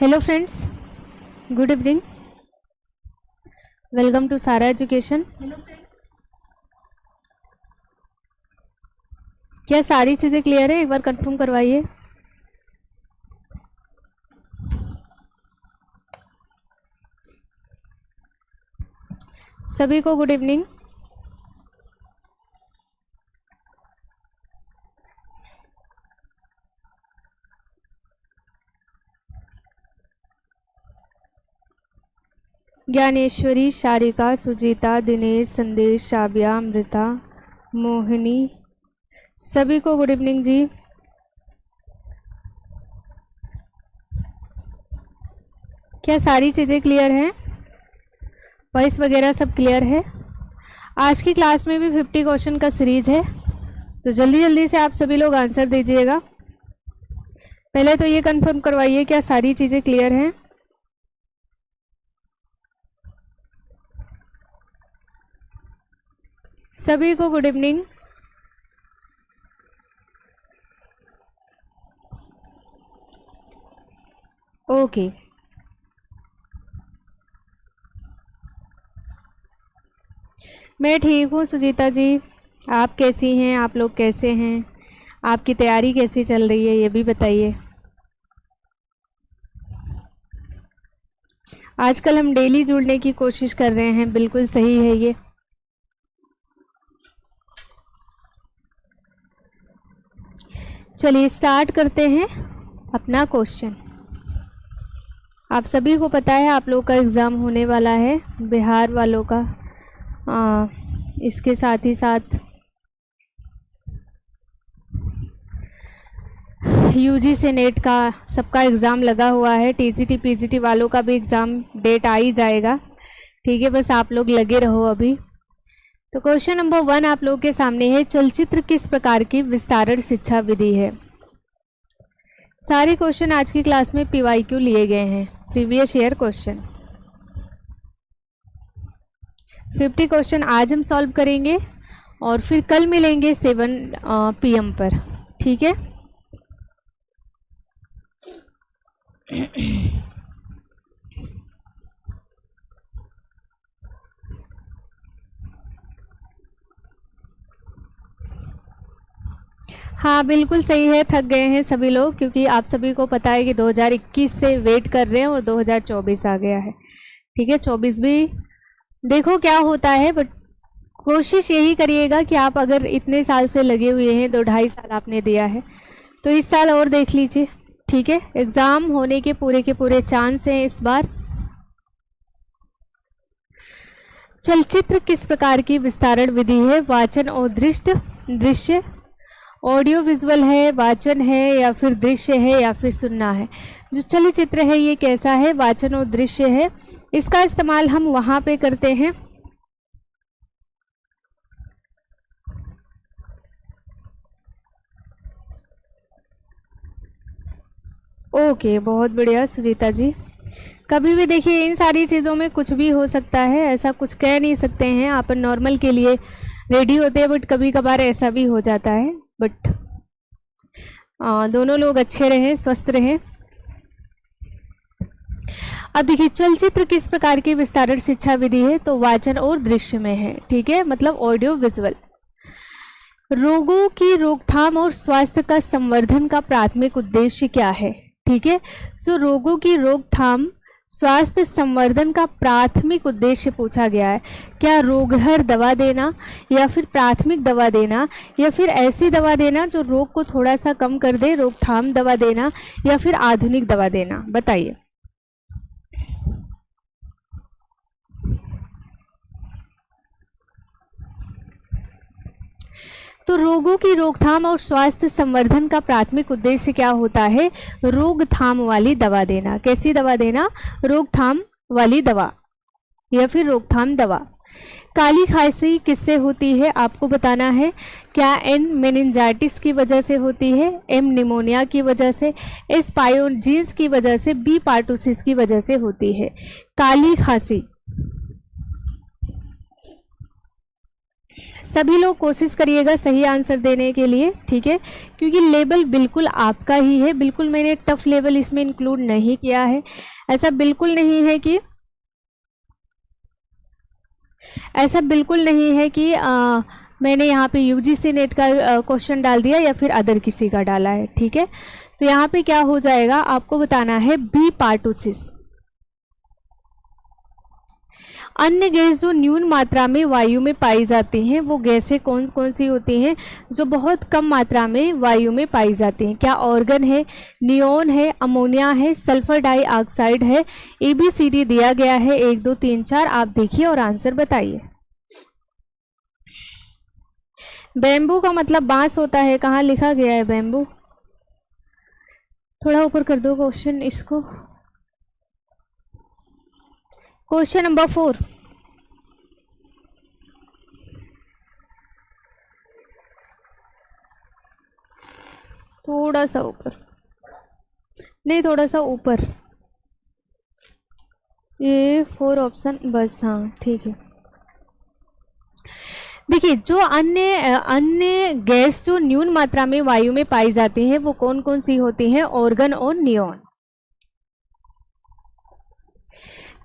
Hello friends, good evening, welcome to Sara education. क्या सारी चीज़ें क्लियर है? एक बार कंफर्म करवाइए। सभी को गुड इवनिंग। ज्ञानेश्वरी, शारिका, सुजीता, दिनेश, संदेश, शाबिया, अमृता, मोहिनी, सभी को गुड इवनिंग जी। क्या सारी चीज़ें क्लियर हैं? वॉइस वगैरह सब क्लियर है? आज की क्लास में भी 50 क्वेश्चन का सीरीज है, तो जल्दी जल्दी से आप सभी लोग आंसर दीजिएगा। पहले तो ये कंफर्म करवाइए क्या सारी चीज़ें क्लियर हैं? सभी को गुड इवनिंग। ओके, मैं ठीक हूँ सुजीता जी। आप कैसी हैं? आप लोग कैसे हैं? आपकी तैयारी कैसी चल रही है ये भी बताइए। आजकल हम डेली जुड़ने की कोशिश कर रहे हैं, बिल्कुल सही है ये। चलिए स्टार्ट करते हैं अपना क्वेश्चन। आप सभी को पता है आप लोग का एग्ज़ाम होने वाला है, बिहार वालों का। इसके साथ ही साथ यूजी से नेट का सबका एग्ज़ाम लगा हुआ है। टीजीटी पीजीटी वालों का भी एग्ज़ाम डेट आ ही जाएगा। ठीक है, बस आप लोग लगे रहो अभी। तो क्वेश्चन नंबर 1 आप लोगों के सामने है, चलचित्र किस प्रकार की विस्तारण शिक्षा विधि है? सारे क्वेश्चन आज की क्लास में पीवाईक्यू लिए गए हैं, प्रीवियस ईयर क्वेश्चन। 50 क्वेश्चन आज हम सॉल्व करेंगे और फिर कल मिलेंगे 7 PM पर। ठीक है, हाँ बिल्कुल सही है। थक गए हैं सभी लोग, क्योंकि आप सभी को पता है कि 2021 से वेट कर रहे हैं और 2024 आ गया है। ठीक है, 24 भी देखो क्या होता है, बट कोशिश यही करिएगा कि आप अगर इतने साल से लगे हुए हैं, 2-2.5 साल आपने दिया है, तो इस साल और देख लीजिए। ठीक है, एग्ज़ाम होने के पूरे चांस हैं इस बार। चलचित्र किस प्रकार की विस्तारण विधि है? वाचन और दृश्य, ऑडियो विजुअल है, वाचन है, या फिर दृश्य है, या फिर सुनना है? जो चलचित्र है ये कैसा है? वाचन और दृश्य है। इसका इस्तेमाल हम वहाँ पे करते हैं ओके, बहुत बढ़िया सुजीता जी। कभी भी देखिए इन सारी चीज़ों में कुछ भी हो सकता है, ऐसा कुछ कह नहीं सकते हैं। आप नॉर्मल के लिए रेडी होते हैं, बट कभी कभार ऐसा भी हो जाता है। बट दोनों लोग अच्छे रहें, स्वस्थ रहें। अब देखिए चलचित्र किस प्रकार की विस्तारण शिक्षा विधि है? तो वाचन और दृश्य में है। ठीक है, मतलब ऑडियो विजुअल। रोगों की रोकथाम और स्वास्थ्य का संवर्धन का प्राथमिक उद्देश्य क्या है? ठीक है, सो रोगों की रोकथाम स्वास्थ्य संवर्धन का प्राथमिक उद्देश्य पूछा गया है। क्या रोगहर दवा देना, या फिर प्राथमिक दवा देना, या फिर ऐसी दवा देना जो रोग को थोड़ा सा कम कर दे, रोकथाम दवा देना, या फिर आधुनिक दवा देना? बताइए। तो रोगों की रोकथाम और स्वास्थ्य संवर्धन का प्राथमिक उद्देश्य क्या होता है? रोकथाम वाली दवा देना। कैसी दवा देना? रोकथाम वाली दवा या फिर रोकथाम दवा। काली खांसी किससे होती है? आपको बताना है। क्या एन मेनिंजाइटिस की वजह से होती है, एम निमोनिया की वजह से, एस पायोजीन्स की वजह से, बी पार्टूसिस की वजह से होती है काली खांसी? सभी लोग कोशिश करिएगा सही आंसर देने के लिए, ठीक है, क्योंकि लेवल बिल्कुल आपका ही है, बिल्कुल मैंने टफ लेवल इसमें इंक्लूड नहीं किया है। ऐसा बिल्कुल नहीं है कि मैंने यहाँ पे यूजीसी नेट का क्वेश्चन डाल दिया या फिर अदर किसी का डाला है, ठीक है। तो यहाँ पे क्या हो जाएगा, आपको बताना है बी पार्टोसिस। अन्य गैस जो न्यून मात्रा में वायु में पाई जाती हैं वो गैसें कौन कौन सी होती हैं जो बहुत कम मात्रा में वायु में पाई जाती हैं? क्या ऑर्गन है, नियोन है, अमोनिया है, सल्फर डाइऑक्साइड है? ABCD दिया गया है 1 2 3 4, आप देखिए और आंसर बताइए। बैम्बू का मतलब बांस होता है, कहाँ लिखा गया है बैम्बू? थोड़ा ऊपर कर दो क्वेश्चन इसको। क्वेश्चन नंबर 4, थोड़ा सा ऊपर, नहीं थोड़ा सा ऊपर, ये 4 ऑप्शन बस, हाँ ठीक है। देखिए जो अन्य गैस जो न्यून मात्रा में वायु में पाई जाती है वो कौन कौन सी होती हैं? ऑर्गन और नियोन।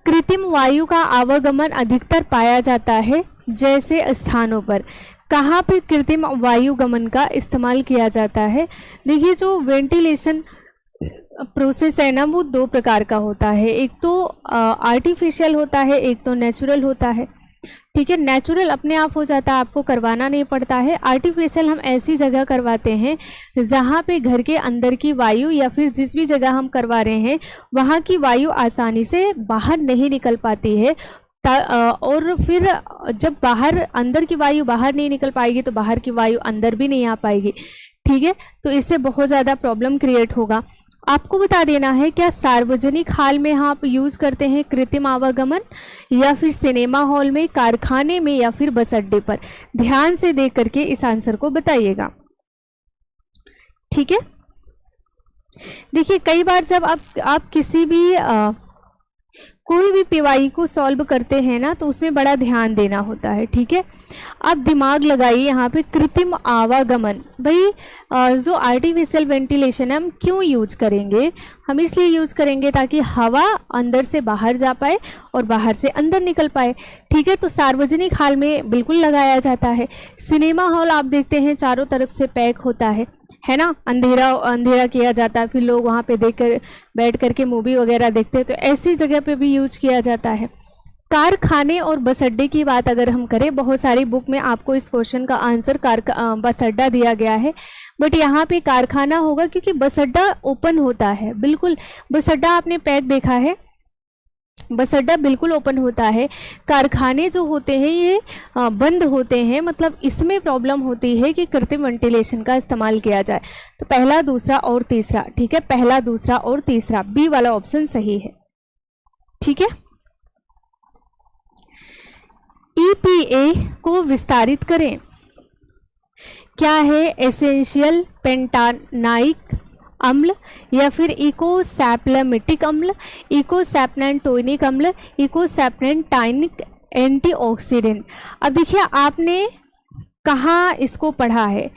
कृत्रिम वायु का आवागमन अधिकतर पाया जाता है जैसे स्थानों पर। कहाँ पर कृत्रिम वायु गमन का इस्तेमाल किया जाता है? देखिए जो वेंटिलेशन प्रोसेस है ना वो 2 प्रकार का होता है, एक तो आर्टिफिशियल होता है, एक तो नेचुरल होता है, ठीक है। नेचुरल अपने आप हो जाता है, आपको करवाना नहीं पड़ता है। आर्टिफिशियल हम ऐसी जगह करवाते हैं जहाँ पे घर के अंदर की वायु या फिर जिस भी जगह हम करवा रहे हैं वहाँ की वायु आसानी से बाहर नहीं निकल पाती है, और फिर जब बाहर अंदर की वायु बाहर नहीं निकल पाएगी तो बाहर की वायु अंदर भी नहीं आ पाएगी, ठीक है। तो इससे बहुत ज़्यादा प्रॉब्लम क्रिएट होगा। आपको बता देना है क्या सार्वजनिक हाल में आप यूज करते हैं कृत्रिम आवागमन, या फिर सिनेमा हॉल में, कारखाने में, या फिर बस अड्डे पर? ध्यान से देख करके इस आंसर को बताइएगा, ठीक है। देखिए कई बार जब आप किसी भी कोई भी पीवाई को सॉल्व करते हैं ना तो उसमें बड़ा ध्यान देना होता है, ठीक है। आप दिमाग लगाइए यहाँ पे, कृत्रिम आवागमन, भाई जो आर्टिफिशियल वेंटिलेशन है हम क्यों यूज करेंगे? हम इसलिए यूज करेंगे ताकि हवा अंदर से बाहर जा पाए और बाहर से अंदर निकल पाए, ठीक है। तो सार्वजनिक हाल में बिल्कुल लगाया जाता है। सिनेमा हॉल आप देखते हैं चारों तरफ से पैक होता है ना, अंधेरा अंधेरा किया जाता है, फिर लोग वहाँ पे बैठ करके मूवी वगैरह देखते हैं, तो ऐसी जगह पे भी यूज किया जाता है। कारखाने और बस अड्डे की बात अगर हम करें, बहुत सारी बुक में आपको इस क्वेश्चन का आंसर बस अड्डा दिया गया है, बट यहाँ पे कारखाना होगा क्योंकि बस अड्डा ओपन होता है, बिल्कुल बस अड्डा आपने पैक देखा है, बस अड्डा बिल्कुल ओपन होता है। कारखाने जो होते हैं ये बंद होते हैं, मतलब इसमें प्रॉब्लम होती है कि कृत्रिम वेंटिलेशन का इस्तेमाल किया जाए। तो पहला, दूसरा और तीसरा, ठीक है, पहला, दूसरा और तीसरा, बी वाला ऑप्शन सही है, ठीक है। EPA को विस्तारित करें, क्या है? एसेंशियल पेंटानाइक अम्ल, या फिर इकोसैप्लामिटिक अम्ल, इकोसैप्नेंटोनिक अम्ल, इकोसैप्नेंटाइनिक एंटीऑक्सीडेंट। अब देखिए आपने कहाँ इसको पढ़ा है,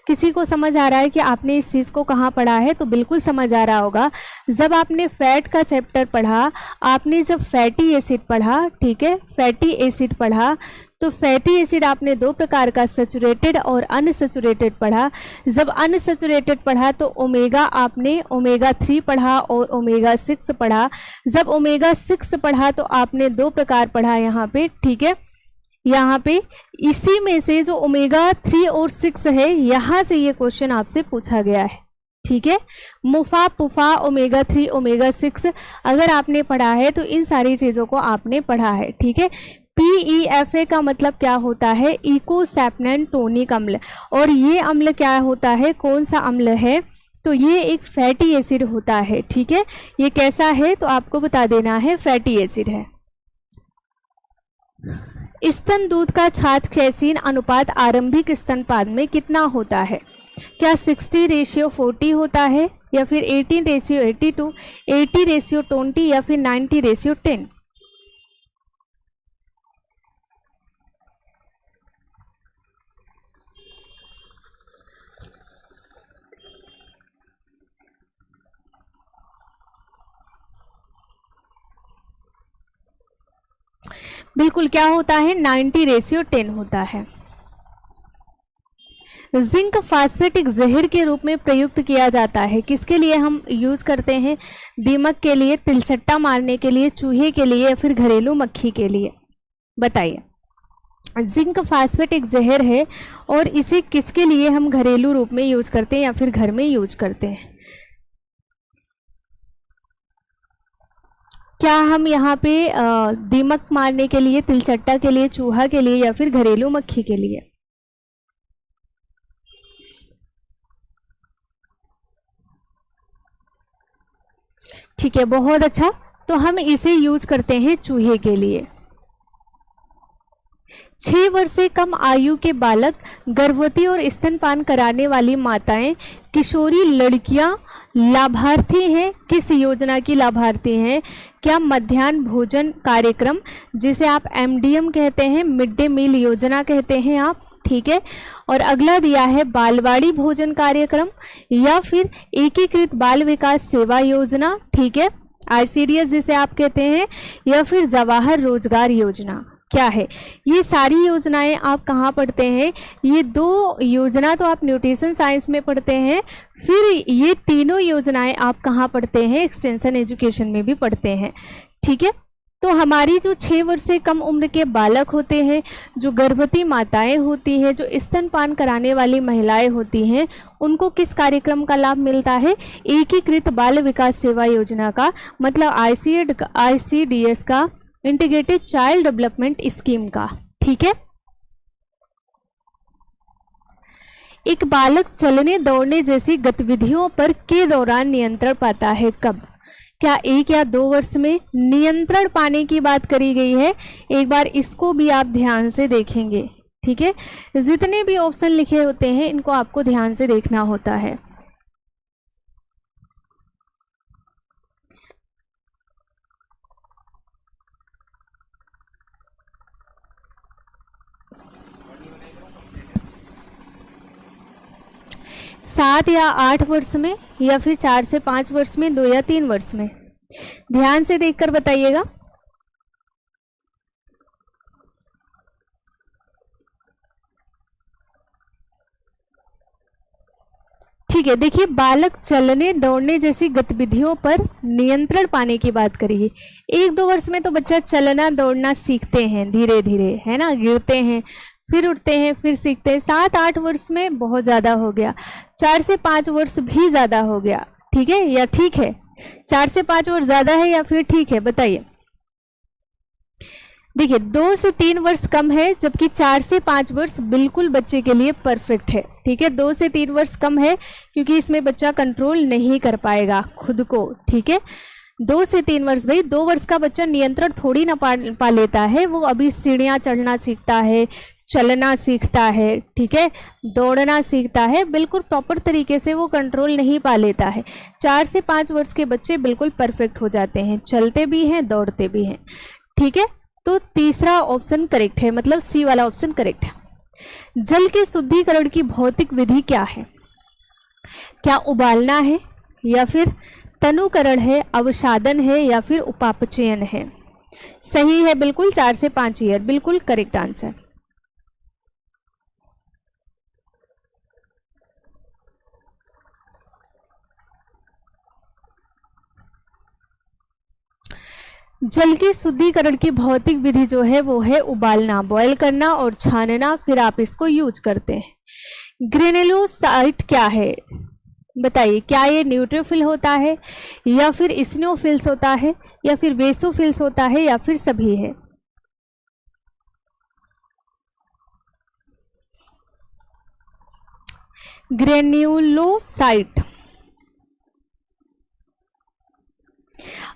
किसी को समझ आ रहा है कि आपने इस चीज़ को कहाँ पढ़ा है? तो बिल्कुल समझ आ रहा होगा, जब आपने फैट का चैप्टर पढ़ा, आपने जब फैटी एसिड पढ़ा, ठीक है, फैटी एसिड पढ़ा, तो फैटी एसिड आपने 2 प्रकार का, सैचुरेटेड और अनसैचुरेटेड पढ़ा। जब अनसैचुरेटेड पढ़ा तो ओमेगा आपने ओमेगा 3 पढ़ा और ओमेगा 6 पढ़ा। जब ओमेगा 6 पढ़ा तो आपने 2 प्रकार पढ़ा यहाँ पे, ठीक है। यहाँ पे इसी में से जो ओमेगा 3 और 6 है, यहाँ से ये क्वेश्चन आपसे पूछा गया है, ठीक है। मुफा, पुफा, ओमेगा 3, ओमेगा 6 अगर आपने पढ़ा है तो इन सारी चीज़ों को आपने पढ़ा है, ठीक है। PEFA का मतलब क्या होता है? इकोसैप्नेंटोनिक अम्ल। और ये अम्ल क्या होता है, कौन सा अम्ल है? तो ये एक फैटी एसिड होता है, ठीक है। ये कैसा है तो आपको बता देना है, फैटी एसिड है। स्तन दूध का छात्र कैसीन अनुपात आरंभिक स्तनपान में कितना होता है? क्या 60:40 होता है, या फिर 18:82, 80:20, या फिर 90:10? बिल्कुल क्या होता है, 90:10 होता है। जिंक फास्फेट एक जहर के रूप में प्रयुक्त किया जाता है, किसके लिए हम यूज करते हैं, दीमक के लिए, तिलचट्टा मारने के लिए, चूहे के लिए, या फिर घरेलू मक्खी के लिए, बताइए। जिंक फास्फेट एक जहर है और इसे किसके लिए हम घरेलू रूप में यूज करते हैं या फिर घर में यूज करते हैं। क्या हम यहाँ पे दीमक मारने के लिए, तिलचट्टा के लिए, चूहा के लिए, या फिर घरेलू मक्खी के लिए। ठीक है, बहुत अच्छा। तो हम इसे यूज करते हैं चूहे के लिए। 6 वर्ष से कम आयु के बालक, गर्भवती और स्तनपान कराने वाली माताएं, किशोरी लड़कियां लाभार्थी हैं। किस योजना की लाभार्थी हैं? क्या मध्याह्न भोजन कार्यक्रम, जिसे आप MDM कहते हैं, मिड डे मील योजना कहते हैं आप, ठीक है। और अगला दिया है बालवाड़ी भोजन कार्यक्रम, या फिर एकीकृत बाल विकास सेवा योजना, ठीक है, ICDS जिसे आप कहते हैं, या फिर जवाहर रोजगार योजना। क्या है ये सारी योजनाएं आप कहाँ पढ़ते हैं? ये 2 योजना तो आप न्यूट्रिशन साइंस में पढ़ते हैं, फिर ये तीनों योजनाएं आप कहाँ पढ़ते हैं? एक्सटेंशन एजुकेशन में भी पढ़ते हैं, ठीक है। तो हमारी जो 6 वर्ष से कम उम्र के बालक होते हैं, जो गर्भवती माताएं होती हैं, जो स्तनपान कराने वाली महिलाएं होती हैं, उनको किस कार्यक्रम का लाभ मिलता है? एकीकृत बाल विकास सेवा योजना का, मतलब ICDS का, इंटीग्रेटेड चाइल्ड डेवलपमेंट स्कीम का, ठीक है। एक बालक चलने दौड़ने जैसी गतिविधियों पर के दौरान नियंत्रण पाता है कब? क्या 1 या 2 वर्ष में? नियंत्रण पाने की बात करी गई है, एक बार इसको भी आप ध्यान से देखेंगे, ठीक है। जितने भी ऑप्शन लिखे होते हैं इनको आपको ध्यान से देखना होता है। सात या 8 वर्ष में, या फिर 4 से 5 वर्ष में, 2 या 3 वर्ष में? ध्यान से देखकर बताइएगा। ठीक है, देखिए बालक चलने दौड़ने जैसी गतिविधियों पर नियंत्रण पाने की बात करिए। 1-2 वर्ष में तो बच्चा चलना दौड़ना सीखते हैं धीरे धीरे, है ना, गिरते हैं फिर उठते हैं फिर सीखते हैं। 7-8 वर्ष में बहुत ज़्यादा हो गया, 4 से 5 वर्ष भी ज़्यादा हो गया, ठीक है या ठीक है? 4 से 5 वर्ष ज़्यादा है या फिर ठीक है, बताइए। देखिए 2 से 3 वर्ष कम है, जबकि 4 से 5 वर्ष बिल्कुल बच्चे के लिए परफेक्ट है, ठीक है। 2 से 3 वर्ष कम है क्योंकि इसमें बच्चा कंट्रोल नहीं कर पाएगा खुद को, ठीक है। 2 से 3 वर्ष, भाई 2 वर्ष का बच्चा नियंत्रण थोड़ी ना पा लेता है, वो अभी सीढ़ियाँ चढ़ना सीखता है, चलना सीखता है, ठीक है, दौड़ना सीखता है, बिल्कुल प्रॉपर तरीके से वो कंट्रोल नहीं पा लेता है। 4 से 5 वर्ष के बच्चे बिल्कुल परफेक्ट हो जाते हैं, चलते भी हैं दौड़ते भी हैं, ठीक है। तो तीसरा ऑप्शन करेक्ट है, मतलब सी वाला ऑप्शन करेक्ट है। जल के शुद्धिकरण की भौतिक विधि क्या है? क्या उबालना है, या फिर तनुकरण है, अवसादन है, या फिर उपापचयन है? सही है बिल्कुल, 4 से 5 ईयर, बिल्कुल करेक्ट आंसर। जल के शुद्धिकरण की भौतिक विधि जो है वो है उबालना, बॉयल करना और छानना, फिर आप इसको यूज करते हैं। ग्रेनुलोसाइट क्या है बताइए? क्या ये न्यूट्रोफिल होता है, या फिर इसिनोफिल्स होता है, या फिर बेसोफिल्स होता है, या फिर सभी है? ग्रेन्युलोसाइट।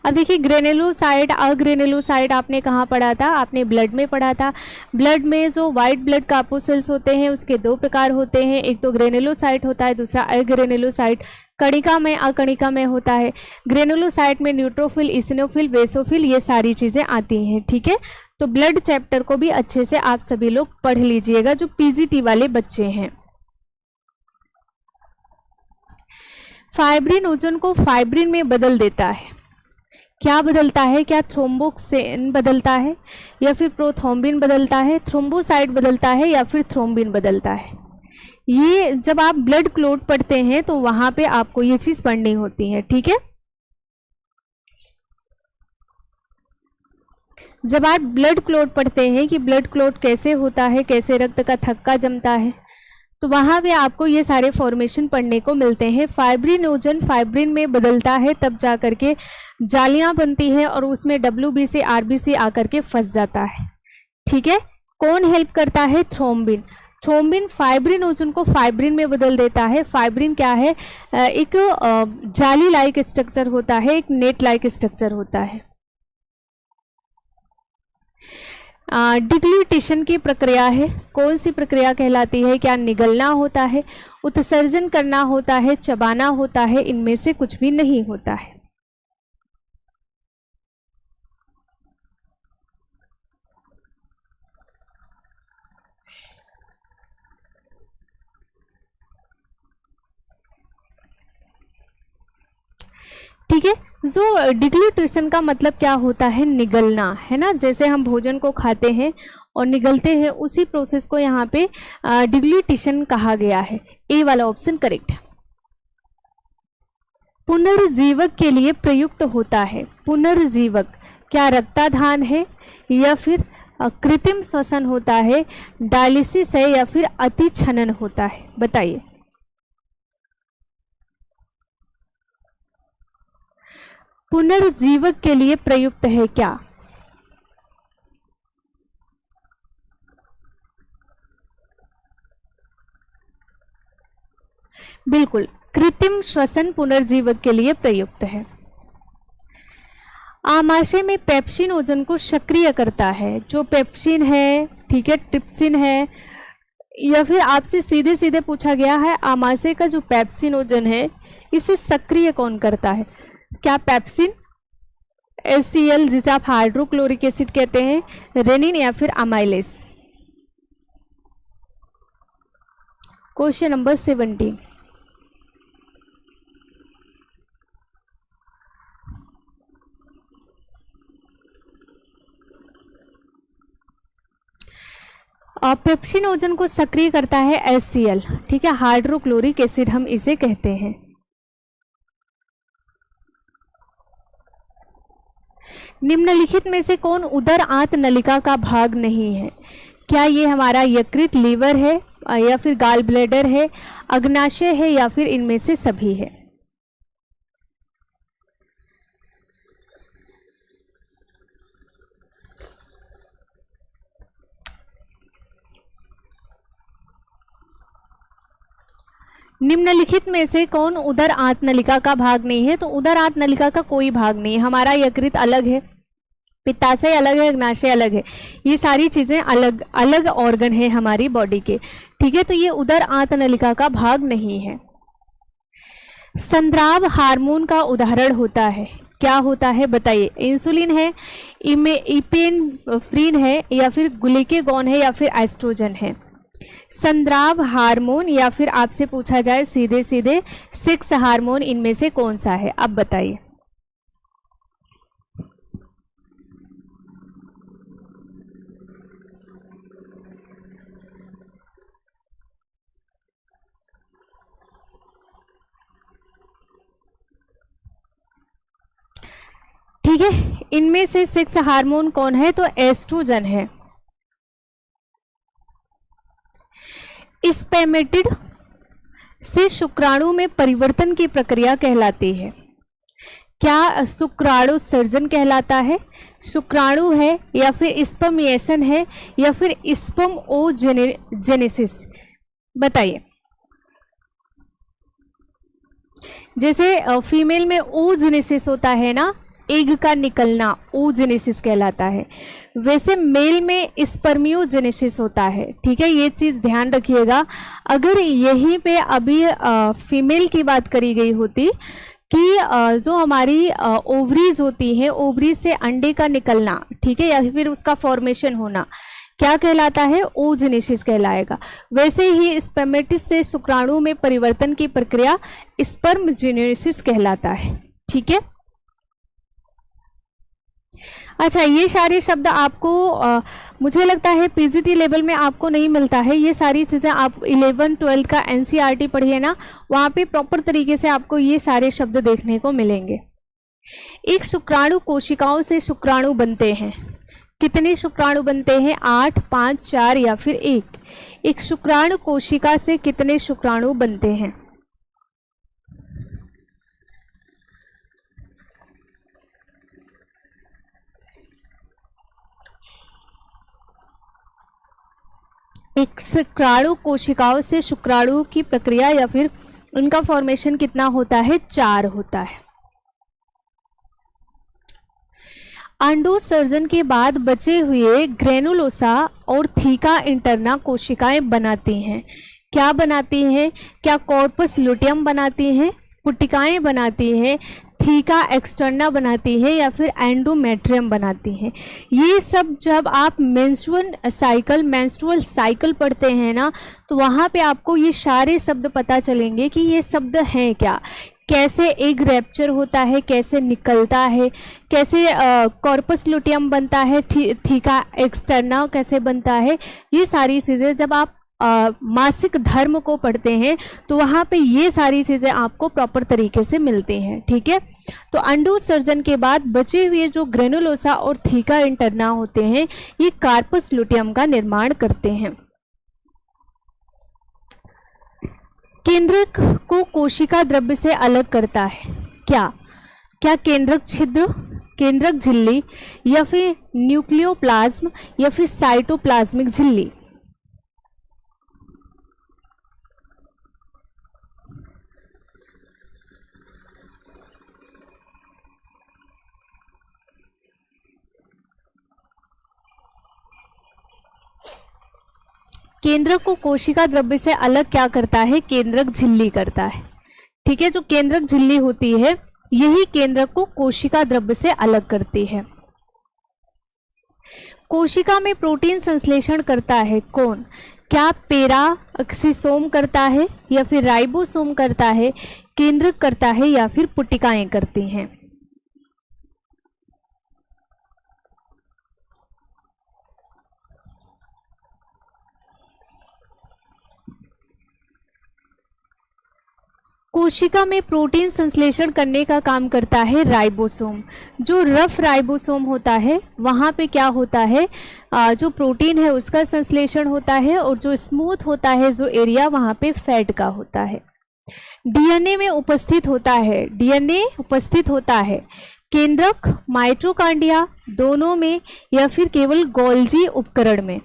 अब देखिए ग्रेनुलोसाइट अग्रेनुलोसाइट आपने कहाँ पढ़ा था? आपने ब्लड में पढ़ा था। ब्लड में जो वाइट ब्लड कार्पोसेल्स होते हैं उसके 2 प्रकार होते हैं, एक तो ग्रेनुलोसाइट होता है, दूसरा अग्रेनुलोसाइट। कणिका में अकणिका में होता है। ग्रेनुलोसाइट में न्यूट्रोफिल, इसिनोफिल, बेसोफिल ये सारी चीज़ें आती हैं, ठीक है। तो ब्लड चैप्टर को भी अच्छे से आप सभी लोग पढ़ लीजिएगा जो PGT वाले बच्चे हैं। फाइब्रिन ओजन को फाइब्रिन में बदल देता है, क्या बदलता है? क्या थ्रोम्बोक्सिन बदलता है या फिर प्रोथ्रोम्बिन बदलता है, थ्रोम्बोसाइट बदलता है या फिर थ्रोम्बिन बदलता है? ये जब आप ब्लड क्लॉट पढ़ते हैं तो वहां पे आपको ये चीज पढ़नी होती है, ठीक है। जब आप ब्लड क्लॉट पढ़ते हैं कि ब्लड क्लॉट कैसे होता है, कैसे रक्त का थक्का जमता है, तो वहां पे आपको ये सारे फॉर्मेशन पढ़ने को मिलते हैं। फाइब्रिनोजन फाइब्रिन में बदलता है, तब जा करके जालियां बनती है और उसमें WBC RBC आकर के फंस जाता है, ठीक है। कौन हेल्प करता है? थ्रोम्बिन। थ्रोम्बिन फाइब्रिनोजन को फाइब्रिन में बदल देता है। फाइब्रिन क्या है? एक जाली लाइक स्ट्रक्चर होता है, एक नेट लाइक स्ट्रक्चर होता है। डिग्लूटिशन की प्रक्रिया है, कौन सी प्रक्रिया कहलाती है? क्या निगलना होता है, उत्सर्जन करना होता है, चबाना होता है? इनमें से कुछ भी नहीं होता है। ठीक है। जो डिग्लूटिशन का मतलब क्या होता है? निगलना, है ना। जैसे हम भोजन को खाते हैं और निगलते हैं, उसी प्रोसेस को यहाँ पे डिग्लूटिशन कहा गया है। ए वाला ऑप्शन करेक्ट है। पुनर्जीवक के लिए प्रयुक्त होता है। पुनर्जीवक क्या रक्ताधान है या फिर कृत्रिम श्वसन होता है, डायलिसिस है या फिर अतिछनन होता है? बताइए। पुनर्जीवक के लिए प्रयुक्त है क्या? बिल्कुल, कृत्रिम श्वसन पुनर्जीवक के लिए प्रयुक्त है। आमाशय में पेप्सिन ओजन को सक्रिय करता है। जो पेप्सिन है, ठीक है, ट्रिप्सिन है, या फिर आपसे सीधे सीधे पूछा गया है आमाशय का जो पेप्सिन ओजन है इसे सक्रिय कौन करता है? क्या पेप्सिन, HCl जिसे आप हाइड्रोक्लोरिक एसिड कहते हैं, रेनिन या फिर अमाइलेस? Question number 17। पेप्सिन ओजन को सक्रिय करता है HCl, ठीक है, हाइड्रोक्लोरिक एसिड हम इसे कहते हैं। निम्नलिखित में से कौन उदर आंत नलिका का भाग नहीं है? क्या ये हमारा यकृत, लीवर है या फिर गाल ब्लैडर है, अग्नाशय है या फिर इनमें से सभी है? निम्नलिखित में से कौन उदर आंत नलिका का भाग नहीं है? तो उदर आंत नलिका का कोई भाग नहीं है। हमारा यकृत अलग है, पित्ताशय अलग है, अग्नाशय अलग है, ये सारी चीजें अलग अलग ऑर्गन है हमारी बॉडी के, ठीक है। तो ये उदर आंत नलिका का भाग नहीं है। संद्राव हार्मोन का उदाहरण होता है, क्या होता है? बताइए। इंसुलिन है, इपेनफ्रिन है या फिर ग्लूकागॉन है या फिर एस्ट्रोजन है? संद्राव हार्मोन या फिर आपसे पूछा जाए सीधे सीधे सेक्स हार्मोन, इनमें से कौन सा है? अब बताइए। ठीक है, इनमें से सेक्स हार्मोन कौन है? तो एस्ट्रोजन है। स्पर्मेटिड से शुक्राणु में परिवर्तन की प्रक्रिया कहलाती है। क्या शुक्राणु सर्जन कहलाता है, शुक्राणु है या फिर स्पर्मिएशन है या फिर स्पर्मोजेनेसिस? बताइए। जैसे फीमेल में ओजेनेसिस होता है ना, एग का निकलना, ओजेनेसिस कहलाता है, वैसे मेल में स्पर्मियोजेनेसिस होता है, ठीक है। ये चीज़ ध्यान रखिएगा। अगर यहीं पे अभी फीमेल की बात करी गई होती कि जो हमारी ओवरीज होती है, ओवरीज से अंडे का निकलना, ठीक है, या फिर उसका फॉर्मेशन होना, क्या कहलाता है? ओजेनेसिस कहलाएगा। वैसे ही स्पर्मेटिस से शुक्राणु में परिवर्तन की प्रक्रिया स्पर्मजेनेसिस कहलाता है, ठीक है। अच्छा, ये सारे शब्द आपको मुझे लगता है पीजीटी लेवल में आपको नहीं मिलता है। ये सारी चीज़ें आप 11-12 का एनसीईआरटी पढ़िए ना, वहाँ पे प्रॉपर तरीके से आपको ये सारे शब्द देखने को मिलेंगे। एक शुक्राणु कोशिकाओं से शुक्राणु बनते हैं। कितने शुक्राणु बनते हैं? 8, 5, 4 या फिर 1। एक शुक्राणु कोशिका से कितने शुक्राणु बनते हैं? एक शुक्राणु कोशिकाओं से शुक्राणु की प्रक्रिया या फिर उनका फॉर्मेशन कितना होता है? 4 होता है। अंडोत्सर्जन के बाद बचे हुए ग्रेनुलोसा और थीका इंटरना कोशिकाएं बनाती हैं। क्या बनाती हैं? क्या कॉर्पस लुटियम बनाती हैं, पुटिकाएं बनाती हैं, थीका एक्सटर्ना बनाती है या फिर एंडोमेट्रियम बनाती हैं? ये सब जब आप मेंस्ट्रुअल साइकिल पढ़ते हैं ना, तो वहाँ पे आपको ये सारे शब्द पता चलेंगे कि ये शब्द हैं क्या, कैसे एग रैप्चर होता है, कैसे निकलता है, कैसे कॉर्पस लुटियम बनता है, थीका एक्सटर्ना कैसे बनता है। ये सारी चीज़ें जब आप मासिक धर्म को पढ़ते हैं तो वहाँ पे ये सारी चीज़ें आपको प्रॉपर तरीके से मिलती हैं। ठीक है, तो अंडोत्सर्जन के बाद बचे हुए जो ग्रेनुलोसा और थीका इंटरना होते हैं, ये कार्पस लुटियम का निर्माण करते हैं। केंद्रक को कोशिका द्रव्य से अलग करता है क्या? क्या केंद्रक छिद्र, केंद्रक झिल्ली या फिर न्यूक्लियोप्लाज्म या फिर साइटोप्लाज्मिक झिल्ली? केंद्रक को कोशिका द्रव्य से अलग क्या करता है? केंद्रक झिल्ली करता है। ठीक है, जो केंद्रक झिल्ली होती है यही केंद्रक को कोशिका द्रव्य से अलग करती है। कोशिका में प्रोटीन संश्लेषण करता है कौन? क्या पेराक्सीसोम करता है या फिर राइबोसोम करता है, केंद्रक करता है या फिर पुटिकाएं करती हैं? कोशिका में प्रोटीन संश्लेषण करने का काम करता है राइबोसोम। जो रफ राइबोसोम होता है वहाँ पे क्या होता है, जो प्रोटीन है उसका संश्लेषण होता है, और जो स्मूथ होता है जो एरिया वहाँ पे फैट का होता है। डीएनए में उपस्थित होता है, डीएनए उपस्थित होता है केंद्रक, माइटोकॉन्ड्रिया दोनों में या फिर केवल गोल्जी उपकरण में?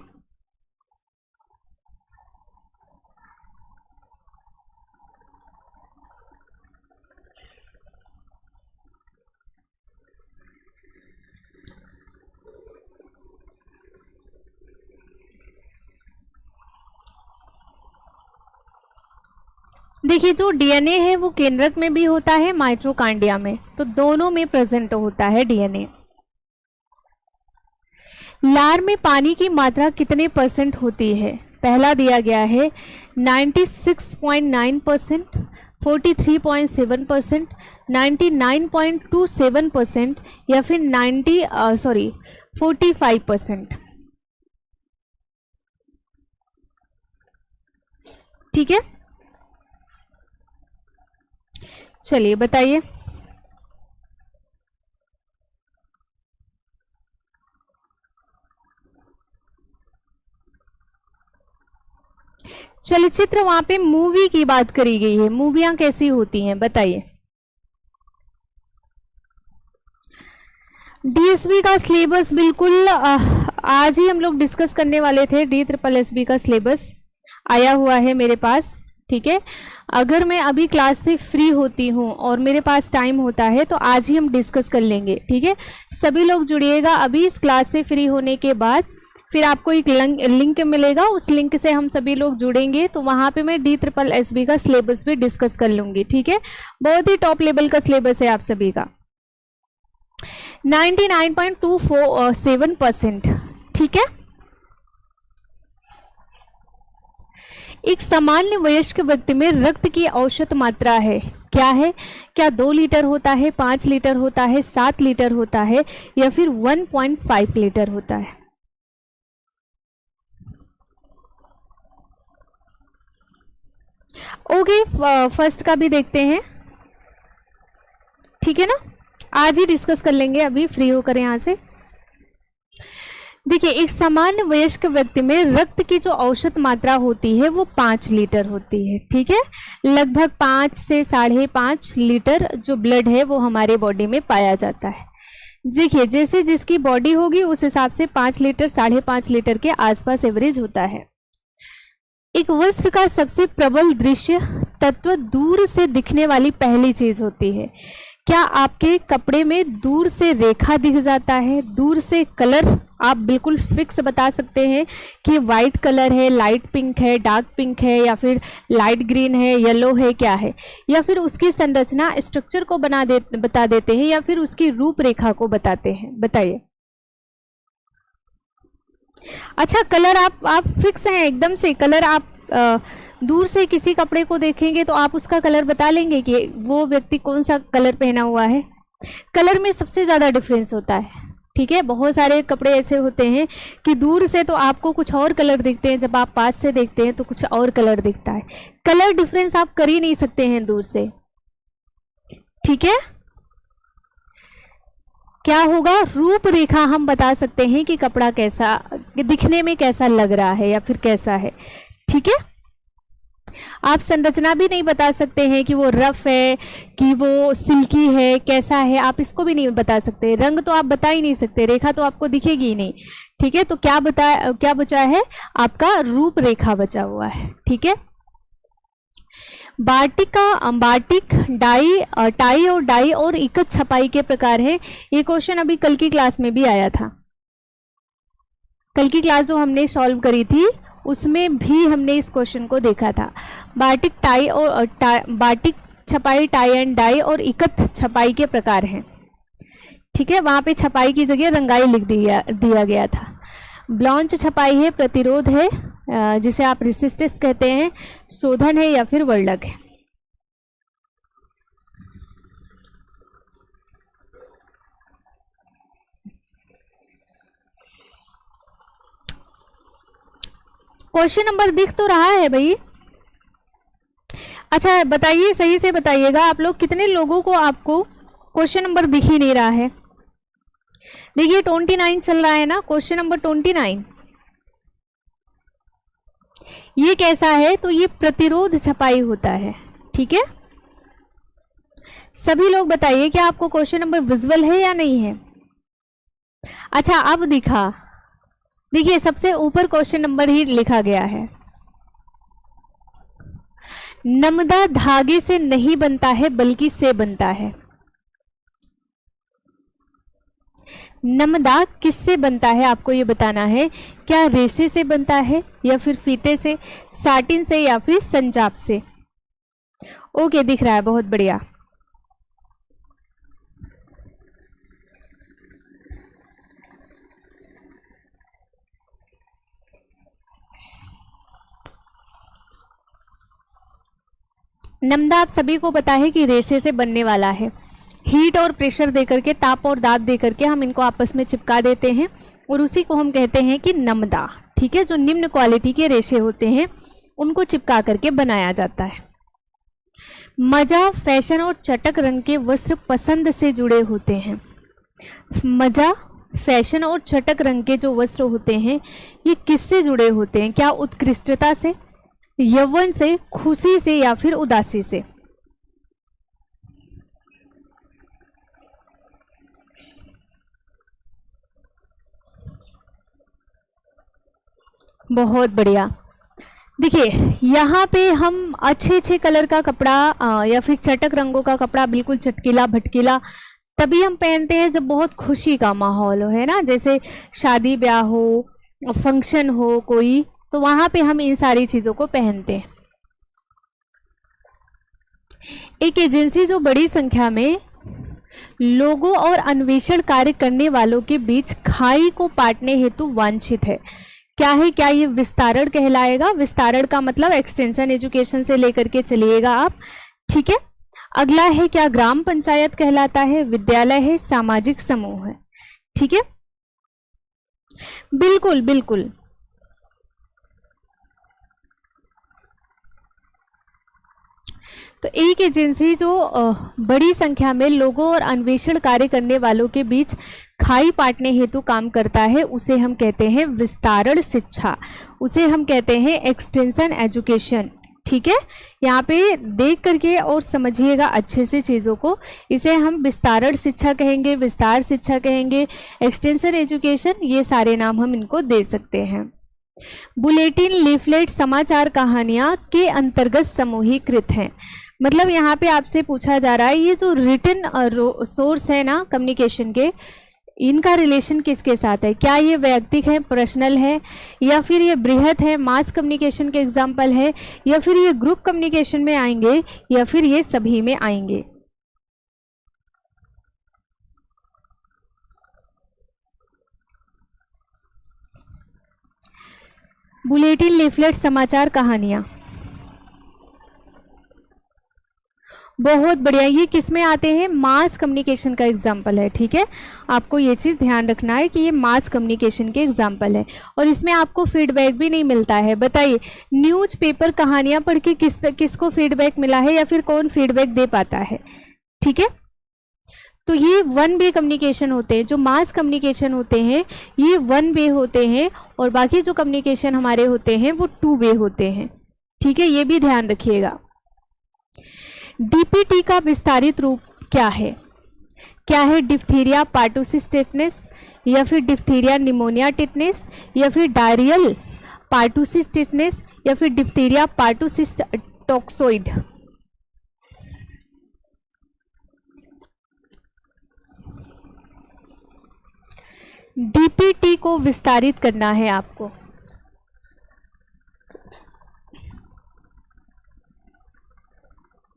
देखिए, जो डीएनए है वो केंद्रक में भी होता है, माइटोकॉन्ड्रिया में, तो दोनों में प्रेजेंट होता है डीएनए। लार में पानी की मात्रा कितने परसेंट होती है? पहला दिया गया है 96.9%, 43.7%, 99.27% या फिर 45%। ठीक है, चलिए बताइए। चलचित्र, वहां पे मूवी की बात करी गई है, मूवियां कैसी होती हैं बताइए। डीएसबी का सिलेबस बिल्कुल आज ही हम लोग डिस्कस करने वाले थे। DSSB का सिलेबस आया हुआ है मेरे पास। ठीक है, अगर मैं अभी क्लास से फ्री होती हूँ और मेरे पास टाइम होता है तो आज ही हम डिस्कस कर लेंगे। ठीक है, सभी लोग जुड़िएगा। अभी इस क्लास से फ्री होने के बाद फिर आपको एक लिंक मिलेगा, उस लिंक से हम सभी लोग जुड़ेंगे, तो वहाँ पे मैं DSSB का सिलेबस भी डिस्कस कर लूँगी। ठीक है, बहुत ही टॉप लेवल का सिलेबस है आप सभी का। 99.27%। ठीक है, एक सामान्य वयस्क व्यक्ति में रक्त की औसत मात्रा है क्या है? क्या 2 लीटर होता है, 5 लीटर होता है, 7 लीटर होता है, या फिर 1.5 लीटर होता है? ओके, फर्स्ट का भी देखते हैं, ठीक है ना? आज ही डिस्कस कर लेंगे, अभी फ्री होकर यहाँ से। देखिए, एक सामान्य वयस्क व्यक्ति में रक्त की जो औसत मात्रा होती है वो 5 लीटर होती है, ठीक है? लगभग 5 से 5.5 लीटर जो ब्लड है वो हमारे बॉडी में पाया जाता है। देखिए, जैसे जिसकी बॉडी होगी उस हिसाब से 5 लीटर 5.5 लीटर के आसपास एवरेज होता है। एक वस्त्र का सबसे प्रबल दृश्य तत्व दूर से दिखने वाली पहली चीज होती है। क्या आपके कपड़े में दूर से रेखा दिख जाता है? दूर से कलर आप बिल्कुल फिक्स बता सकते हैं कि वाइट कलर है, लाइट पिंक है, डार्क पिंक है, या फिर लाइट ग्रीन है, येलो है, क्या है? या फिर उसकी संरचना स्ट्रक्चर को बता देते हैं, या फिर उसकी रूपरेखा को बताते हैं? बताइए। अच्छा, कलर आप फिक्स हैं एकदम से? कलर आप दूर से किसी कपड़े को देखेंगे तो आप उसका कलर बता लेंगे कि वो व्यक्ति कौन सा कलर पहना हुआ है? कलर में सबसे ज़्यादा डिफरेंस होता है, ठीक है? बहुत सारे कपड़े ऐसे होते हैं कि दूर से तो आपको कुछ और कलर दिखते हैं, जब आप पास से देखते हैं तो कुछ और कलर दिखता है। कलर डिफरेंस आप कर ही नहीं सकते हैं दूर से, ठीक है? क्या होगा? रूपरेखा हम बता सकते हैं कि कपड़ा कैसा दिखने में कैसा लग रहा है या फिर कैसा है, ठीक है? आप संरचना भी नहीं बता सकते हैं कि वो रफ है कि वो सिल्की है, कैसा है, आप इसको भी नहीं बता सकते। रंग तो आप बता ही नहीं सकते, रेखा तो आपको दिखेगी ही नहीं, ठीक है? तो क्या बचा है? आपका रूपरेखा बचा हुआ है, ठीक है? बाटिक, डाई, टाई और डाई और इकत छपाई के प्रकार है। ये क्वेश्चन अभी कल की क्लास में भी आया था। कल की क्लास जो हमने सॉल्व करी थी उसमें भी हमने इस क्वेश्चन को देखा था। बाटिक बाटिक छपाई, टाई एंड डाई और इकत छपाई के प्रकार हैं, ठीक है? वहां पे छपाई की जगह रंगाई लिख दिया गया था। ब्लॉन्च छपाई है, प्रतिरोध है, जिसे आप रेसिस्टेंस कहते हैं, शोधन है या फिर वर्णक है। क्वेश्चन नंबर दिख तो रहा है भाई? अच्छा बताइए, सही से बताइएगा आप लोग, कितने लोगों को आपको क्वेश्चन नंबर दिख ही नहीं रहा है? देखिए 29 चल रहा है ना, क्वेश्चन नंबर 29। ये कैसा है? तो ये प्रतिरोध छपाई होता है, ठीक है? सभी लोग बताइए, क्या आपको क्वेश्चन नंबर विजुअल है या नहीं है? अच्छा, अब दिखा। देखिए सबसे ऊपर क्वेश्चन नंबर ही लिखा गया है। नमदा धागे से नहीं बनता है बल्कि से बनता है। नमदा किससे बनता है आपको ये बताना है। क्या रेसे से बनता है या फिर फीते से, साटिन से या फिर संजाप से? ओके, दिख रहा है, बहुत बढ़िया। नमदा आप सभी को पता है कि रेसे से बनने वाला है। हीट और प्रेशर देकर के, ताप और दाब देकर के हम इनको आपस में चिपका देते हैं और उसी को हम कहते हैं कि नमदा, ठीक है? जो निम्न क्वालिटी के रेशे होते हैं उनको चिपका करके बनाया जाता है। मजा, फैशन और चटक रंग के वस्त्र पसंद से जुड़े होते हैं। मजा, फैशन और चटक रंग के जो वस्त्र होते हैं ये किससे जुड़े होते हैं? क्या उत्कृष्टता से, यौवन से, खुशी से या फिर उदासी से? बहुत बढ़िया। देखिए यहाँ पे हम अच्छे कलर का कपड़ा या फिर चटक रंगों का कपड़ा, बिल्कुल चटकीला भटकीला, तभी हम पहनते हैं जब बहुत खुशी का माहौल हो, है ना? जैसे शादी ब्याह हो, फंक्शन हो कोई, तो वहां पे हम इन सारी चीजों को पहनते हैं। एक एजेंसी जो बड़ी संख्या में लोगों और अन्वेषण कार्य करने वालों के बीच खाई को पाटने हेतु वांछित है, क्या है? क्या ये विस्तारण कहलाएगा? विस्तारण का मतलब एक्सटेंशन एजुकेशन से लेकर के चलिएगा आप, ठीक है? अगला है क्या ग्राम पंचायत कहलाता है, विद्यालय है, सामाजिक समूह है। ठीक है, बिल्कुल बिल्कुल। तो एक एजेंसी जो बड़ी संख्या में लोगों और अन्वेषण कार्य करने वालों के बीच खाई पाटने हेतु काम करता है, उसे हम कहते हैं विस्तारण शिक्षा, उसे हम कहते हैं एक्सटेंशन एजुकेशन। ठीक है, यहाँ पे देख करके और समझिएगा अच्छे से चीज़ों को। इसे हम विस्तारण शिक्षा कहेंगे, विस्तार शिक्षा कहेंगे, एक्सटेंशन एजुकेशन, ये सारे नाम हम इनको दे सकते हैं। बुलेटिन, लीफलेट, समाचार कहानियां के अंतर्गत समूहीकृत हैं। मतलब यहाँ पे आपसे पूछा जा रहा है ये जो रिटन सोर्स है ना कम्युनिकेशन के, इनका रिलेशन किसके साथ है? क्या ये वैयक्तिक है, पर्सनल है, या फिर ये बृहत है, मास कम्युनिकेशन के एग्जाम्पल है, या फिर ये ग्रुप कम्युनिकेशन में आएंगे, या फिर ये सभी में आएंगे? बुलेटिन, लीफलेट, समाचार कहानियां, बहुत बढ़िया। ये किस में आते हैं? मास कम्युनिकेशन का एग्जाम्पल है। ठीक है, आपको ये चीज़ ध्यान रखना है कि ये मास कम्युनिकेशन के एग्जाम्पल है और इसमें आपको फीडबैक भी नहीं मिलता है। बताइए, न्यूज़पेपर कहानियां पढ़ के किसको फीडबैक मिला है या फिर कौन फीडबैक दे पाता है? ठीक है, तो ये वन वे कम्युनिकेशन होते हैं। जो मास कम्युनिकेशन होते हैं ये वन वे होते हैं और बाकी जो कम्युनिकेशन हमारे होते हैं वो टू वे होते हैं। ठीक है, ये भी ध्यान रखिएगा। डीपीटी का विस्तारित रूप क्या है? क्या है? डिप्थीरिया पार्टुसिस टेटनेस, या फिर डिप्थीरिया निमोनिया टेटनेस, या फिर डायरियल पार्टुसिस टेटनेस, या फिर डिप्थीरिया पार्टुसिस टॉक्सोइड। डीपीटी को विस्तारित करना है आपको।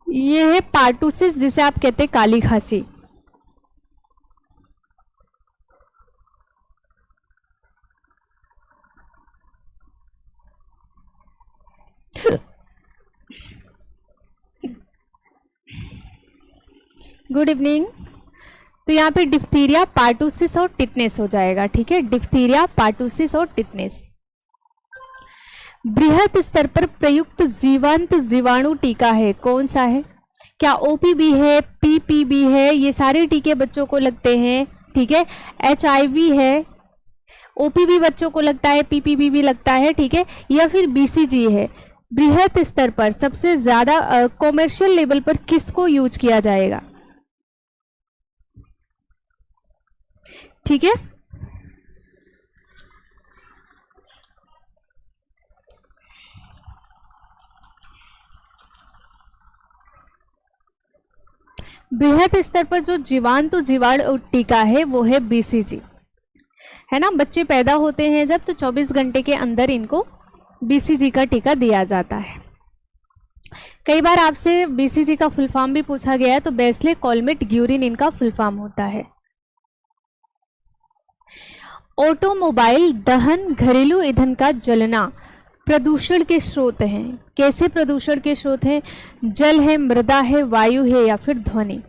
ये है पार्टुसिस, जिसे आप कहते हैं काली खांसी। Good evening. तो यहाँ पे डिप्थीरिया पार्टुसिस और टिटनेस हो जाएगा। ठीक है, डिप्थीरिया पार्टुसिस और टिटनेस। बृहत स्तर पर प्रयुक्त जीवंत जीवाणु टीका है, कौन सा है? क्या ओपीबी है, पीपीबी है? ये सारे टीके बच्चों को लगते हैं। ठीक है, एचआईवी है, ओपीबी बच्चों को लगता है, पीपीबी भी लगता है। ठीक है, या फिर बीसीजी है। बृहत स्तर पर सबसे ज्यादा कॉमर्शियल लेवल पर किसको यूज किया जाएगा? ठीक है, बृहत स्तर पर जो जीवाणु जीवाणु टीका है वो है बीसीजी, है ना। बच्चे पैदा होते हैं जब, तो 24 घंटे के अंदर इनको बीसीजी का टीका दिया जाता है। कई बार आपसे बीसीजी का फुल फॉर्म भी पूछा गया है, तो बेस्ले कॉलमेट ग्यूरिन इनका फुल फॉर्म होता है। ऑटोमोबाइल दहन घरेलू ईंधन का जलना प्रदूषण के स्रोत हैं। कैसे प्रदूषण के स्रोत हैं? जल है, मृदा है, वायु है, या फिर ध्वनि?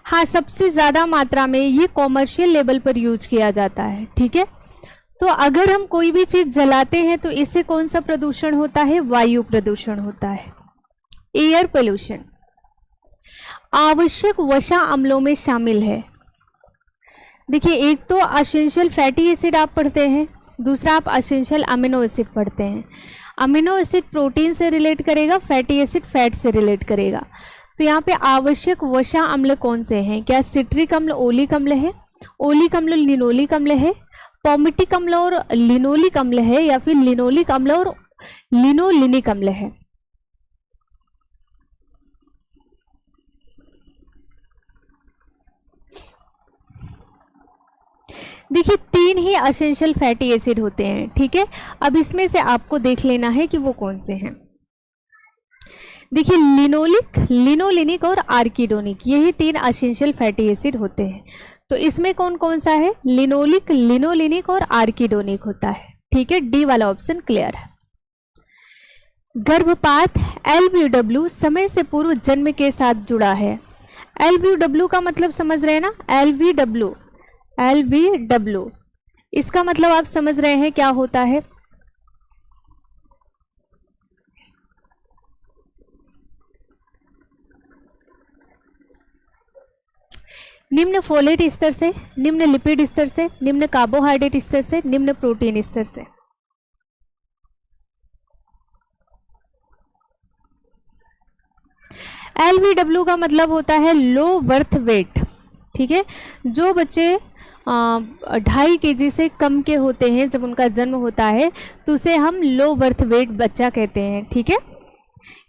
हाँ, सबसे ज्यादा मात्रा में ये कॉमर्शियल लेवल पर यूज किया जाता है। ठीक है, तो अगर हम कोई भी चीज जलाते हैं तो इससे कौन सा प्रदूषण होता है? वायु प्रदूषण होता है, एयर पोल्यूशन। आवश्यक वसा अम्लों में शामिल है। देखिए, एक तो एसेंशियल फैटी एसिड आप पढ़ते हैं, दूसरा आप एसेंशियल अमीनो एसिड पढ़ते हैं। अमीनो एसिड प्रोटीन से रिलेट करेगा, फैटी एसिड फैट से रिलेट करेगा। तो यहाँ पे आवश्यक वसा अम्ल कौन से हैं? क्या सिट्रिक अम्ल ओलिक अम्ल है, ओलिक अम्ल लिनोलिक अम्ल है, पॉमिटिक अम्ल और लिनोलिक अम्ल है, या फिर लिनोलिक अम्ल और लिनोलिनिक अम्ल है? देखिए, 3 ही एसेंशियल फैटी एसिड होते हैं। ठीक है, अब इसमें से आपको देख लेना है कि वो कौन से हैं। देखिए लिनोलिनिक और आर्किडोनिक, यही 3 एसेंशियल फैटी एसिड होते हैं। तो इसमें कौन कौन सा है? लिनोलिनिक और आर्किडोनिक होता है। ठीक है, डी वाला ऑप्शन क्लियर है। गर्भपात LVW समय से पूर्व जन्म के साथ जुड़ा है। LVW का मतलब समझ रहे हैं ना? LVW इसका मतलब आप समझ रहे हैं क्या होता है? निम्न फोलेट स्तर से, निम्न लिपिड स्तर से, निम्न कार्बोहाइड्रेट स्तर से, निम्न प्रोटीन स्तर से। LVW का मतलब होता है लो बर्थ वेट। ठीक है, जो बच्चे 2.5 kg से कम के होते हैं जब उनका जन्म होता है तो उसे हम लो बर्थ वेट बच्चा कहते हैं। ठीक है,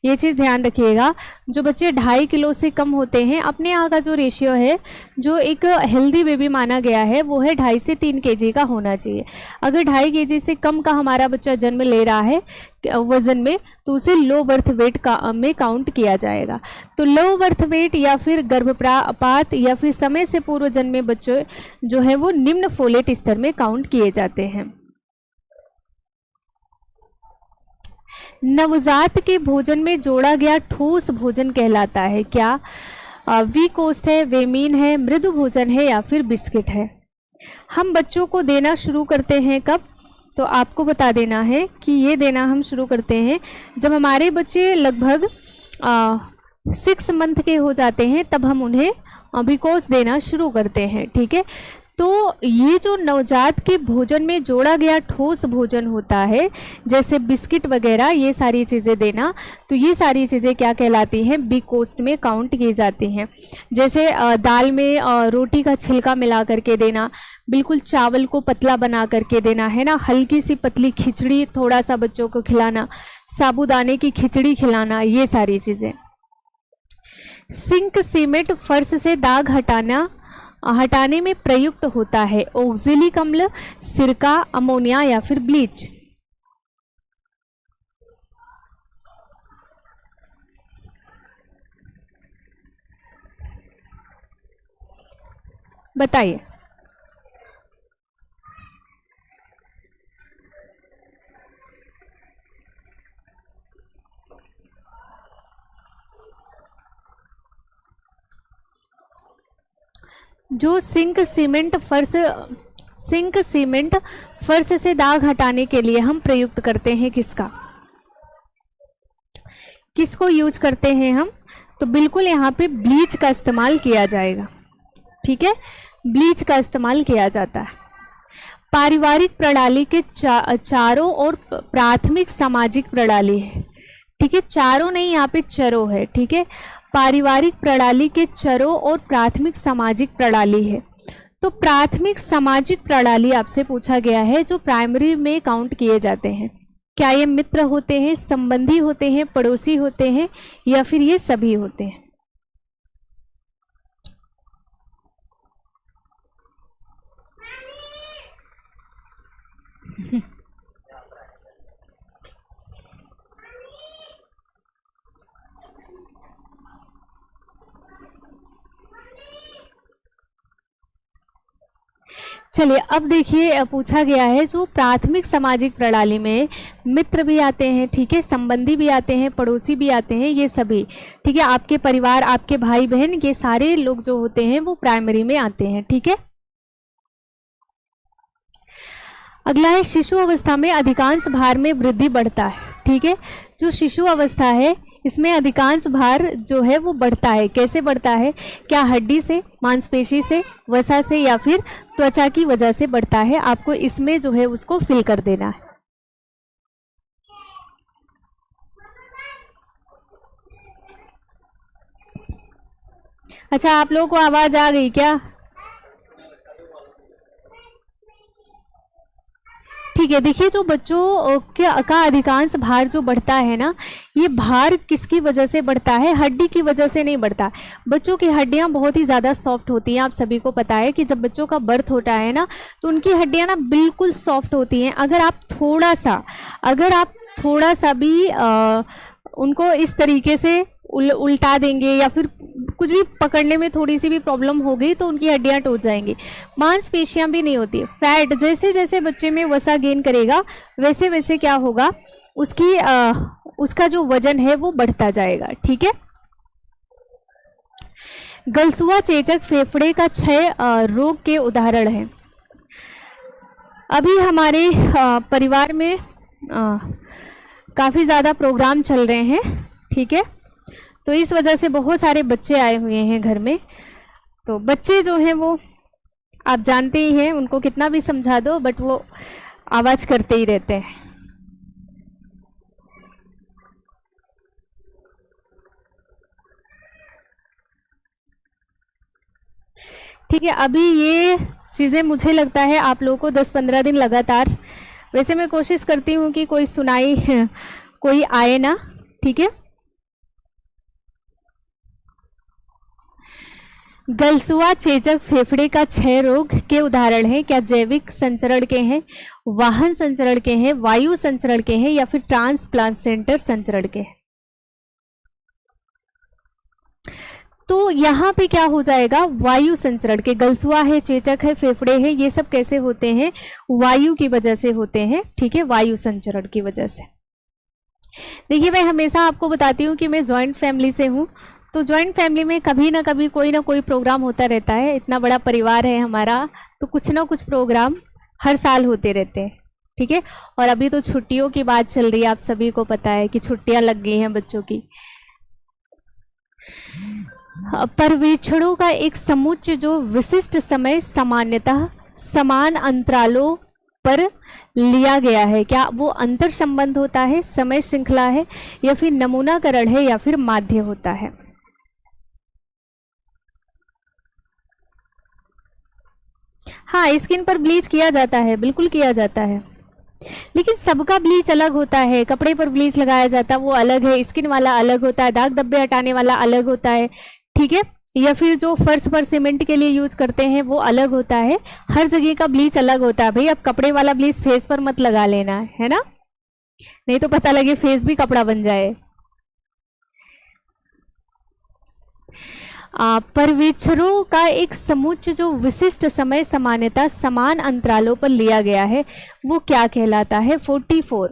ये चीज़ ध्यान रखिएगा। जो बच्चे 2.5 किलो से कम होते हैं, अपने यहाँ का जो रेशियो है, जो एक हेल्दी बेबी माना गया है, वो है 2.5 से 3 kg का होना चाहिए। अगर 2.5 kg से कम का हमारा बच्चा जन्म ले रहा है वजन में, तो उसे लो बर्थ वेट का में काउंट किया जाएगा। तो लो बर्थ वेट या फिर गर्भपात या फिर समय से पूर्व जन्मे बच्चे जो है वो निम्न फोलेट स्तर में काउंट किए जाते हैं। नवजात के भोजन में जोड़ा गया ठोस भोजन कहलाता है क्या? वीकोस्ट है, वेमीन है, मृदु भोजन है या फिर बिस्किट है? हम बच्चों को देना शुरू करते हैं कब? तो आपको बता देना है कि ये देना हम शुरू करते हैं जब हमारे बच्चे लगभग 6 मंथ के हो जाते हैं, तब हम उन्हें वीकोस्ट देना शुरू करते हैं। ठीक है, तो ये जो नवजात के भोजन में जोड़ा गया ठोस भोजन होता है, जैसे बिस्किट वगैरह, ये सारी चीज़ें देना, तो ये सारी चीज़ें क्या कहलाती हैं? बी कोस्ट में काउंट की जाती हैं। जैसे दाल में रोटी का छिलका मिला करके देना, बिल्कुल चावल को पतला बना करके देना, है ना, हल्की सी पतली खिचड़ी थोड़ा सा बच्चों को खिलाना, साबूदाने की खिचड़ी खिलाना, ये सारी चीज़ें। सिंक सीमेंट फर्श से दाग हटाने में प्रयुक्त होता है। ऑक्जेलिक अम्ल, सिरका, अमोनिया या फिर ब्लीच? बताइए। जो सिंक सीमेंट फर्श से दाग हटाने के लिए हम प्रयुक्त करते हैं, किसको यूज करते हैं हम? तो बिल्कुल यहाँ पे ब्लीच का इस्तेमाल किया जाएगा। ठीक है, ब्लीच का इस्तेमाल किया जाता है। पारिवारिक प्रणाली के चारों और प्राथमिक सामाजिक प्रणाली है। ठीक है, चारों नहीं, यहाँ पे चरों है। ठीक है, पारिवारिक प्रणाली के चरों और प्राथमिक सामाजिक प्रणाली है। तो प्राथमिक सामाजिक प्रणाली आपसे पूछा गया है, जो प्राइमरी में काउंट किए जाते हैं। क्या ये मित्र होते हैं, संबंधी होते हैं, पड़ोसी होते हैं या फिर ये सभी होते हैं? चलिए, अब देखिए पूछा गया है जो प्राथमिक सामाजिक प्रणाली में मित्र भी आते हैं, ठीक है, संबंधी भी आते हैं, पड़ोसी भी आते हैं, ये सभी, ठीक है, आपके परिवार, आपके भाई बहन, ये सारे लोग जो होते हैं वो प्राइमरी में आते हैं। ठीक है, अगला है शिशु अवस्था में अधिकांश भार में वृद्धि बढ़ता है। ठीक है, जो शिशु अवस्था है इसमें अधिकांश भार जो है वो बढ़ता है। कैसे बढ़ता है? क्या हड्डी से, मांसपेशी से, वसा से या फिर त्वचा की वजह से बढ़ता है? आपको इसमें जो है उसको फिल कर देना है। अच्छा, आप लोगों को आवाज आ गई क्या? ठीक है, देखिए जो बच्चों का अधिकांश भार जो बढ़ता है ना, ये भार किसकी वजह से बढ़ता है? हड्डी की वजह से नहीं बढ़ता। बच्चों की हड्डियां बहुत ही ज़्यादा सॉफ्ट होती हैं। आप सभी को पता है कि जब बच्चों का बर्थ होता है ना, तो उनकी हड्डियां ना बिल्कुल सॉफ्ट होती हैं। अगर आप थोड़ा सा भी उनको इस तरीके से उल्टा देंगे या फिर कुछ भी पकड़ने में थोड़ी सी भी प्रॉब्लम हो गई तो उनकी हड्डियां टूट जाएंगी। मांसपेशियां भी नहीं होती। फैट, जैसे जैसे बच्चे में वसा गेन करेगा वैसे वैसे क्या होगा, उसका जो वजन है वो बढ़ता जाएगा। ठीक है। गलसुआ चेचक फेफड़े का क्षय रोग के उदाहरण है। अभी हमारे परिवार में काफ़ी ज़्यादा प्रोग्राम चल रहे हैं। ठीक है। तो इस वजह से बहुत सारे बच्चे आए हुए हैं घर में। तो बच्चे जो हैं वो आप जानते ही हैं, उनको कितना भी समझा दो बट वो आवाज़ करते ही रहते हैं। ठीक है। अभी ये चीज़ें मुझे लगता है आप लोगों को 10-15 दिन लगातार, वैसे मैं कोशिश करती हूँ कि कोई सुनाई कोई आए ना। ठीक है। गलसुआ चेचक फेफड़े का क्षय रोग के उदाहरण हैं। क्या जैविक संचरण के हैं, वाहन संचरण के हैं, वायु संचरण के हैं या फिर ट्रांसप्लांट संचरण के हैं? तो यहाँ पे क्या हो जाएगा, वायु संचरण के। गलसुआ है, चेचक है, फेफड़े है, ये सब कैसे होते हैं, वायु की वजह से होते हैं। ठीक है, वायु संचरण की वजह से। देखिए मैं हमेशा आपको बताती हूँ कि मैं जॉइंट फैमिली से हूँ, तो जॉइंट फैमिली में कभी ना कभी कोई ना कोई प्रोग्राम होता रहता है। इतना बड़ा परिवार है हमारा, तो कुछ ना कुछ प्रोग्राम हर साल होते रहते हैं। ठीक है। और अभी तो छुट्टियों की बात चल रही है, आप सभी को पता है कि छुट्टियां लग गई हैं बच्चों की। पर्यवेक्षणों का एक समुच्चय जो विशिष्ट समय सामान्यतः समान अंतरालों पर लिया गया है, क्या वो अंतर संबंध होता है, समय श्रृंखला है या फिर नमूनाकरण है या फिर माध्य होता है? हाँ, स्किन पर ब्लीच किया जाता है, बिल्कुल किया जाता है, लेकिन सबका ब्लीच अलग होता है। कपड़े पर ब्लीच लगाया जाता है वो अलग है, स्किन वाला अलग होता है, दाग धब्बे हटाने वाला अलग होता है। ठीक है। या फिर जो फर्श पर सीमेंट के लिए यूज करते हैं वो अलग होता है। हर जगह का ब्लीच अलग होता है। भाई अब कपड़े वाला ब्लीच फेस पर मत लगा लेना, है ना, नहीं तो पता लगे फेस भी कपड़ा बन जाए। पर्यवेक्षणों का एक समुच्चय जो विशिष्ट समय सामान्यतः समान अंतरालों पर लिया गया है वो क्या कहलाता है? 44।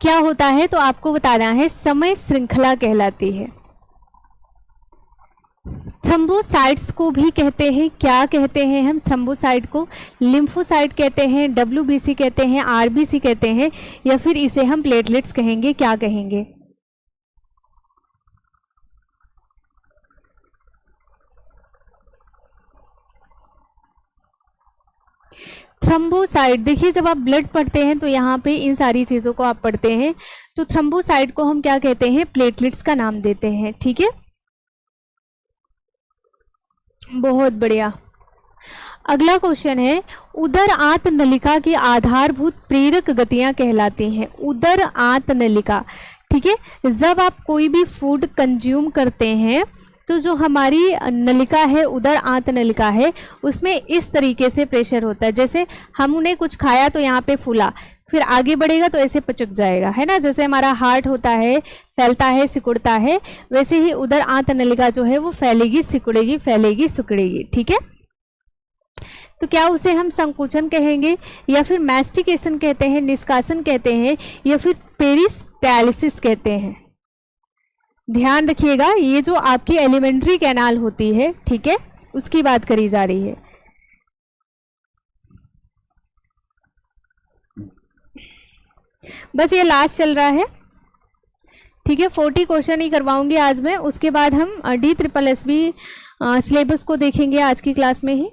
क्या होता है तो आपको बताना है, समय श्रृंखला कहलाती है। थ्रोम्बोसाइट्स को भी कहते हैं, क्या कहते हैं हम थ्रोम्बोसाइट को? लिम्फोसाइट कहते हैं, WBC कहते हैं, RBC कहते हैं या फिर इसे हम प्लेटलेट्स कहेंगे, क्या कहेंगे? थ्रोम्बोसाइट, देखिए जब आप ब्लड पढ़ते हैं तो यहाँ पे इन सारी चीज़ों को आप पढ़ते हैं, तो थ्रोम्बोसाइट को हम क्या कहते हैं? प्लेटलेट्स का नाम देते हैं। ठीक है, बहुत बढ़िया। अगला क्वेश्चन है, उदर आंत नलिका की आधारभूत प्रेरक गतियां कहलाती हैं। उदर आंत नलिका, ठीक है, जब आप कोई भी फूड कंज्यूम करते हैं तो जो हमारी नलिका है, उदर आंत नलिका है, उसमें इस तरीके से प्रेशर होता है। जैसे हमने कुछ खाया तो यहाँ पे फूला, फिर आगे बढ़ेगा तो ऐसे पचक जाएगा, है ना। जैसे हमारा हार्ट होता है, फैलता है, सिकुड़ता है, वैसे ही उदर आंत नलिका जो है वो फैलेगी, सिकुड़ेगी, फैलेगी, सिकुड़ेगी। ठीक है, तो क्या उसे हम संकुचन कहेंगे या फिर मैस्टिकेशन कहते हैं, निष्कासन कहते हैं या फिर पेरिस्टालिसिस कहते हैं? ध्यान रखिएगा, ये जो आपकी एलिमेंट्री कैनाल होती है, ठीक है, उसकी बात करी जा रही है। बस ये लास्ट चल रहा है, ठीक है। 40 क्वेश्चन ही करवाऊंगी आज मैं, उसके बाद हम DSSB सिलेबस को देखेंगे आज की क्लास में ही।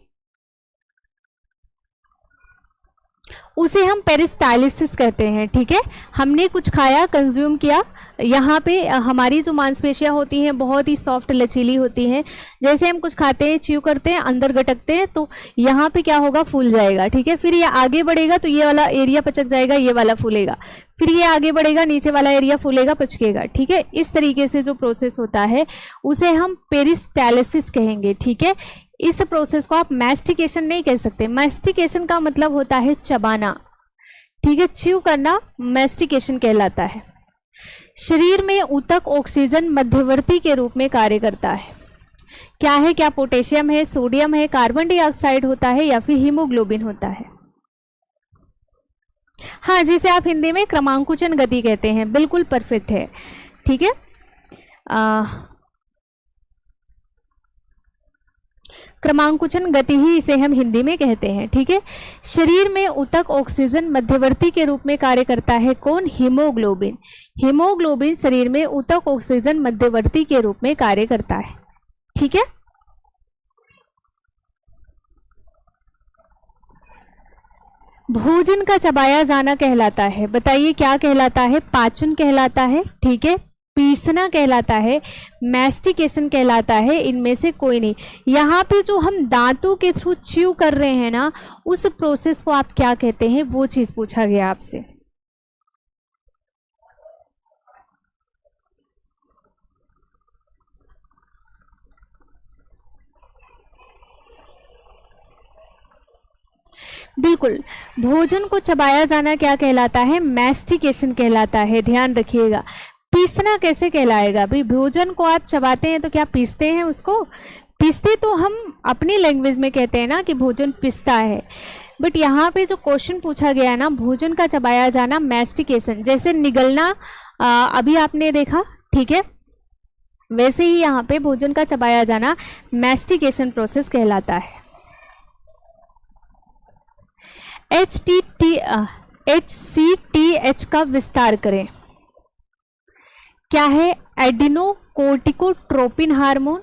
उसे हम पेरिस्टालिसिस कहते हैं। ठीक है, हमने कुछ खाया, कंज्यूम किया, यहाँ पे हमारी जो मांसपेशियाँ होती हैं बहुत ही सॉफ्ट, लचीली होती हैं। जैसे हम कुछ खाते हैं, च्यू करते हैं, अंदर गटकते हैं, तो यहाँ पे क्या होगा, फूल जाएगा। ठीक है, फिर ये आगे बढ़ेगा तो ये वाला एरिया पचक जाएगा, ये वाला फूलेगा, फिर ये आगे बढ़ेगा, नीचे वाला एरिया फूलेगा, पचकेगा। ठीक है, इस तरीके से जो प्रोसेस होता है उसे हम पेरिस्टालिसिस कहेंगे। ठीक है, इस प्रोसेस को आप मैस्टिकेशन नहीं कह सकते। मैस्टिकेशन का मतलब होता है चबाना, ठीक है, च्यू करना मैस्टिकेशन कहलाता है। शरीर में ऊतक ऑक्सीजन मध्यवर्ती के रूप में कार्य करता है। क्या है? क्या पोटेशियम है, सोडियम है, कार्बन डाइऑक्साइड होता है या फिर हीमोग्लोबिन होता है? हाँ, जिसे आप हिंदी में क्रमांकुचन गति कहते हैं, बिल्कुल परफेक्ट है, ठीक है। क्रमांकुचन गति ही इसे हम हिंदी में कहते हैं, ठीक है। शरीर में ऊतक ऑक्सीजन मध्यवर्ती के रूप में कार्य करता है कौन? हीमोग्लोबिन। हीमोग्लोबिन शरीर में ऊतक ऑक्सीजन मध्यवर्ती के रूप में कार्य करता है, ठीक है। भोजन का चबाया जाना कहलाता है, बताइए क्या कहलाता है? पाचन कहलाता है, ठीक है, पीसना कहलाता है, मैस्टिकेशन कहलाता है, इनमें से कोई नहीं। यहाँ पे जो हम दांतों के थ्रू च्यू कर रहे हैं ना, उस प्रोसेस को आप क्या कहते हैं, वो चीज पूछा गया आपसे। बिल्कुल, भोजन को चबाया जाना क्या कहलाता है? मैस्टिकेशन कहलाता है, ध्यान रखिएगा। पीसना कैसे कहलाएगा? भाई भोजन को आप चबाते हैं तो क्या पीसते हैं उसको? पीसते तो हम अपनी लैंग्वेज में कहते हैं ना कि भोजन पिसता है, बट यहाँ पे जो क्वेश्चन पूछा गया है ना, भोजन का चबाया जाना मैस्टिकेशन, जैसे निगलना अभी आपने देखा, ठीक है, वैसे ही यहाँ पे भोजन का चबाया जाना मैस्टिकेशन प्रोसेस कहलाता है। HCTH का विस्तार करें। क्या है? एडिनोकोर्टिकोट्रोपिन हार्मोन,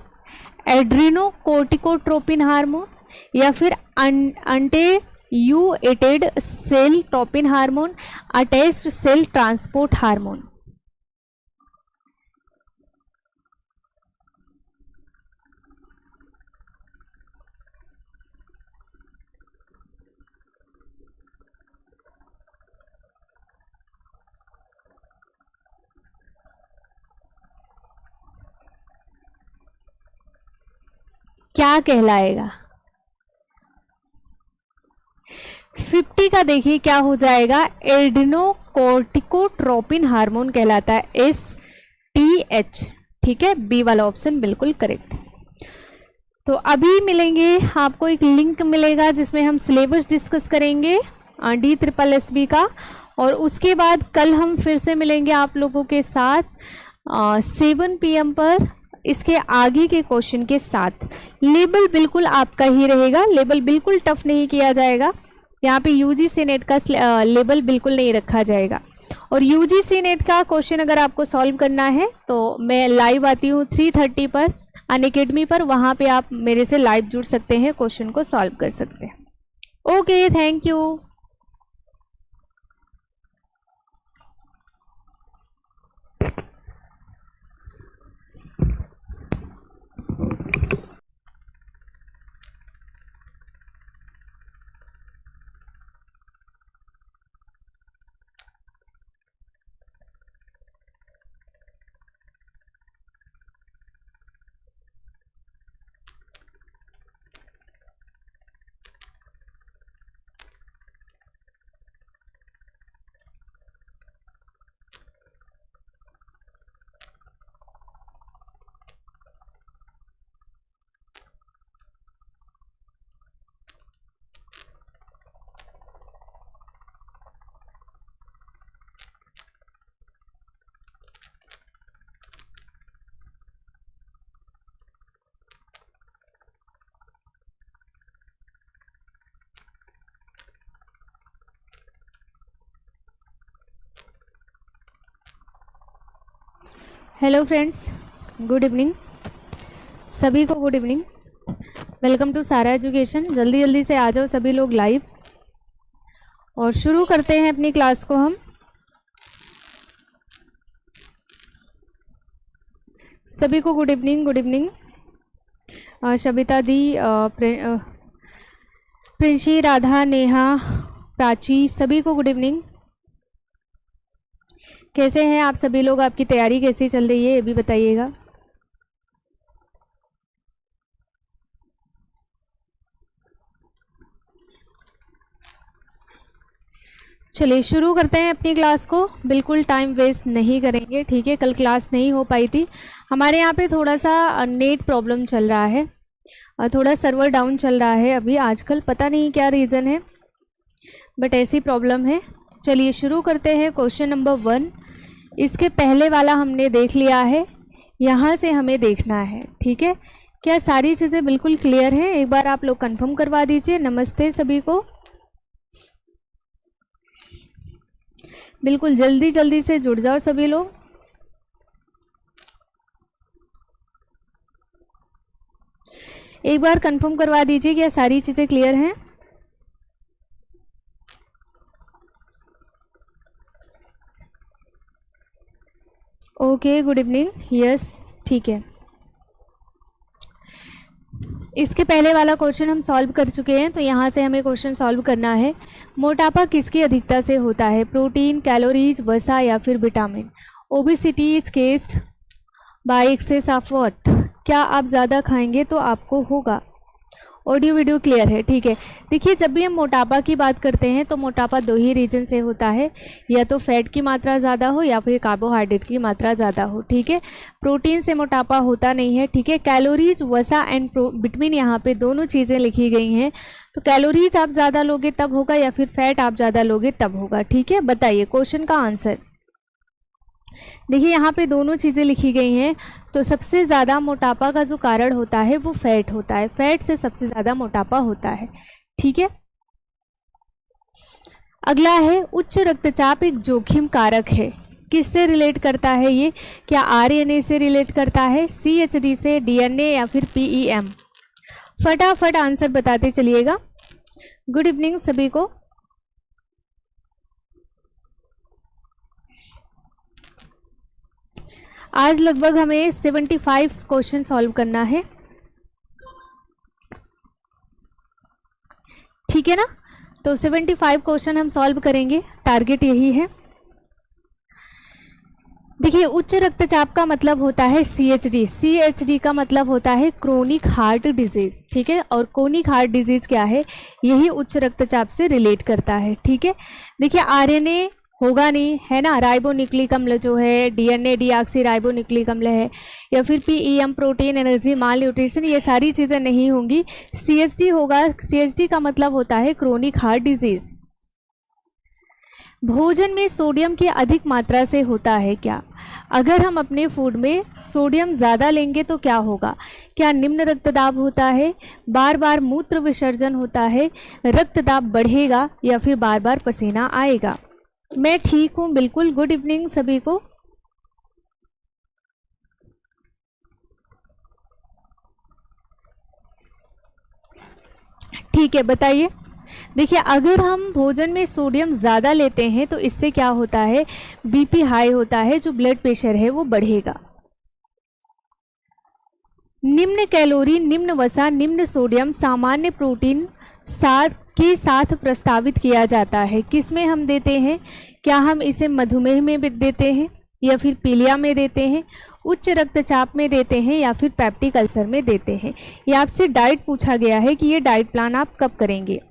एड्रीनोकोर्टिकोट्रोपिन हार्मोन या फिर attenuated cell tropin hormone, attached cell transport hormone. क्या कहलाएगा? 50 का देखिए क्या हो जाएगा? एडिनोकोर्टिकोट्रोपिन हार्मोन कहलाता है, STH, ठीक है, बी वाला ऑप्शन बिल्कुल करेक्ट। तो अभी मिलेंगे आपको, एक लिंक मिलेगा जिसमें हम सिलेबस डिस्कस करेंगे DSSB का, और उसके बाद कल हम फिर से मिलेंगे आप लोगों के साथ 7 PM पर इसके आगे के क्वेश्चन के साथ। लेबल बिल्कुल आपका ही रहेगा, लेबल बिल्कुल टफ नहीं किया जाएगा। यहाँ पे UGC नेट का लेबल बिल्कुल नहीं रखा जाएगा। और UGC नेट का क्वेश्चन अगर आपको सॉल्व करना है तो मैं लाइव आती हूँ 3:30 पर अनअकैडमी पर, वहाँ पे आप मेरे से लाइव जुड़ सकते हैं, क्वेश्चन को सॉल्व कर सकते हैं। Okay, thank you. Hello friends, good evening, सभी को good evening. Welcome to Sara education. जल्दी जल्दी से आ जाओ सभी लोग लाइव, और शुरू करते हैं अपनी क्लास को हम। सभी को गुड इवनिंग, गुड इवनिंग। शबिता दी, प्रिंशी, राधा, नेहा, प्राची, सभी को गुड इवनिंग। कैसे हैं आप सभी लोग? आपकी तैयारी कैसी चल रही है ये भी बताइएगा। चलिए शुरू करते हैं अपनी क्लास को, बिल्कुल टाइम वेस्ट नहीं करेंगे, ठीक है। कल क्लास नहीं हो पाई थी, हमारे यहाँ पे थोड़ा सा नेट प्रॉब्लम चल रहा है, थोड़ा सर्वर डाउन चल रहा है अभी आजकल, पता नहीं क्या रीज़न है, बट ऐसी प्रॉब्लम है। चलिए शुरू करते हैं। क्वेश्चन नंबर 1, इसके पहले वाला हमने देख लिया है, यहाँ से हमें देखना है, ठीक है। क्या सारी चीज़ें बिल्कुल क्लियर हैं? एक बार आप लोग कंफर्म करवा दीजिए। नमस्ते सभी को, बिल्कुल जल्दी जल्दी से जुड़ जाओ सभी लोग। एक बार कंफर्म करवा दीजिए क्या सारी चीज़ें क्लियर हैं? Okay, good evening. यस, ठीक है। इसके पहले वाला क्वेश्चन हम सॉल्व कर चुके हैं, तो यहाँ से हमें क्वेश्चन सॉल्व करना है। मोटापा किसकी अधिकता से होता है? प्रोटीन, कैलोरीज, वसा या फिर vitamin? Obesity is केस्ड bye access of what? क्या आप ज़्यादा खाएंगे तो आपको होगा? ऑडियो वीडियो क्लियर है, ठीक है। देखिए, जब भी हम मोटापा की बात करते हैं तो मोटापा दो ही रीजन से होता है, या तो फैट की मात्रा ज़्यादा हो या फिर कार्बोहाइड्रेट की मात्रा ज़्यादा हो, ठीक है। प्रोटीन से मोटापा होता नहीं है, ठीक है। कैलोरीज, वसा एंड विटामिन, यहाँ पे दोनों चीज़ें लिखी गई हैं, तो कैलोरीज आप ज़्यादा लोगे तब होगा या फिर फैट आप ज़्यादा लोगे तब होगा, ठीक है। बताइए क्वेश्चन का आंसर। देखिए यहाँ पे दोनों चीज़ें लिखी गई हैं, तो सबसे ज़्यादा मोटापा का जो कारण होता है वो फैट होता है, फैट से सबसे ज़्यादा मोटापा होता है, ठीक है। अगला है, उच्च रक्तचाप एक जोखिम कारक है, किससे रिलेट करता है ये? क्या आरएनए से रिलेट करता है, सीएचडी से, डीएनए या फिर पीईएम? फटाफट आंसर बताते चलिएगा। गुड इवनिंग सभी को। आज लगभग हमें 75 क्वेश्चन सॉल्व करना है, ठीक है ना। तो 75 क्वेश्चन हम सॉल्व करेंगे, टारगेट यही है। देखिए, उच्च रक्तचाप का मतलब होता है सीएचडी, सीएचडी का मतलब होता है क्रोनिक हार्ट डिजीज, ठीक है। और क्रोनिक हार्ट डिजीज क्या है? यही उच्च रक्तचाप से रिलेट करता है, ठीक है। देखिए, आरएनए होगा नहीं, है ना, राइबोन्यूक्लिक अम्ल जो है, डीएनए डीऑक्सी राइबोन्यूक्लिक अम्ल है, या फिर पीईएम प्रोटीन एनर्जी माल न्यूट्रिशन, ये सारी चीज़ें नहीं होंगी, सीएचडी होगा। सीएचडी का मतलब होता है क्रोनिक हार्ट डिजीज। भोजन में सोडियम की अधिक मात्रा से होता है क्या? अगर हम अपने फूड में सोडियम ज़्यादा लेंगे तो क्या होगा? क्या निम्न रक्तदाब होता है, बार बार मूत्र विसर्जन होता है, रक्तदाब बढ़ेगा या फिर बार बार पसीना आएगा? मैं ठीक हूँ बिल्कुल। गुड इवनिंग सभी को। ठीक है, बताइए। देखिए, अगर हम भोजन में सोडियम ज़्यादा लेते हैं तो इससे क्या होता है? बीपी हाई होता है, जो ब्लड प्रेशर है वो बढ़ेगा। निम्न कैलोरी, निम्न वसा, निम्न सोडियम सामान्य प्रोटीन के साथ प्रस्तावित किया जाता है, किसमें हम देते हैं? क्या हम इसे मधुमेह में देते हैं या फिर पीलिया में देते हैं, उच्च रक्तचाप में देते हैं या फिर पेप्टिक अल्सर में देते हैं? ये आपसे डाइट पूछा गया है कि ये डाइट प्लान आप कब करेंगे।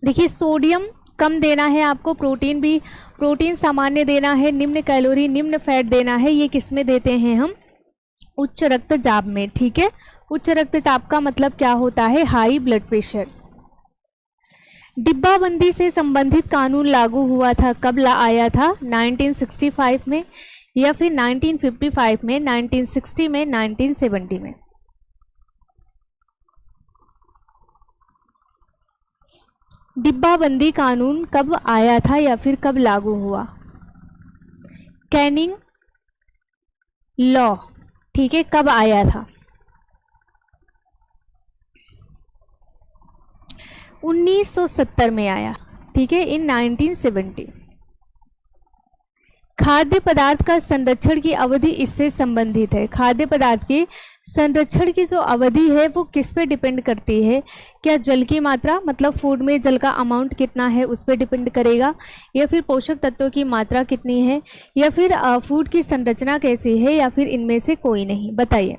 देखिए, सोडियम कम देना है आपको, प्रोटीन भी, प्रोटीन सामान्य देना है, निम्न कैलोरी निम्न फैट देना है, ये किस में देते हैं हम? उच्च रक्तचाप में, ठीक है। उच्च रक्तचाप का मतलब क्या होता है? High blood pressure. डिब्बाबंदी से संबंधित कानून लागू हुआ था, कब आया था? 1965 में या फिर 1955 में, 1960 में, 1970 में? डिब्बाबंदी कानून कब आया था या फिर कब लागू हुआ? कैनिंग लॉ, ठीक है, कब आया था? 1970 में आया, ठीक है, इन 1970। खाद्य पदार्थ का संरक्षण की अवधि इससे संबंधित है। खाद्य पदार्थ की संरक्षण की जो अवधि है वो किस पे डिपेंड करती है? क्या जल की मात्रा, मतलब फूड में जल का अमाउंट कितना है उस पर डिपेंड करेगा, या फिर पोषक तत्वों की मात्रा कितनी है, या फिर फूड की संरचना कैसी है, या फिर इनमें से कोई नहीं? बताइए।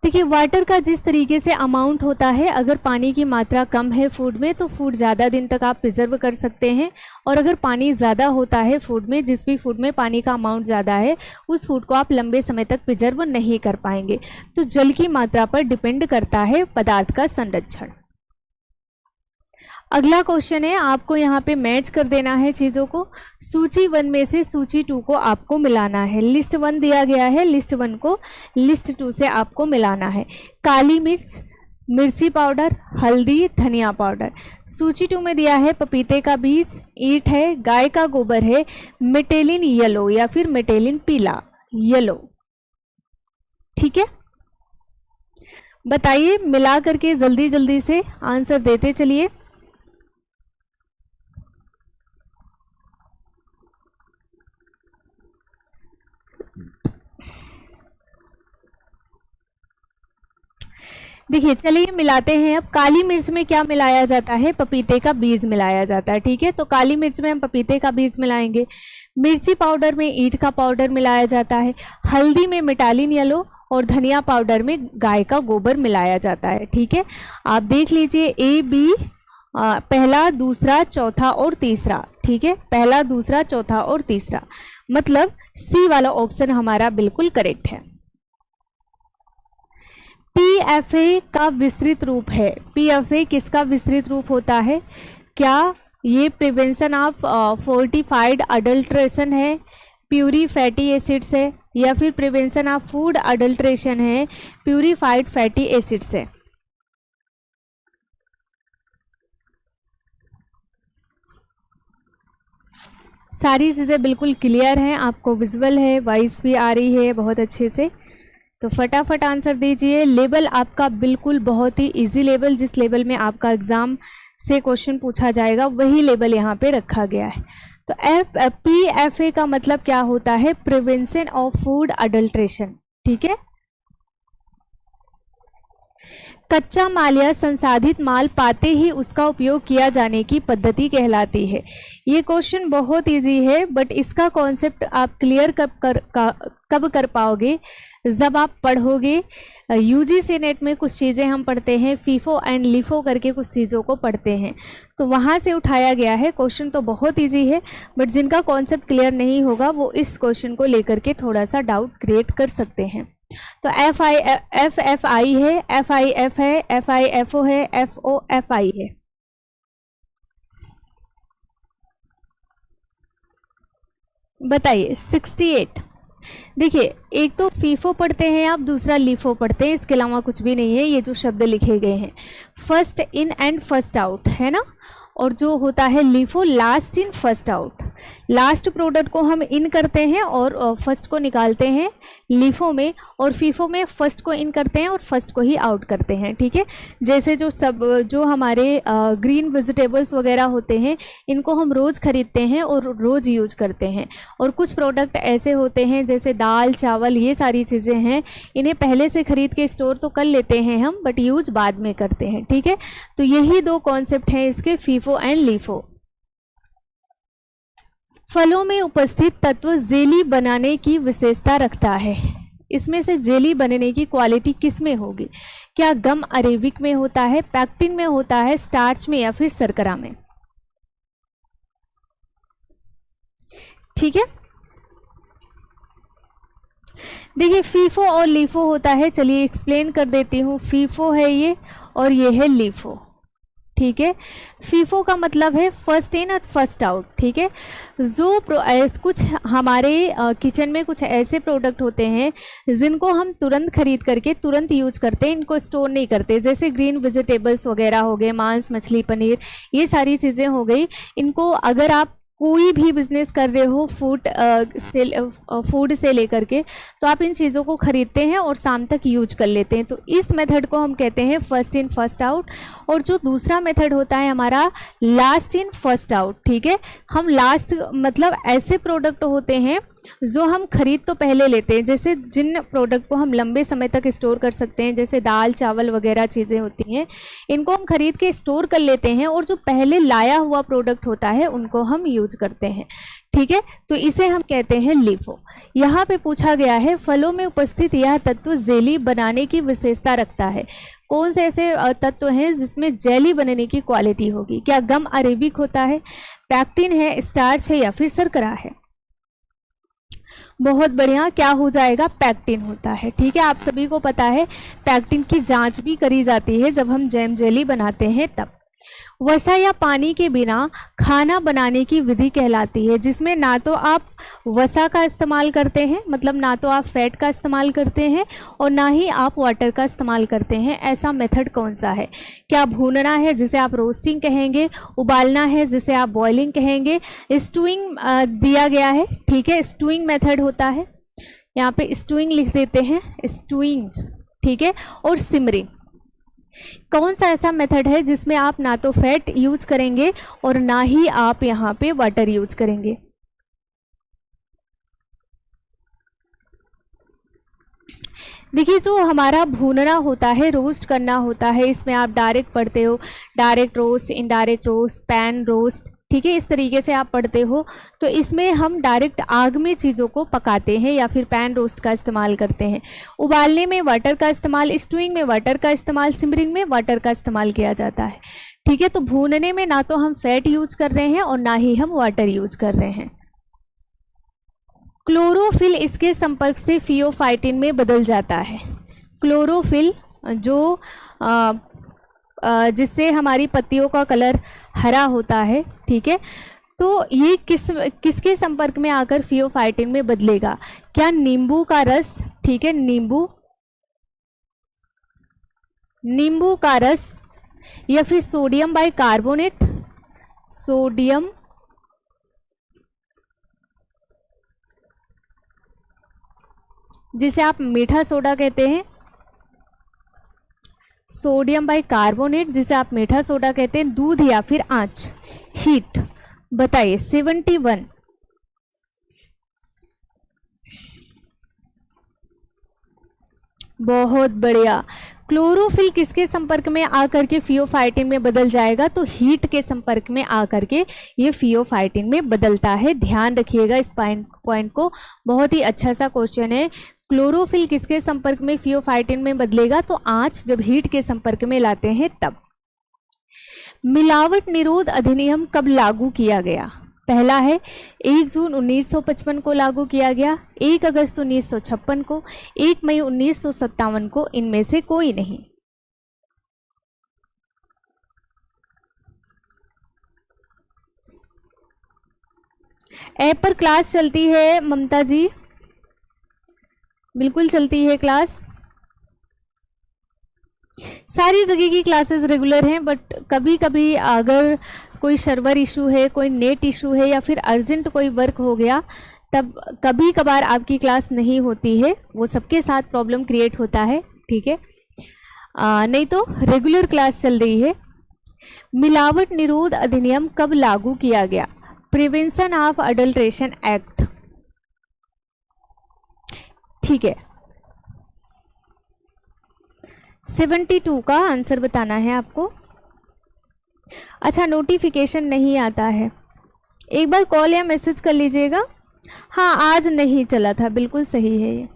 देखिए, वाटर का जिस तरीके से अमाउंट होता है, अगर पानी की मात्रा कम है फूड में तो फूड ज़्यादा दिन तक आप प्रिजर्व कर सकते हैं, और अगर पानी ज़्यादा होता है फूड में, जिस भी फूड में पानी का अमाउंट ज़्यादा है उस फूड को आप लंबे समय तक प्रिजर्व नहीं कर पाएंगे। तो जल की मात्रा पर डिपेंड करता है पदार्थ का संरक्षण। अगला क्वेश्चन है, आपको यहाँ पे मैच कर देना है चीज़ों को। सूची 1 में से सूची 2 को आपको मिलाना है। लिस्ट 1 दिया गया है, लिस्ट 1 को लिस्ट 2 से आपको मिलाना है। काली मिर्च, मिर्ची पाउडर, हल्दी, धनिया पाउडर। सूची 2 में दिया है पपीते का बीज, ईंट है, गाय का गोबर है, मेटेलिन येलो या फिर मेटेलिन पीला, येलो। ठीक है, बताइए, मिला करके जल्दी जल्दी से आंसर देते चलिए। देखिए, चलिए मिलाते हैं। अब काली मिर्च में क्या मिलाया जाता है? पपीते का बीज मिलाया जाता है। ठीक है, तो काली मिर्च में हम पपीते का बीज मिलाएंगे। मिर्ची पाउडर में ईंट का पाउडर मिलाया जाता है। हल्दी में मेटालिन येलो और धनिया पाउडर में गाय का गोबर मिलाया जाता है। ठीक है, आप देख लीजिए ए बी, पहला, दूसरा, चौथा और तीसरा। ठीक है, पहला, दूसरा, चौथा और तीसरा, मतलब सी वाला ऑप्शन हमारा बिल्कुल करेक्ट है। पीएफए का विस्तृत रूप है। पीएफए किसका विस्तृत रूप होता है? क्या ये प्रिवेंशन ऑफ फोर्टिफाइड अडल्ट्रेशन है, प्यूरी फैटी एसिड्स है, या फिर प्रिवेंशन ऑफ फूड अडल्ट्रेशन है, प्यूरिफाइड फैटी एसिड्स है? सारी चीज़ें बिल्कुल क्लियर हैं, आपको विजुअल है, वॉइस भी आ रही है बहुत अच्छे से, तो फटाफट आंसर दीजिए। लेवल आपका बिल्कुल बहुत ही इजी लेवल, जिस लेवल में आपका एग्जाम से क्वेश्चन पूछा जाएगा वही लेवल यहाँ पे रखा गया है। तो PFA का मतलब क्या होता है? Prevention of food adulteration. ठीक है, कच्चा माल या संसाधित माल पाते ही उसका उपयोग किया जाने की पद्धति कहलाती है। ये क्वेश्चन बहुत इजी है, बट इसका कॉन्सेप्ट आप क्लियर कब कर पाओगे? जब आप पढ़ोगे। यूजीसी नेट में कुछ चीज़ें हम पढ़ते हैं, फीफो एंड लिफो करके कुछ चीज़ों को पढ़ते हैं, तो वहाँ से उठाया गया है। क्वेश्चन तो बहुत इजी है, बट जिनका कॉन्सेप्ट क्लियर नहीं होगा वो इस क्वेश्चन को लेकर के थोड़ा सा डाउट क्रिएट कर सकते हैं। तो FI है, FIF है, FIFO है, FOFI है। बताइए 68। देखिए, एक तो फीफो पढ़ते हैं आप, दूसरा लिफो पढ़ते हैं, इसके अलावा कुछ भी नहीं है। ये जो शब्द लिखे गए हैं, first in and first out है ना, और जो होता है LIFO, last in first out. Last product को हम इन करते हैं और फर्स्ट को निकालते हैं लिफो में, और फीफो में फर्स्ट को इन करते हैं और फर्स्ट को ही आउट करते हैं। ठीक है, जैसे जो हमारे ग्रीन वेजिटेबल्स वगैरह होते हैं, इनको हम रोज़ खरीदते हैं और रोज़ यूज करते हैं, और कुछ प्रोडक्ट ऐसे होते हैं जैसे दाल, चावल, ये सारी चीज़ें हैं, इन्हें पहले से खरीद के स्टोर तो कर लेते हैं हम, बट यूज बाद में करते हैं। ठीक है, तो यही दो कॉन्सेप्ट हैं इसके, फीफो एंड लिफो। फलों में उपस्थित तत्व जेली बनाने की विशेषता रखता है। इसमें से जेली बनने की क्वालिटी किस में होगी? क्या गम अरेबिक में होता है, पैक्टिन में होता है, स्टार्च में, या फिर शर्करा में? ठीक है, देखिए फीफो और लीफो होता है, चलिए एक्सप्लेन कर देती हूँ। फीफो है ये और ये है लीफो। ठीक है, फीफो का मतलब है फर्स्ट इन और फर्स्ट आउट। ठीक है, जो कुछ हमारे किचन में कुछ ऐसे प्रोडक्ट होते हैं जिनको हम तुरंत खरीद करके तुरंत यूज करते हैं, इनको स्टोर नहीं करते, जैसे ग्रीन वेजिटेबल्स वगैरह हो गए, मांस, मछली, पनीर, ये सारी चीज़ें हो गई। इनको अगर आप कोई भी बिजनेस कर रहे हो फूड से लेकर के, तो आप इन चीज़ों को खरीदते हैं और शाम तक यूज कर लेते हैं। तो इस मेथड को हम कहते हैं फर्स्ट इन फर्स्ट आउट। और जो दूसरा मेथड होता है हमारा लास्ट इन फर्स्ट आउट, ठीक है। हम लास्ट मतलब ऐसे प्रोडक्ट होते हैं जो हम खरीद तो पहले लेते हैं, जैसे जिन प्रोडक्ट को हम लंबे समय तक स्टोर कर सकते हैं, जैसे दाल चावल वगैरह चीज़ें होती हैं, इनको हम खरीद के स्टोर कर लेते हैं, और जो पहले लाया हुआ प्रोडक्ट होता है उनको हम यूज करते हैं, ठीक है। तो इसे हम कहते हैं लीफो। यहाँ पे पूछा गया है फलों में उपस्थित यह तत्व जेली बनाने की विशेषता रखता है। कौन से ऐसे तत्व हैं जिसमें जेली बनने की क्वालिटी होगी? क्या गम अरेबिक होता है, पैक्टिन है, स्टार्च है, या फिर शर्करा है? बहुत बढ़िया, क्या हो जाएगा? पैक्टिन होता है, ठीक है। आप सभी को पता है पैक्टिन की जांच भी करी जाती है जब हम जैम जेली बनाते हैं तब। वसा या पानी के बिना खाना बनाने की विधि कहलाती है, जिसमें ना तो आप वसा का इस्तेमाल करते हैं, मतलब ना तो आप फैट का इस्तेमाल करते हैं और ना ही आप वाटर का इस्तेमाल करते हैं। ऐसा मेथड कौन सा है? क्या भूनना है, जिसे आप रोस्टिंग कहेंगे, उबालना है जिसे आप बॉइलिंग कहेंगे, स्टूइंग दिया गया है, ठीक है, स्टूइंग मेथड होता है, यहाँ पे स्टूइंग लिख देते हैं, स्टूइंग, ठीक है, और सिमरिंग। कौन सा ऐसा मेथड है जिसमें आप ना तो फैट यूज करेंगे और ना ही आप यहाँ पे वाटर यूज करेंगे? देखिए, जो हमारा भूनना होता है, रोस्ट करना होता है, इसमें आप डायरेक्ट पढ़ते हो, direct roast, indirect roast, pan roast, ठीक है, इस तरीके से आप पढ़ते हो। तो इसमें हम डायरेक्ट आग में चीज़ों को पकाते हैं या फिर पैन रोस्ट का इस्तेमाल करते हैं। उबालने में वाटर का इस्तेमाल, स्टूइंग में वाटर का इस्तेमाल, सिमरिंग में वाटर का इस्तेमाल किया जाता है, ठीक है। तो भूनने में ना तो हम फैट यूज कर रहे हैं और ना ही हम वाटर यूज कर रहे हैं। क्लोरोफिल इसके संपर्क से फियोफाइटिन में बदल जाता है। क्लोरोफिल जो जिससे हमारी पत्तियों का कलर हरा होता है, ठीक है, तो ये किसके संपर्क में आकर फियोफाइटिन में बदलेगा? क्या नींबू का रस, ठीक है, नींबू का रस, या फिर सोडियम बाइकार्बोनेट, सोडियम जिसे आप मीठा सोडा कहते हैं, सोडियम बाइकार्बोनेट जिसे आप मीठा सोडा कहते हैं, दूध या फिर आंच, हीट। बताइए 71। बहुत बढ़िया। क्लोरोफिल किसके संपर्क में आकर के फियोफाइटिन में बदल जाएगा? तो हीट के संपर्क में आकर के ये फियोफाइटिन में बदलता है। ध्यान रखिएगा इस पॉइंट को, बहुत ही अच्छा सा क्वेश्चन है। क्लोरोफिल किसके संपर्क में फियोफाइटिन में बदलेगा? तो आंच जब हीट के संपर्क में लाते हैं तब। मिलावट निरोध अधिनियम कब लागू किया गया? पहला है 1 जून 1955 को लागू किया गया, 1 अगस्त 1956 को, 1 मई 1957 को, इनमें से कोई नहीं। ऐप पर क्लास चलती है ममता जी? बिल्कुल चलती है क्लास, सारी जगह की क्लासेस रेगुलर हैं, बट कभी कभी अगर कोई सर्वर इशू है, कोई नेट इशू है, या फिर अर्जेंट कोई वर्क हो गया, तब कभी कभार आपकी क्लास नहीं होती है। वो सबके साथ प्रॉब्लम क्रिएट होता है, ठीक है, नहीं तो रेगुलर क्लास चल रही है। मिलावट निरोध अधिनियम कब लागू किया गया? प्रिवेंशन ऑफ अडल्ट्रेशन एक्ट, ठीक है। 72 का आंसर बताना है आपको। अच्छा, नोटिफिकेशन नहीं आता है, एक बार कॉल या मैसेज कर लीजिएगा। हाँ, आज नहीं चला था, बिल्कुल सही है ये।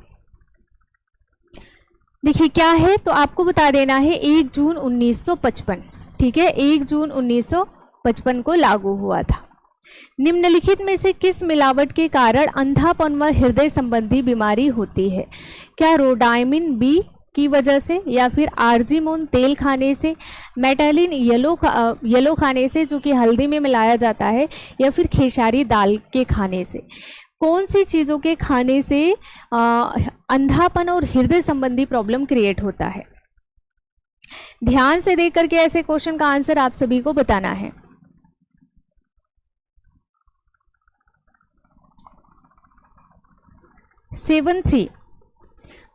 देखिए क्या है, तो आपको बता देना है 1 जून 1955, ठीक है, 1 जून 1955 को लागू हुआ था। निम्नलिखित में से किस मिलावट के कारण अंधापन व हृदय संबंधी बीमारी होती है? क्या रोडामिन बी की वजह से, या फिर आर्जिमोन तेल खाने से, मेटालिन येलो खाने से जो कि हल्दी में मिलाया जाता है, या फिर खेसारी दाल के खाने से? कौन सी चीज़ों के खाने से अंधापन और हृदय संबंधी प्रॉब्लम क्रिएट होता है? ध्यान से देख करके ऐसे क्वेश्चन का आंसर आप सभी को बताना है। 73।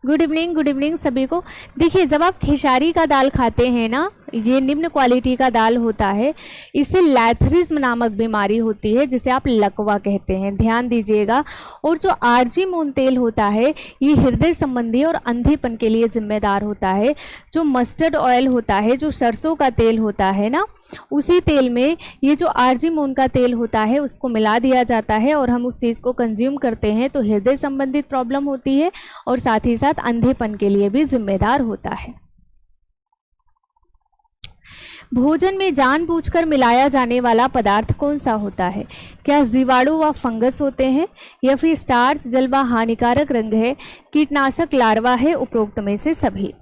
गुड इवनिंग, गुड इवनिंग सभी को। देखिए, जब आप खेसारी का दाल खाते हैं ना, ये निम्न क्वालिटी का दाल होता है, इससे लैथरिज्म नामक बीमारी होती है जिसे आप लकवा कहते हैं, ध्यान दीजिएगा। और जो आरजी मून तेल होता है ये हृदय संबंधी और अंधेपन के लिए जिम्मेदार होता है। जो मस्टर्ड ऑयल होता है, जो सरसों का तेल होता है ना, उसी तेल में ये जो आरजी मून का तेल होता है उसको मिला दिया जाता है और हम उस चीज़ को कंज्यूम करते हैं तो हृदय संबंधित प्रॉब्लम होती है और साथ ही साथ अंधेपन के लिए भी जिम्मेदार होता है। भोजन में जानबूझकर मिलाया जाने वाला पदार्थ कौन सा होता है? क्या जीवाणु व फंगस होते हैं, या फिर स्टार्च, जल व हानिकारक रंग है, कीटनाशक, लार्वा है, उपरोक्त में से सभी?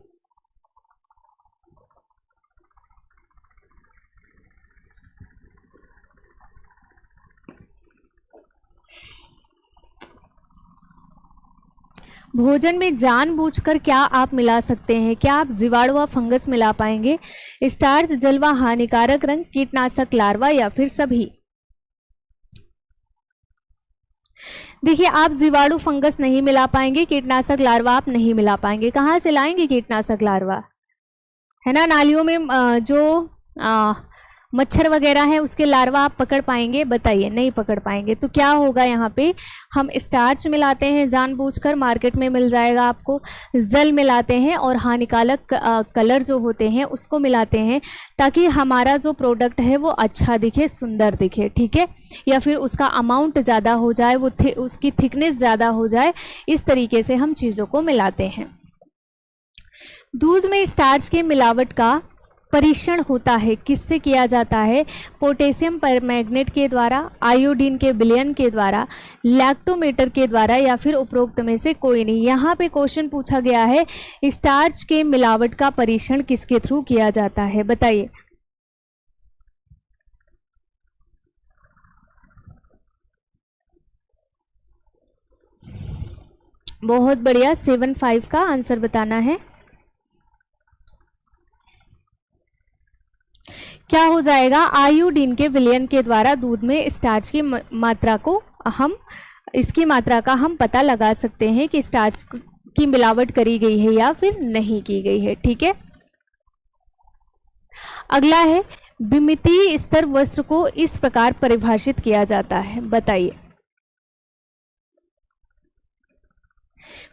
भोजन में जानबूझकर क्या आप मिला सकते हैं? क्या आप जीवाणु व फंगस मिला पाएंगे, स्टार्च, जल व हानिकारक रंग, कीटनाशक, लार्वा, या फिर सभी? देखिए, आप जीवाणु फंगस नहीं मिला पाएंगे, कीटनाशक लार्वा आप नहीं मिला पाएंगे। कहाँ से लाएंगे कीटनाशक लार्वा? है ना, नालियों में जो मच्छर वगैरह है उसके लार्वा आप पकड़ पाएंगे? बताइए, नहीं पकड़ पाएंगे। तो क्या होगा, यहाँ पे हम स्टार्च मिलाते हैं जानबूझकर, मार्केट में मिल जाएगा आपको। जल मिलाते हैं और हानिकारक कलर जो होते हैं उसको मिलाते हैं ताकि हमारा जो प्रोडक्ट है वो अच्छा दिखे, सुंदर दिखे, ठीक है, या फिर उसका अमाउंट ज़्यादा हो जाए, वो उसकी थिकनेस ज़्यादा हो जाए, इस तरीके से हम चीज़ों को मिलाते हैं। दूध में स्टार्च के मिलावट का परीक्षण होता है, किससे किया जाता है? पोटेशियम परमैंगनेट के द्वारा, आयोडीन के विलयन के द्वारा, लैक्टोमीटर के द्वारा, या फिर उपरोक्त में से कोई नहीं। यहाँ पे क्वेश्चन पूछा गया है स्टार्च के मिलावट का परीक्षण किसके थ्रू किया जाता है? बताइए। बहुत बढ़िया, 75 का आंसर बताना है। क्या हो जाएगा? आयोडीन के विलयन के द्वारा दूध में स्टार्च की मात्रा को इसकी मात्रा का हम पता लगा सकते हैं कि स्टार्च की मिलावट करी गई है या फिर नहीं की गई है, ठीक है। अगला है, विमितीय स्तर वस्त्र को इस प्रकार परिभाषित किया जाता है, बताइए।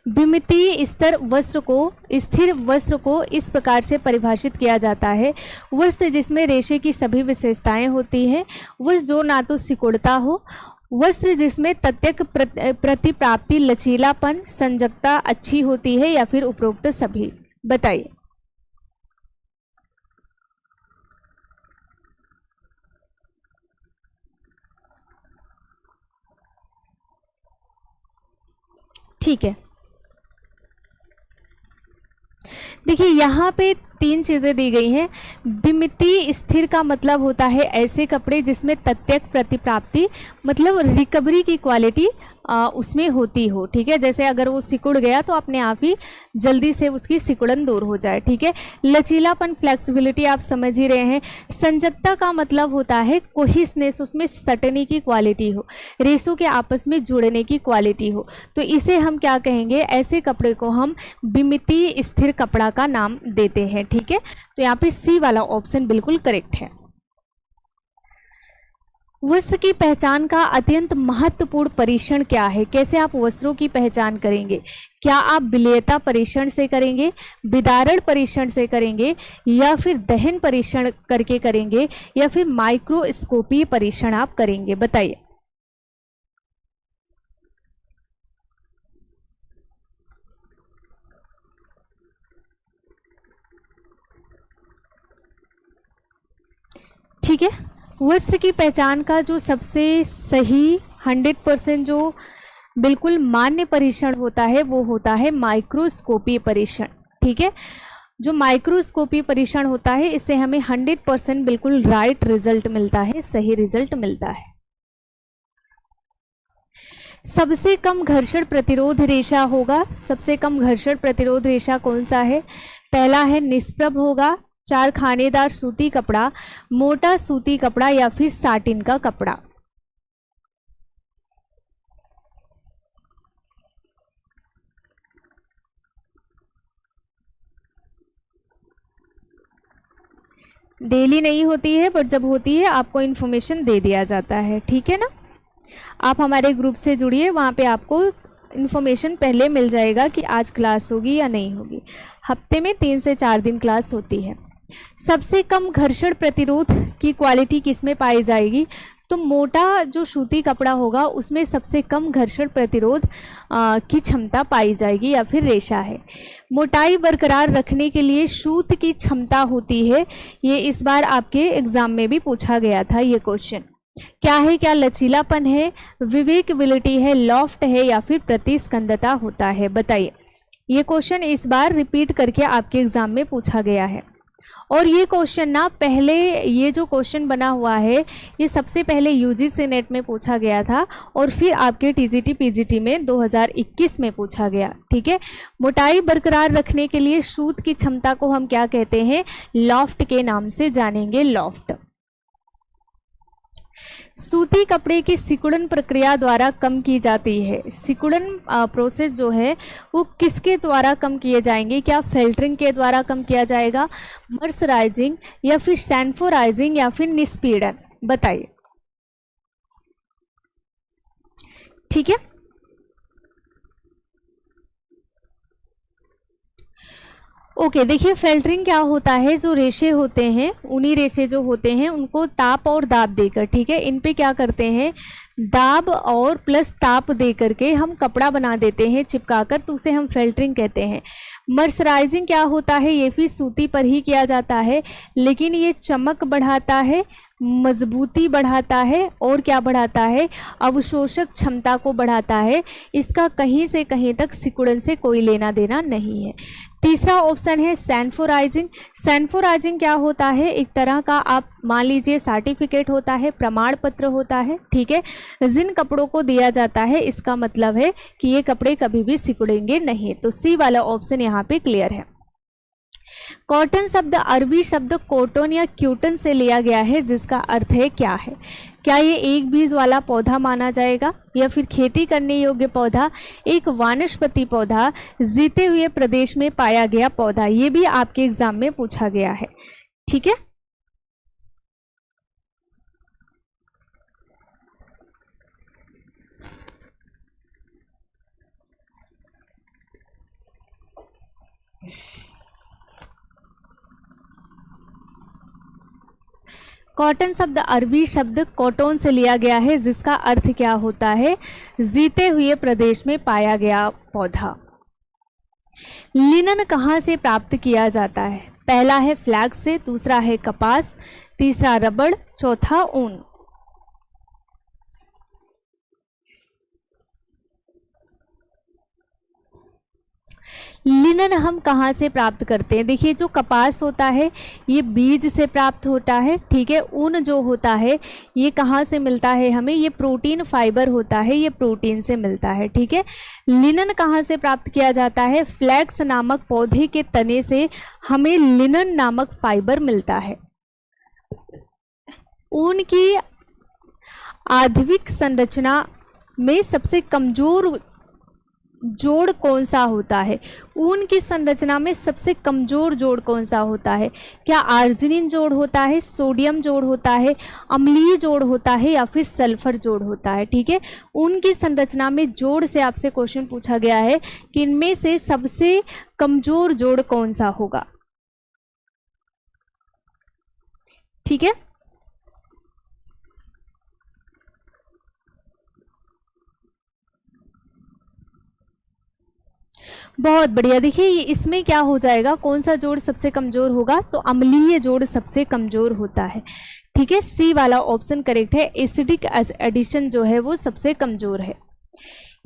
विमितीय स्तर वस्त्र को, स्थिर वस्त्र को इस प्रकार से परिभाषित किया जाता है, वस्त्र जिसमें रेशे की सभी विशेषताएं होती हैं, वस्त्र जो ना तो सिकुड़ता हो, वस्त्र जिसमें तत्यक प्रतिप्राप्ति, लचीलापन, संजकता अच्छी होती है, या फिर उपरोक्त सभी? बताइए। ठीक है, देखिए यहाँ पे 3 चीज़ें दी गई हैं। विमितीय स्थिर का मतलब होता है ऐसे कपड़े जिसमें तत्यक प्रतिप्राप्ति मतलब रिकवरी की क्वालिटी उसमें होती हो, ठीक है। जैसे अगर वो सिकुड़ गया तो अपने आप ही जल्दी से उसकी सिकुड़न दूर हो जाए, ठीक है। लचीलापन, फ्लेक्सिबिलिटी आप समझ ही रहे हैं। संजकता का मतलब होता है कोहिसनेस, उसमें सटने की क्वालिटी हो, रेशों के आपस में जुड़ने की क्वालिटी हो, तो इसे हम क्या कहेंगे? ऐसे कपड़े को हम विमितीय स्थिर कपड़ा का नाम देते हैं, ठीक है। तो यहाँ पे सी वाला ऑप्शन बिल्कुल करेक्ट है। वस्त्र की पहचान का अत्यंत महत्वपूर्ण परीक्षण क्या है? कैसे आप वस्त्रों की पहचान करेंगे? क्या आप विलेयता परीक्षण से करेंगे, विदारण परीक्षण से करेंगे, या फिर दहन परीक्षण करके करेंगे, या फिर माइक्रोस्कोपी परीक्षण आप करेंगे? बताइए। ठीक है, वस्त्र की पहचान का जो सबसे सही 100% जो बिल्कुल मान्य परीक्षण होता है वो होता है माइक्रोस्कोपी परीक्षण, ठीक है। जो माइक्रोस्कोपी परीक्षण होता है इससे हमें 100% बिल्कुल राइट रिजल्ट मिलता है, सही रिजल्ट मिलता है। सबसे कम घर्षण प्रतिरोध रेशा होगा, सबसे कम घर्षण प्रतिरोध रेशा कौन सा है? पहला है निष्प्रभ होगा, 4 खानेदार सूती कपड़ा, मोटा सूती कपड़ा, या फिर साटिन का कपड़ा। डेली नहीं होती है, बट जब होती है आपको इन्फॉर्मेशन दे दिया जाता है, ठीक है ना। आप हमारे ग्रुप से जुड़िए, वहाँ पे आपको इन्फॉर्मेशन पहले मिल जाएगा कि आज क्लास होगी या नहीं होगी। हफ्ते में 3 से 4 दिन क्लास होती है। सबसे कम घर्षण प्रतिरोध की क्वालिटी किस में पाई जाएगी? तो मोटा जो सूती कपड़ा होगा उसमें सबसे कम घर्षण प्रतिरोध की क्षमता पाई जाएगी, या फिर रेशा है। मोटाई बरकरार रखने के लिए सूत की क्षमता होती है। ये इस बार आपके एग्जाम में भी पूछा गया था ये क्वेश्चन। क्या है? क्या लचीलापन है, विवेकबिलिटी है, लॉफ्ट है, या फिर प्रतिस्कंदता होता है? बताइए। ये क्वेश्चन इस बार रिपीट करके आपके एग्जाम में पूछा गया है। और ये क्वेश्चन ना पहले, ये जो क्वेश्चन बना हुआ है ये सबसे पहले यूजीसी नेट में पूछा गया था और फिर आपके टीजीटी पीजीटी में 2021 में पूछा गया, ठीक है। मोटाई बरकरार रखने के लिए सूत की क्षमता को हम क्या कहते हैं? लॉफ्ट के नाम से जानेंगे, लॉफ्ट। सूती कपड़े की सिकुड़न प्रक्रिया द्वारा कम की जाती है। सिकुड़न प्रोसेस जो है वो किसके द्वारा कम किए जाएंगे? क्या फिल्टरिंग के द्वारा कम किया जाएगा, मर्सराइजिंग, या फिर सैनफोराइजिंग, या फिर निष्पीड़न? बताइए, ठीक है। ओके, देखिए फिल्टरिंग क्या होता है, जो रेशे होते हैं, उन्हीं रेशे जो होते हैं उनको ताप और दाब देकर, ठीक है, इन पे क्या करते हैं? दाब और प्लस ताप दे करके हम कपड़ा बना देते हैं चिपकाकर, तो उसे हम फिल्टरिंग कहते हैं। मर्सराइजिंग क्या होता है? ये भी सूती पर ही किया जाता है, लेकिन ये चमक बढ़ाता है, मजबूती बढ़ाता है, और क्या बढ़ाता है? अवशोषक क्षमता को बढ़ाता है। इसका कहीं से कहीं तक सिकुड़न से कोई लेना देना नहीं है। तीसरा ऑप्शन है सैनफोराइजिंग। सैनफोराइजिंग क्या होता है? एक तरह का आप मान लीजिए सर्टिफिकेट होता है, प्रमाण पत्र होता है, ठीक है, जिन कपड़ों को दिया जाता है, इसका मतलब है कि ये कपड़े कभी भी सिकुड़ेंगे नहीं। तो सी वाला ऑप्शन यहाँ पे क्लियर है। कॉटन शब्द अरबी शब्द कॉटन या क्यूटन से लिया गया है, जिसका अर्थ है क्या है? क्या ये एक बीज वाला पौधा माना जाएगा, या फिर खेती करने योग्य पौधा, एक वानस्पति पौधा, जीते हुए प्रदेश में पाया गया पौधा? ये भी आपके एग्जाम में पूछा गया है, ठीक है। कॉटन शब्द अरबी शब्द कॉटन से लिया गया है, जिसका अर्थ क्या होता है? जीते हुए प्रदेश में पाया गया पौधा। लिनन कहाँ से प्राप्त किया जाता है? पहला है फ्लैक्स से, दूसरा है कपास, तीसरा रबड़, चौथा ऊन। लिनन हम कहाँ से प्राप्त करते हैं? देखिए, जो कपास होता है ये बीज से प्राप्त होता है, ठीक है। ऊन जो होता है ये कहाँ से मिलता है हमें? ये प्रोटीन फाइबर होता है, ये प्रोटीन से मिलता है, ठीक है। लिनन कहाँ से प्राप्त किया जाता है? फ्लैक्स नामक पौधे के तने से हमें लिनन नामक फाइबर मिलता है। ऊन की आण्विक संरचना में सबसे कमजोर जोड़ कौन सा होता है? ऊन की संरचना में सबसे कमजोर जोड़ कौन सा होता है? क्या आर्जिनिन जोड़ होता है, सोडियम जोड़ होता है, अम्लीय जोड़ होता है, या फिर सल्फर जोड़ होता है, ठीक है। ऊन की संरचना में जोड़ से आपसे क्वेश्चन पूछा गया है कि इनमें से सबसे कमजोर जोड़ कौन सा होगा, ठीक है। बहुत बढ़िया। देखिए इसमें क्या हो जाएगा, कौन सा जोड़ सबसे कमजोर होगा? तो अम्लीय जोड़ सबसे कमजोर होता है, ठीक है। सी वाला ऑप्शन करेक्ट है। एसिडिक एडिशन जो है वो सबसे कमजोर है।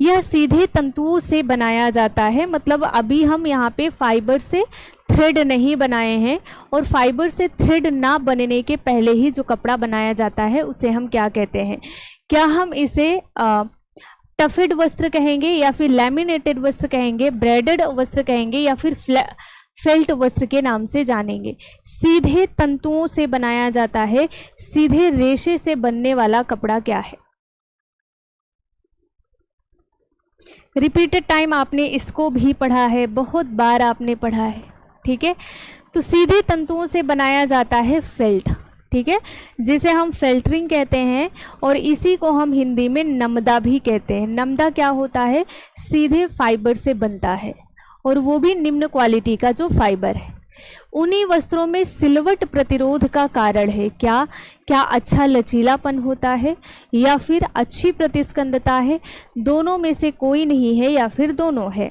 यह सीधे तंतुओं से बनाया जाता है, मतलब अभी हम यहाँ पे फाइबर से थ्रेड नहीं बनाए हैं, और फाइबर से थ्रेड ना बनने के पहले ही जो कपड़ा बनाया जाता है उसे हम क्या कहते हैं? क्या हम इसे टफेड वस्त्र कहेंगे, या फिर लैमिनेटेड वस्त्र कहेंगे, ब्रेडेड वस्त्र कहेंगे, या फिर फेल्ट वस्त्र के नाम से जानेंगे? सीधे तंतुओं से बनाया जाता है, सीधे रेशे से बनने वाला कपड़ा क्या है? रिपीटेड टाइम आपने इसको भी पढ़ा है, बहुत बार आपने पढ़ा है, ठीक है। तो सीधे तंतुओं से बनाया जाता है फेल्ट, ठीक है, जिसे हम फेल्टरिंग कहते हैं, और इसी को हम हिंदी में नमदा भी कहते हैं। नमदा क्या होता है? सीधे फाइबर से बनता है, और वो भी निम्न क्वालिटी का जो फाइबर है। उन्हीं वस्त्रों में सिलवट प्रतिरोध का कारण है क्या? क्या अच्छा लचीलापन होता है या फिर अच्छी प्रतिस्कंदता है? दोनों में से कोई नहीं है या फिर दोनों है?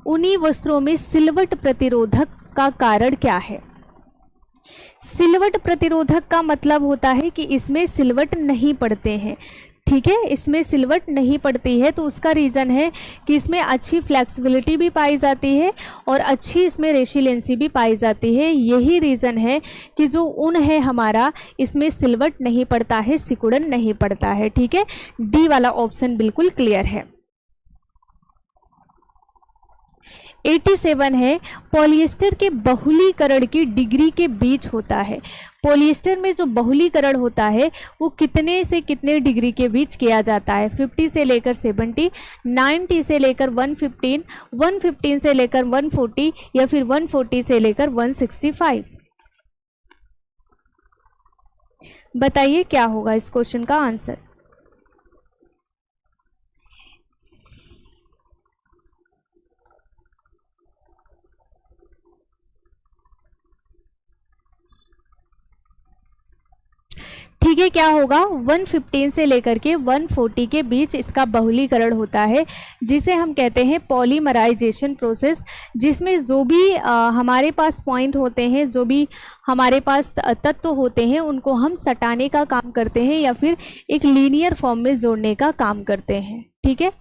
उन्हीं वस्त्रों में सिलवट प्रतिरोधक का कारण क्या है? सिलवट प्रतिरोधक का मतलब होता है कि इसमें सिलवट नहीं पड़ते हैं, ठीक है, इसमें सिलवट नहीं पड़ती है। तो उसका रीज़न है कि इसमें अच्छी फ्लेक्सिबिलिटी भी पाई जाती है और अच्छी इसमें रेसिलेंसी भी पाई जाती है। यही रीज़न है कि जो ऊन है हमारा, इसमें सिलवट नहीं पड़ता है, सिकुड़न नहीं पड़ता है, ठीक है। डी वाला ऑप्शन बिल्कुल क्लियर है। 87 है, पॉलिएस्टर के बहुलीकरण की डिग्री के बीच होता है। पॉलिएस्टर में जो बहुलीकरण होता है वो कितने से कितने डिग्री के बीच किया जाता है? 50 से लेकर 70, 90 से लेकर 115, 115 से लेकर 140 या फिर 140 से लेकर 165? बताइए क्या होगा इस क्वेश्चन का आंसर। ठीक है, क्या होगा? 115 से लेकर के 140 के बीच इसका बहुलीकरण होता है, जिसे हम कहते हैं पॉलीमराइजेशन प्रोसेस, जिसमें जो भी हमारे पास पॉइंट होते हैं, जो भी हमारे पास तत्व होते हैं, उनको हम सटाने का काम करते हैं या फिर एक लीनियर फॉर्म में जोड़ने का काम करते हैं, ठीक है।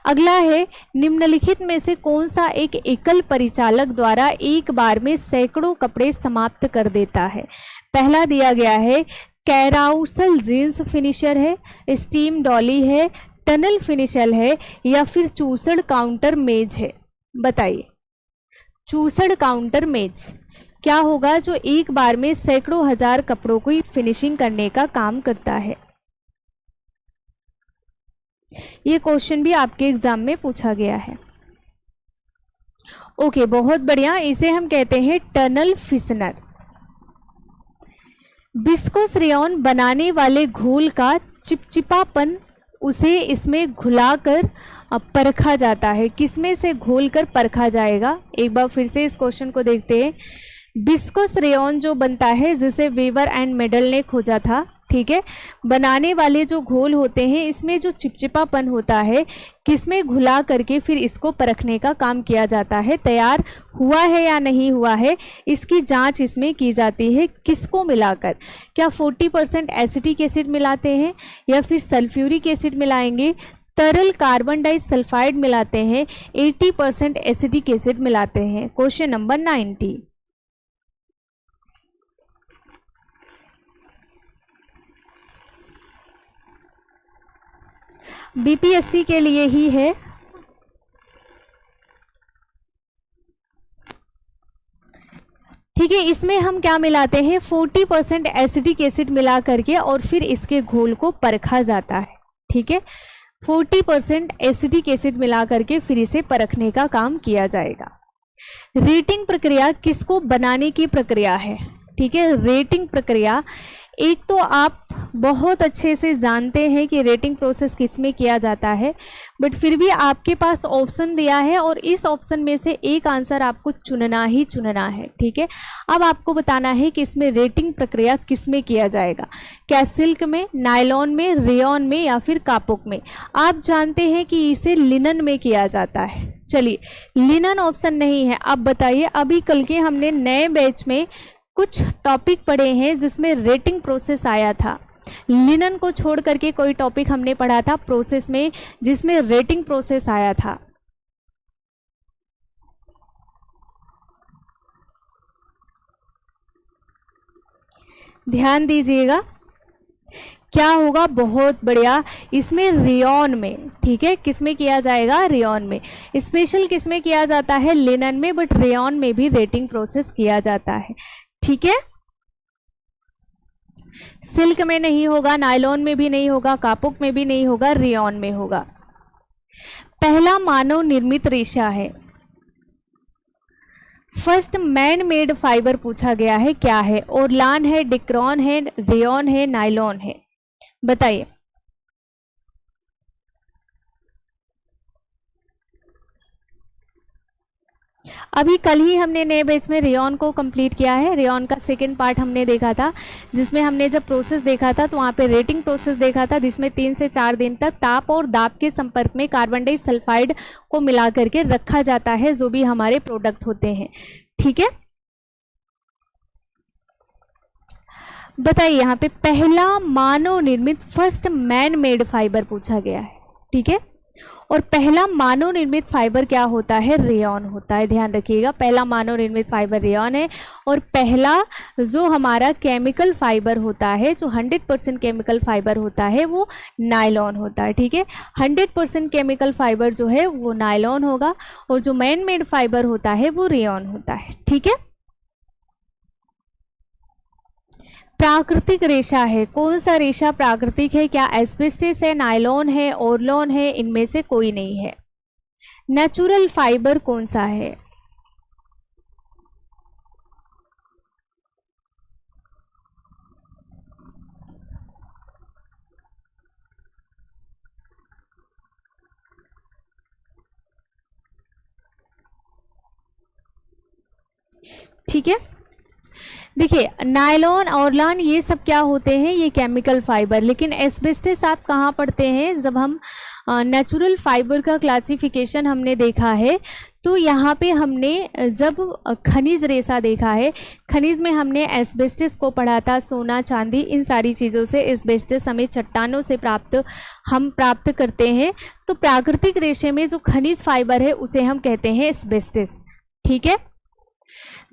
अगला है, निम्नलिखित में से कौन सा एक एकल परिचालक द्वारा एक बार में सैकड़ों कपड़े समाप्त कर देता है? पहला दिया गया है कैराउसल जींस फिनिशर है, स्टीम डॉली है, टनल फिनिशर है या फिर चूसड़ काउंटर मेज है? बताइए, चूसड़ काउंटर मेज क्या होगा जो एक बार में सैकड़ों हजार कपड़ों को फिनिशिंग करने का काम करता है? ये क्वेश्चन भी आपके एग्जाम में पूछा गया है। ओके, बहुत बढ़िया, इसे हम कहते हैं टनल फिसनर। विस्कोस रेयॉन बनाने वाले घोल का चिपचिपापन उसे इसमें घुलाकर परखा जाता है। किसमें से घोलकर परखा जाएगा? एक बार फिर से इस क्वेश्चन को देखते हैं। विस्कोस रेयॉन जो बनता है, जिसे वेवर एंड मेडल ने खोजा था, ठीक है, बनाने वाले जो घोल होते हैं, इसमें जो चिपचिपापन होता है, किसमें घुला करके फिर इसको परखने का काम किया जाता है। तैयार हुआ है या नहीं हुआ है, इसकी जांच इसमें की जाती है। किसको मिलाकर? क्या 40% एसिटिक एसिड मिलाते हैं या फिर सल्फ्यूरिक एसिड मिलाएंगे, तरल कार्बन डाइसल्फाइड मिलाते हैं, 80% एसिटिक एसिड मिलाते हैं? Question number 90। बीपीएससी के लिए ही है। ठीक है, इसमें हम क्या मिलाते हैं? 40% एसिटिक एसिड मिला करके और फिर इसके घोल को परखा जाता है, ठीक है। 40% एसिटिक एसिड मिला करके फिर इसे परखने का काम किया जाएगा। रेटिंग प्रक्रिया किसको बनाने की प्रक्रिया है? ठीक है, रेटिंग प्रक्रिया, एक तो आप बहुत अच्छे से जानते हैं कि रेटिंग प्रोसेस किस में किया जाता है, बट फिर भी आपके पास ऑप्शन दिया है और इस ऑप्शन में से एक आंसर आपको चुनना ही चुनना है, ठीक है। अब आपको बताना है कि इसमें रेटिंग प्रक्रिया किस में किया जाएगा, क्या सिल्क में, नायलॉन में, रेयॉन में या फिर कापुक में? आप जानते हैं कि इसे लिनन में किया जाता है। चलिए, लिनन ऑप्शन नहीं है। अब बताइए, अभी कल के हमने नए बैच में कुछ टॉपिक पढ़े हैं जिसमें रेटिंग प्रोसेस आया था। लिनन को छोड़ करके कोई टॉपिक हमने पढ़ा था प्रोसेस में जिसमें रेटिंग प्रोसेस आया था। ध्यान दीजिएगा, क्या होगा? बहुत बढ़िया, इसमें रेयॉन में, ठीक है, किसमें किया जाएगा? रेयॉन में। स्पेशल किसमें किया जाता है? लिनन में, बट रेयॉन में भी रेटिंग प्रोसेस किया जाता है, ठीक है। सिल्क में नहीं होगा, नायलॉन में भी नहीं होगा, कापुक में भी नहीं होगा, रेयॉन में होगा। पहला मानव निर्मित रेशा है, फर्स्ट मैन मेड फाइबर पूछा गया है, क्या है? ओरलान है, डिक्रॉन है, रेयॉन है, नायलॉन है, बताइए। अभी कल ही हमने नए बैच में रेयॉन को कंप्लीट किया है। रेयॉन का सेकंड पार्ट हमने देखा था, जिसमें हमने जब प्रोसेस देखा था तो वहाँ पे रेटिंग प्रोसेस देखा था, जिसमें 3 से 4 दिन तक ताप और दाब के संपर्क में कार्बन डाइसल्फाइड को मिला करके रखा जाता है, जो भी हमारे प्रोडक्ट होते हैं। ठीक है, बताइए यहाँ पे पहला मानव निर्मित फर्स्ट मैन मेड फाइबर पूछा गया है। ठीक है, और पहला मानव निर्मित फाइबर क्या होता है? रेयॉन होता है। ध्यान रखिएगा, पहला मानव निर्मित फाइबर रेयॉन है। और पहला जो हमारा केमिकल फाइबर होता है, जो 100% केमिकल फाइबर होता है, वो नायलॉन होता है। ठीक है, 100% केमिकल फाइबर जो है वो नायलॉन होगा, और जो मैन मेड फाइबर होता है वो रेयॉन होता है। ठीक है, प्राकृतिक रेशा है, कौन सा रेशा प्राकृतिक है? क्या एस्बेस्टस है, नायलॉन है, ओरलॉन है? इनमें से कोई नहीं है। नेचुरल फाइबर कौन सा है? ठीक है, देखिए नायलॉन, ऑरलान ये सब क्या होते हैं? ये केमिकल फाइबर। लेकिन एस्बेस्टस आप कहाँ पढ़ते हैं? जब हम नेचुरल फाइबर का क्लासिफिकेशन हमने देखा है, तो यहाँ पे हमने जब खनिज रेशा देखा है, खनिज में हमने एस्बेस्टस को पढ़ा था, सोना, चांदी, इन सारी चीज़ों से एस्बेस्टस हमें चट्टानों से हम प्राप्त करते हैं। तो प्राकृतिक रेशे में जो खनिज फाइबर है उसे हम कहते हैं एस्बेस्टस। ठीक है,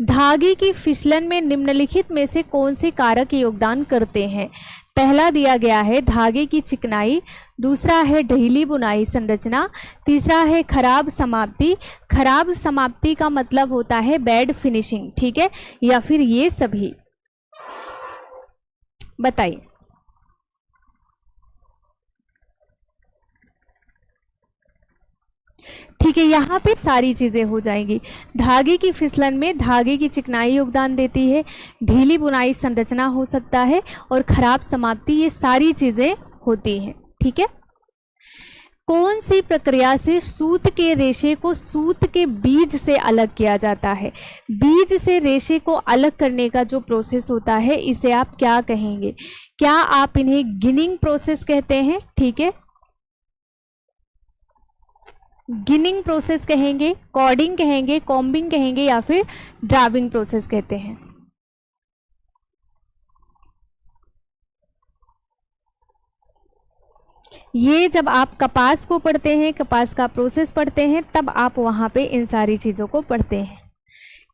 धागे की फिसलन में निम्नलिखित में से कौन से कारक योगदान करते हैं? पहला दिया गया है धागे की चिकनाई, दूसरा है ढीली बुनाई संरचना, तीसरा है खराब समाप्ति। खराब समाप्ति का मतलब होता है बैड फिनिशिंग। ठीक है, या फिर ये सभी, बताइए। ठीक है, यहाँ पे सारी चीज़ें हो जाएंगी। धागे की फिसलन में धागे की चिकनाई योगदान देती है, ढीली बुनाई संरचना हो सकता है, और खराब समाप्ति, ये सारी चीज़ें होती हैं। ठीक है, कौन सी प्रक्रिया से सूत के रेशे को सूत के बीज से अलग किया जाता है? बीज से रेशे को अलग करने का जो प्रोसेस होता है, इसे आप क्या कहेंगे? क्या आप इन्हें गिनिंग प्रोसेस कहते हैं? ठीक है, गिनिंग प्रोसेस कहेंगे, कॉर्डिंग कहेंगे, कॉम्बिंग कहेंगे, या फिर ड्राविंग प्रोसेस कहते हैं? ये जब आप कपास को पढ़ते हैं, कपास का प्रोसेस पढ़ते हैं, तब आप वहाँ पे इन सारी चीज़ों को पढ़ते हैं।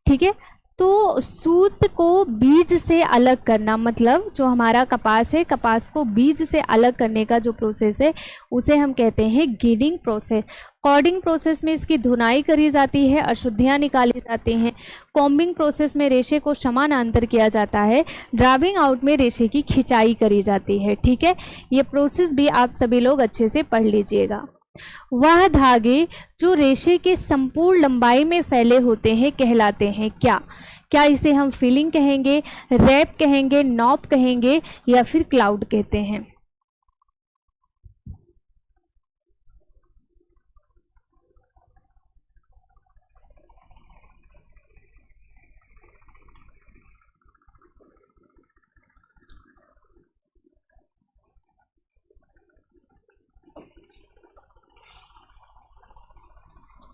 ठीक है, तो सूत को बीज से अलग करना, मतलब जो हमारा कपास है, कपास को बीज से अलग करने का जो प्रोसेस है, उसे हम कहते हैं गिनिंग प्रोसेस। कॉर्डिंग प्रोसेस में इसकी धुनाई करी जाती है, अशुद्धियाँ निकाली जाती हैं। कॉम्बिंग प्रोसेस में रेशे को समानांतर किया जाता है। ड्राइविंग आउट में रेशे की खिंचाई करी जाती है। ठीक है, ये प्रोसेस भी आप सभी लोग अच्छे से पढ़ लीजिएगा। वह धागे जो रेशे के संपूर्ण लंबाई में फैले होते हैं कहलाते हैं क्या? क्या इसे हम फिलिंग कहेंगे, रैप कहेंगे, नॉप कहेंगे, या फिर क्लाउड कहते हैं?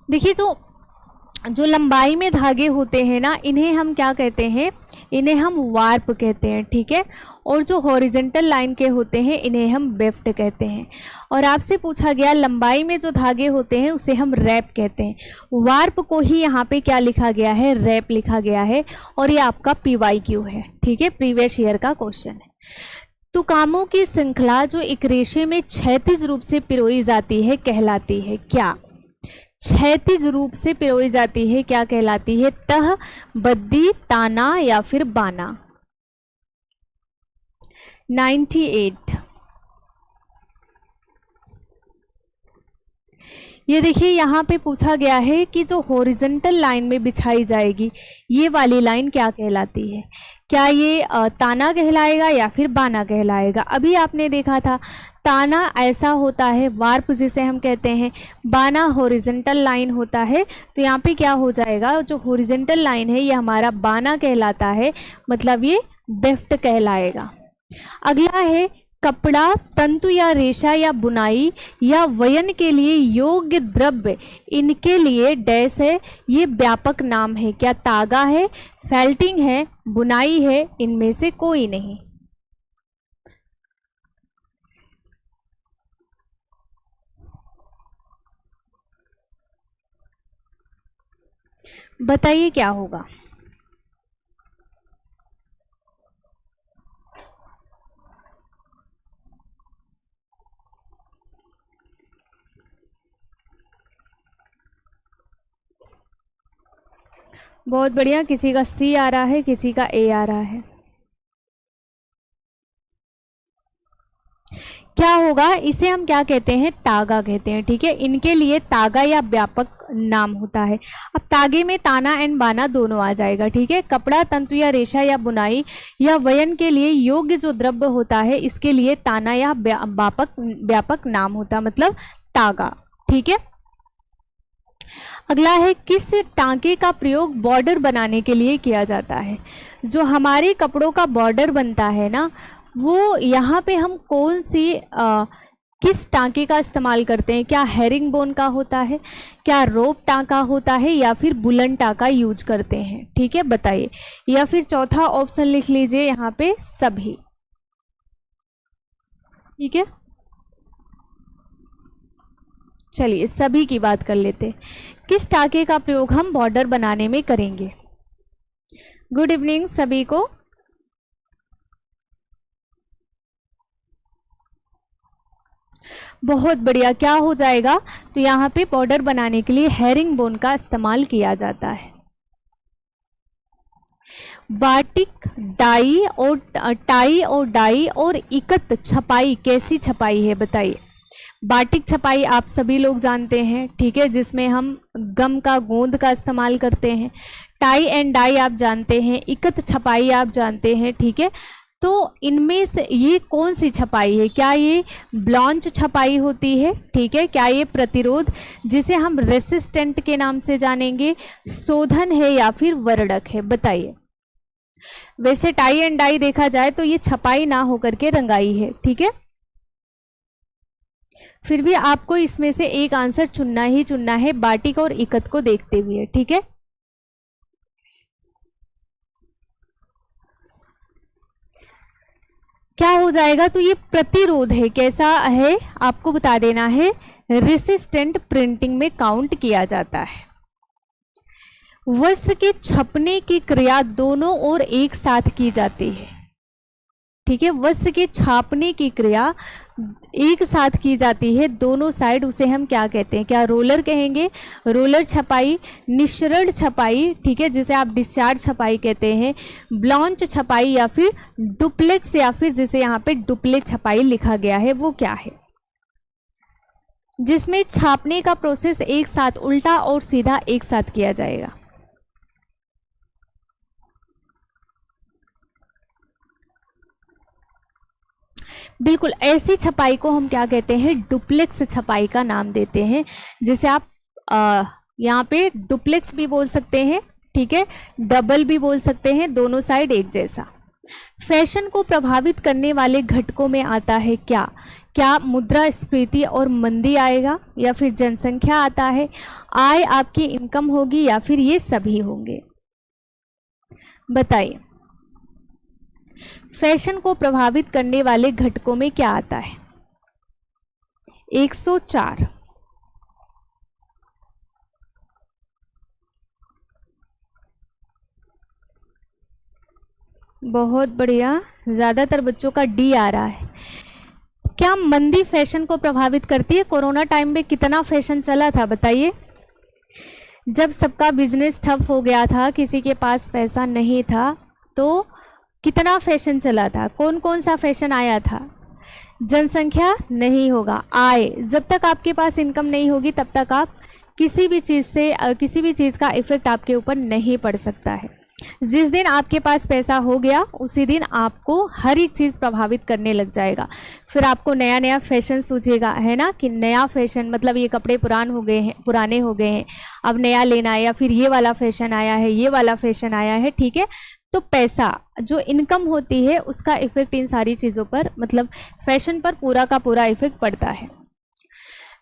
देखिए, जो लंबाई में धागे होते हैं ना, इन्हें हम क्या कहते हैं? इन्हें हम वार्प कहते हैं। ठीक है, और जो हॉरिजेंटल लाइन के होते हैं, इन्हें हम वेफ्ट कहते हैं। और आपसे पूछा गया लंबाई में जो धागे होते हैं उसे हम रैप कहते हैं। वार्प को ही यहाँ पे क्या लिखा गया है? रैप लिखा गया है, और ये आपका PYQ है। ठीक है, प्रीवियस ईयर का क्वेश्चन है। तुकामों की श्रृंखला जो एक रेशे में क्षैतिज रूप से पिरोई जाती है कहलाती है क्या? क्षैतिज रूप से पिरोई जाती है क्या कहलाती है? तह, बद्दी, ताना, या फिर बाना? 98। ये देखिए यहाँ पे पूछा गया है कि जो हॉरिजॉन्टल लाइन में बिछाई जाएगी ये वाली लाइन क्या कहलाती है। क्या ये ताना कहलाएगा या फिर बाना कहलाएगा। अभी आपने देखा था ताना ऐसा होता है वार्प जिसे हम कहते हैं, बाना हॉरिजॉन्टल लाइन होता है। तो यहाँ पे क्या हो जाएगा, जो हॉरिजॉन्टल लाइन है ये हमारा बाना कहलाता है, मतलब ये वेफ्ट कहलाएगा। अगला है कपड़ा, तंतु या रेशा या बुनाई या वयन के लिए योग्य द्रव्य, इनके लिए डैश है, ये व्यापक नाम है। क्या तागा है, फेल्टिंग है, बुनाई है, इनमें से कोई नहीं। बताइए क्या होगा। बहुत बढ़िया, किसी का सी आ रहा है, किसी का ए आ रहा है। क्या होगा, इसे हम क्या कहते हैं, तागा कहते हैं। ठीक है, इनके लिए तागा या व्यापक नाम होता है। अब तागे में ताना एंड बाना दोनों आ जाएगा। ठीक है, कपड़ा, तंतु या रेशा या बुनाई या वयन के लिए योग्य जो द्रव्य होता है इसके लिए ताना या व्यापक नाम होता, मतलब तागा। ठीक है, अगला है किस टांके का प्रयोग बॉर्डर बनाने के लिए किया जाता है। जो हमारे कपड़ों का बॉर्डर बनता है ना, वो यहाँ पे हम कौन सी किस टांके का इस्तेमाल करते हैं। क्या हेरिंग बोन का होता है, क्या रोप टांका होता है, या फिर बुलन टांका यूज करते हैं। ठीक है, बताइए। या फिर चौथा ऑप्शन लिख लीजिए यहाँ पे सभी। ठीक है, चलिए सभी की बात कर लेते हैं। किस टांके का प्रयोग हम बॉर्डर बनाने में करेंगे। गुड इवनिंग सभी को। बहुत बढ़िया, क्या हो जाएगा, तो यहाँ पे बॉर्डर बनाने के लिए हेरिंग बोन का इस्तेमाल किया जाता है। बाटिक, डाई और टाई और डाई और इकत छपाई कैसी छपाई है, बताइए। बाटिक छपाई आप सभी लोग जानते हैं। ठीक है, जिसमें हम गम का गोंद का इस्तेमाल करते हैं। टाई एंड डाई आप जानते हैं, इकत छपाई आप जानते हैं। ठीक है, तो इनमें से ये कौन सी छपाई है। क्या ये ब्लॉन्च छपाई होती है। ठीक है, क्या ये प्रतिरोध जिसे हम रेसिस्टेंट के नाम से जानेंगे, शोधन है, या फिर वर्णक है, बताइए। वैसे टाई एंड डाई देखा जाए तो ये छपाई ना होकर के रंगाई है। ठीक है, फिर भी आपको इसमें से एक आंसर चुनना ही चुनना है बाटिक और इकत को देखते हुए। ठीक है, क्या हो जाएगा, तो ये प्रतिरोध है। कैसा है आपको बता देना है, रेसिस्टेंट प्रिंटिंग में काउंट किया जाता है। वस्त्र के छपने की क्रिया दोनों ओर एक साथ की जाती है। ठीक है, वस्त्र के छापने की क्रिया एक साथ की जाती है दोनों साइड, उसे हम क्या कहते हैं। क्या रोलर कहेंगे, रोलर छपाई, निश्चरण छपाई, ठीक है, जिसे आप डिस्चार्ज छपाई कहते हैं, ब्लॉन्च छपाई, या फिर डुप्लेक्स, या फिर जिसे यहाँ पे डुप्लेक्स छपाई लिखा गया है वो क्या है, जिसमें छापने का प्रोसेस एक साथ उल्टा और सीधा एक साथ किया जाएगा। बिल्कुल, ऐसी छपाई को हम क्या कहते हैं, डुप्लेक्स छपाई का नाम देते हैं, जिसे आप यहाँ पे डुप्लेक्स भी बोल सकते हैं। ठीक है, डबल भी बोल सकते हैं, दोनों साइड एक जैसा। फैशन को प्रभावित करने वाले घटकों में आता है क्या। क्या मुद्रास्फीति और मंदी आएगा, या फिर जनसंख्या आता है, आय आपकी इनकम होगी, या फिर ये सभी होंगे, बताइए। फैशन को प्रभावित करने वाले घटकों में क्या आता है। 104। बहुत बढ़िया, ज्यादातर बच्चों का डी आ रहा है। क्या मंदी फैशन को प्रभावित करती है। कोरोना टाइम में कितना फैशन चला था, बताइए। जब सबका बिजनेस ठप हो गया था, किसी के पास पैसा नहीं था, तो कितना फैशन चला था, कौन कौन सा फैशन आया था। जनसंख्या नहीं होगा। आय, जब तक आपके पास इनकम नहीं होगी तब तक आप किसी भी चीज़ का इफेक्ट आपके ऊपर नहीं पड़ सकता है। जिस दिन आपके पास पैसा हो गया उसी दिन आपको हर एक चीज़ प्रभावित करने लग जाएगा। फिर आपको नया नया फैशन सूझेगा, है ना, कि नया फैशन मतलब ये कपड़े पुराने हो गए हैं, अब नया लेना है, या फिर ये वाला फैशन आया है, ये वाला फैशन आया है, ठीक है। तो पैसा जो इनकम होती है उसका इफेक्ट इन सारी चीज़ों पर मतलब फैशन पर पूरा का पूरा इफेक्ट पड़ता है।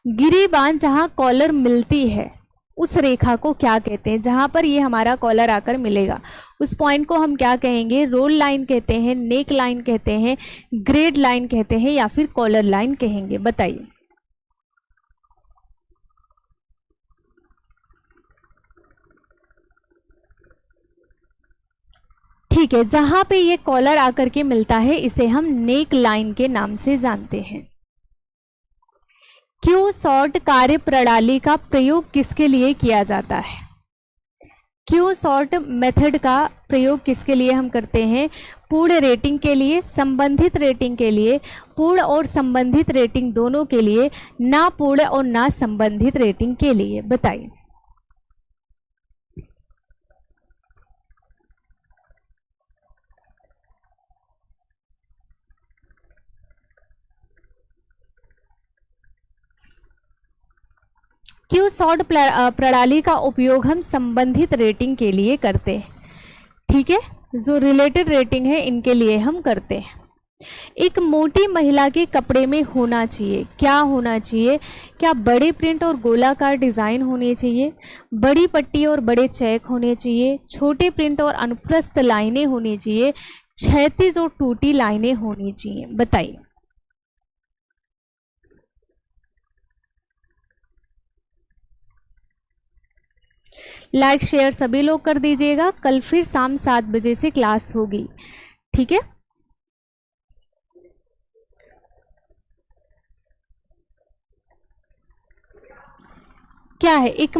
गिरीबान जहाँ कॉलर मिलती है उस रेखा को क्या कहते हैं? जहाँ पर ये हमारा कॉलर आकर मिलेगा उस पॉइंट को हम क्या कहेंगे? रोल लाइन कहते हैं, नेक लाइन कहते हैं, ग्रेड लाइन कहते हैं, या फिर कॉलर लाइन कहेंगे? बताइए। ठीक है, जहाँ पे ये कॉलर आकर के मिलता है इसे हम नेक लाइन के नाम से जानते हैं। क्यू सॉर्ट कार्य प्रणाली का प्रयोग किसके लिए किया जाता है? क्यू सॉर्ट मेथड का प्रयोग किसके लिए हम करते हैं? पूर्ण रेटिंग के लिए, संबंधित रेटिंग के लिए, पूर्ण और संबंधित रेटिंग दोनों के लिए, ना पूर्ण और ना संबंधित रेटिंग के लिए? बताइए। क्यू सॉर्ट प्रणाली का उपयोग हम संबंधित रेटिंग के लिए करते हैं, ठीक है। जो रिलेटेड रेटिंग है इनके लिए हम करते हैं। एक मोटी महिला के कपड़े में होना चाहिए, क्या होना चाहिए? क्या बड़े प्रिंट और गोलाकार डिजाइन होने चाहिए, बड़ी पट्टी और बड़े चेक होने चाहिए, छोटे प्रिंट और अनुप्रस्थ लाइनें होनी चाहिए, क्षैतिज और टूटी लाइनें होनी चाहिए? बताइए। लाइक शेयर सभी लोग कर दीजिएगा। कल फिर शाम 7 बजे से क्लास होगी, ठीक है। क्या है? एक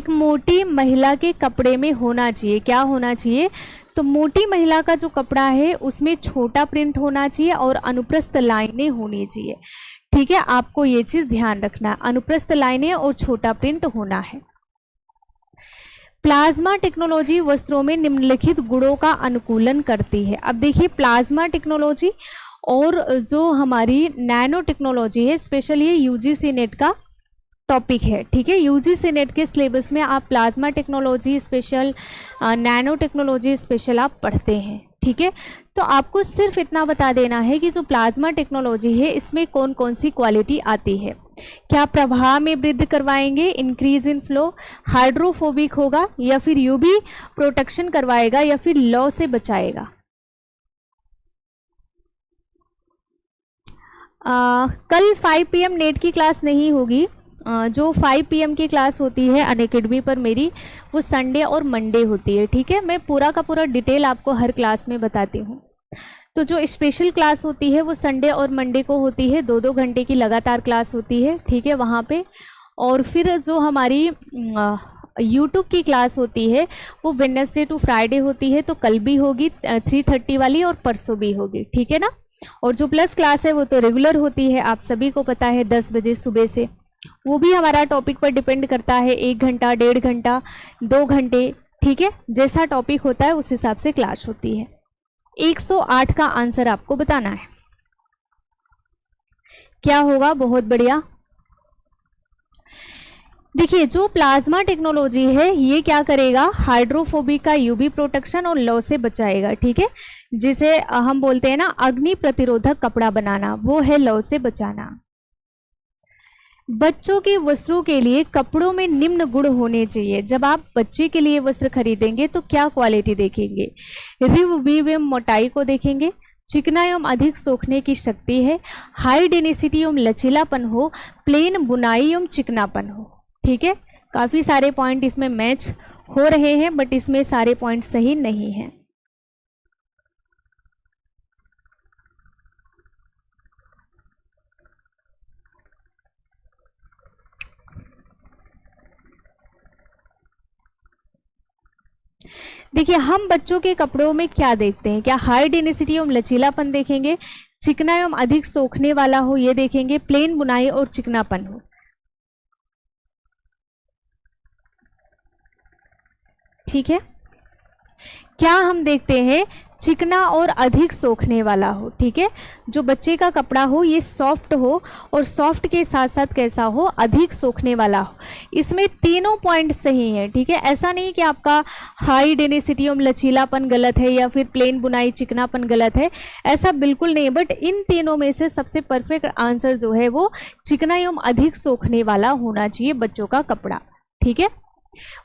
मोटी महिला के कपड़े में होना चाहिए, क्या होना चाहिए? तो मोटी महिला का जो कपड़ा है उसमें छोटा प्रिंट होना चाहिए और अनुप्रस्थ लाइनें होनी चाहिए, ठीक है। आपको ये चीज ध्यान रखना है, अनुप्रस्थ लाइनें और छोटा प्रिंट होना है। प्लाज्मा टेक्नोलॉजी वस्त्रों में निम्नलिखित गुणों का अनुकूलन करती है। अब देखिए, प्लाज्मा टेक्नोलॉजी और जो हमारी नैनो टेक्नोलॉजी है, स्पेशल ये यूजीसी नेट का टॉपिक है, ठीक है। यूजीसी नेट के सिलेबस में आप plasma technology special, nano technology special आप पढ़ते हैं, ठीक है। तो आपको सिर्फ इतना बता देना है कि जो प्लाज्मा टेक्नोलॉजी है इसमें कौन कौन सी क्वालिटी आती है। क्या प्रवाह में वृद्धि करवाएंगे, इंक्रीज इन फ्लो, हाइड्रोफोबिक होगा, या फिर यूवी प्रोटेक्शन करवाएगा, या फिर लॉ से बचाएगा? कल 5 PM नेट की क्लास नहीं होगी। जो 5 PM की क्लास होती है अनअकैडमी पर मेरी, वो संडे और मंडे होती है, ठीक है। मैं पूरा का पूरा डिटेल आपको हर क्लास में बताती हूँ। तो जो स्पेशल क्लास होती है वो संडे और मंडे को होती है, 2-2 घंटे की लगातार क्लास होती है, ठीक है, वहाँ पे। और फिर जो हमारी यूट्यूब की क्लास होती है वो वेडनेसडे टू फ्राइडे होती है, तो कल भी होगी 3:30 वाली और परसों भी होगी, ठीक है ना। और जो प्लस क्लास है वो तो रेगुलर होती है, आप सभी को पता है, 10 बजे सुबह से। वो भी हमारा टॉपिक पर डिपेंड करता है, 1 घंटा, 1.5 घंटा, 2 घंटे, ठीक है। जैसा टॉपिक होता है उस हिसाब से क्लास होती है। 108 का आंसर आपको बताना है, क्या होगा? बहुत बढ़िया। देखिए, जो प्लाज्मा टेक्नोलॉजी है ये क्या करेगा? हाइड्रोफोबिक का यूवी प्रोटेक्शन और लॉ से बचाएगा, ठीक है। जिसे हम बोलते हैं ना अग्नि प्रतिरोधक कपड़ा बनाना, वो है लॉ से बचाना। बच्चों के वस्त्रों के लिए कपड़ों में निम्न गुण होने चाहिए। जब आप बच्चे के लिए वस्त्र खरीदेंगे तो क्या क्वालिटी देखेंगे? रिव वीव एवं मोटाई को देखेंगे, चिकना एवं अधिक सोखने की शक्ति है, हाई डेंसिटी एवं लचीलापन हो, प्लेन बुनाई एवं चिकनापन हो, ठीक है। काफी सारे पॉइंट इसमें मैच हो रहे हैं, बट इसमें सारे पॉइंट सही नहीं हैं। देखिए हम बच्चों के कपड़ों में क्या देखते हैं, क्या हाई डेंसिटी एवं लचीलापन देखेंगे, चिकना एवं अधिक सोखने वाला हो ये देखेंगे, प्लेन बुनाई और चिकनापन हो। ठीक है, क्या हम देखते हैं चिकना और अधिक सोखने वाला हो। ठीक है, जो बच्चे का कपड़ा हो ये सॉफ्ट हो और सॉफ्ट के साथ साथ कैसा हो, अधिक सोखने वाला हो। इसमें तीनों पॉइंट सही हैं। ठीक है, ऐसा नहीं कि आपका हाई डेंसिटी एवं लचीलापन गलत है या फिर प्लेन बुनाई चिकनापन गलत है, ऐसा बिल्कुल नहीं। बट इन तीनों में से सबसे परफेक्ट आंसर जो है वो चिकना एवं अधिक सोखने वाला होना चाहिए बच्चों का कपड़ा। ठीक है,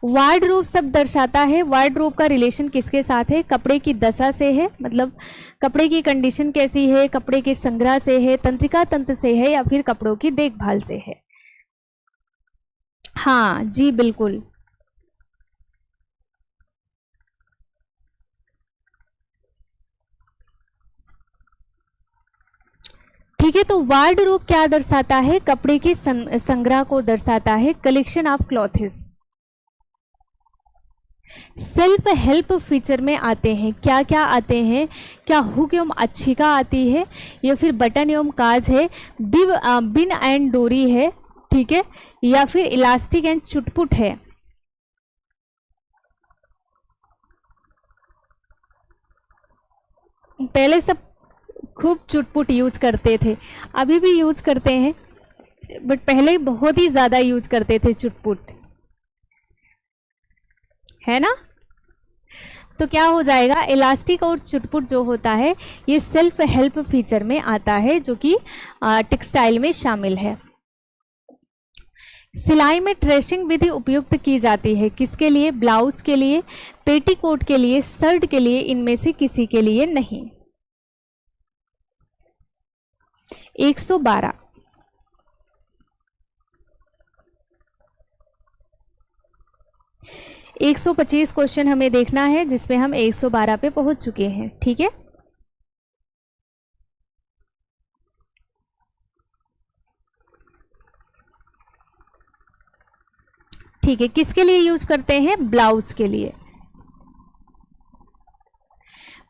वार्डरोब शब्द दर्शाता है, वार्डरोब का रिलेशन किसके साथ है, कपड़े की दशा से है, मतलब कपड़े की कंडीशन कैसी है, कपड़े के संग्रह से है, तंत्रिका तंत्र से है, या फिर कपड़ों की देखभाल से है। हाँ जी बिल्कुल। ठीक है, तो वार्डरोब क्या दर्शाता है, कपड़े के संग्रह को दर्शाता है, collection of clothes. Self help feature में आते हैं, क्या क्या आते हैं, क्या हुक एवं अच्छिका आती है, या फिर बटन एवं काज है, बिन एंड डोरी है। ठीक है, या फिर इलास्टिक एंड चुटपुट है। पहले सब खूब चुटपुट यूज करते थे, अभी भी यूज करते हैं, बट पहले बहुत ही ज्यादा यूज करते थे चुटपुट, है ना। तो क्या हो जाएगा, इलास्टिक और चुटपुट जो होता है ये सेल्फ हेल्प फीचर में आता है, जो कि टेक्सटाइल में शामिल है। सिलाई में ट्रेसिंग विधि उपयुक्त की जाती है, किसके लिए, ब्लाउज के लिए, पेटीकोट के लिए, शर्ट के लिए, इनमें से किसी के लिए नहीं। 112। एक 125 क्वेश्चन हमें देखना है, जिसमें हम 112 पे पहुंच चुके हैं। ठीक है, ठीक है, किसके लिए यूज करते हैं, ब्लाउज के लिए।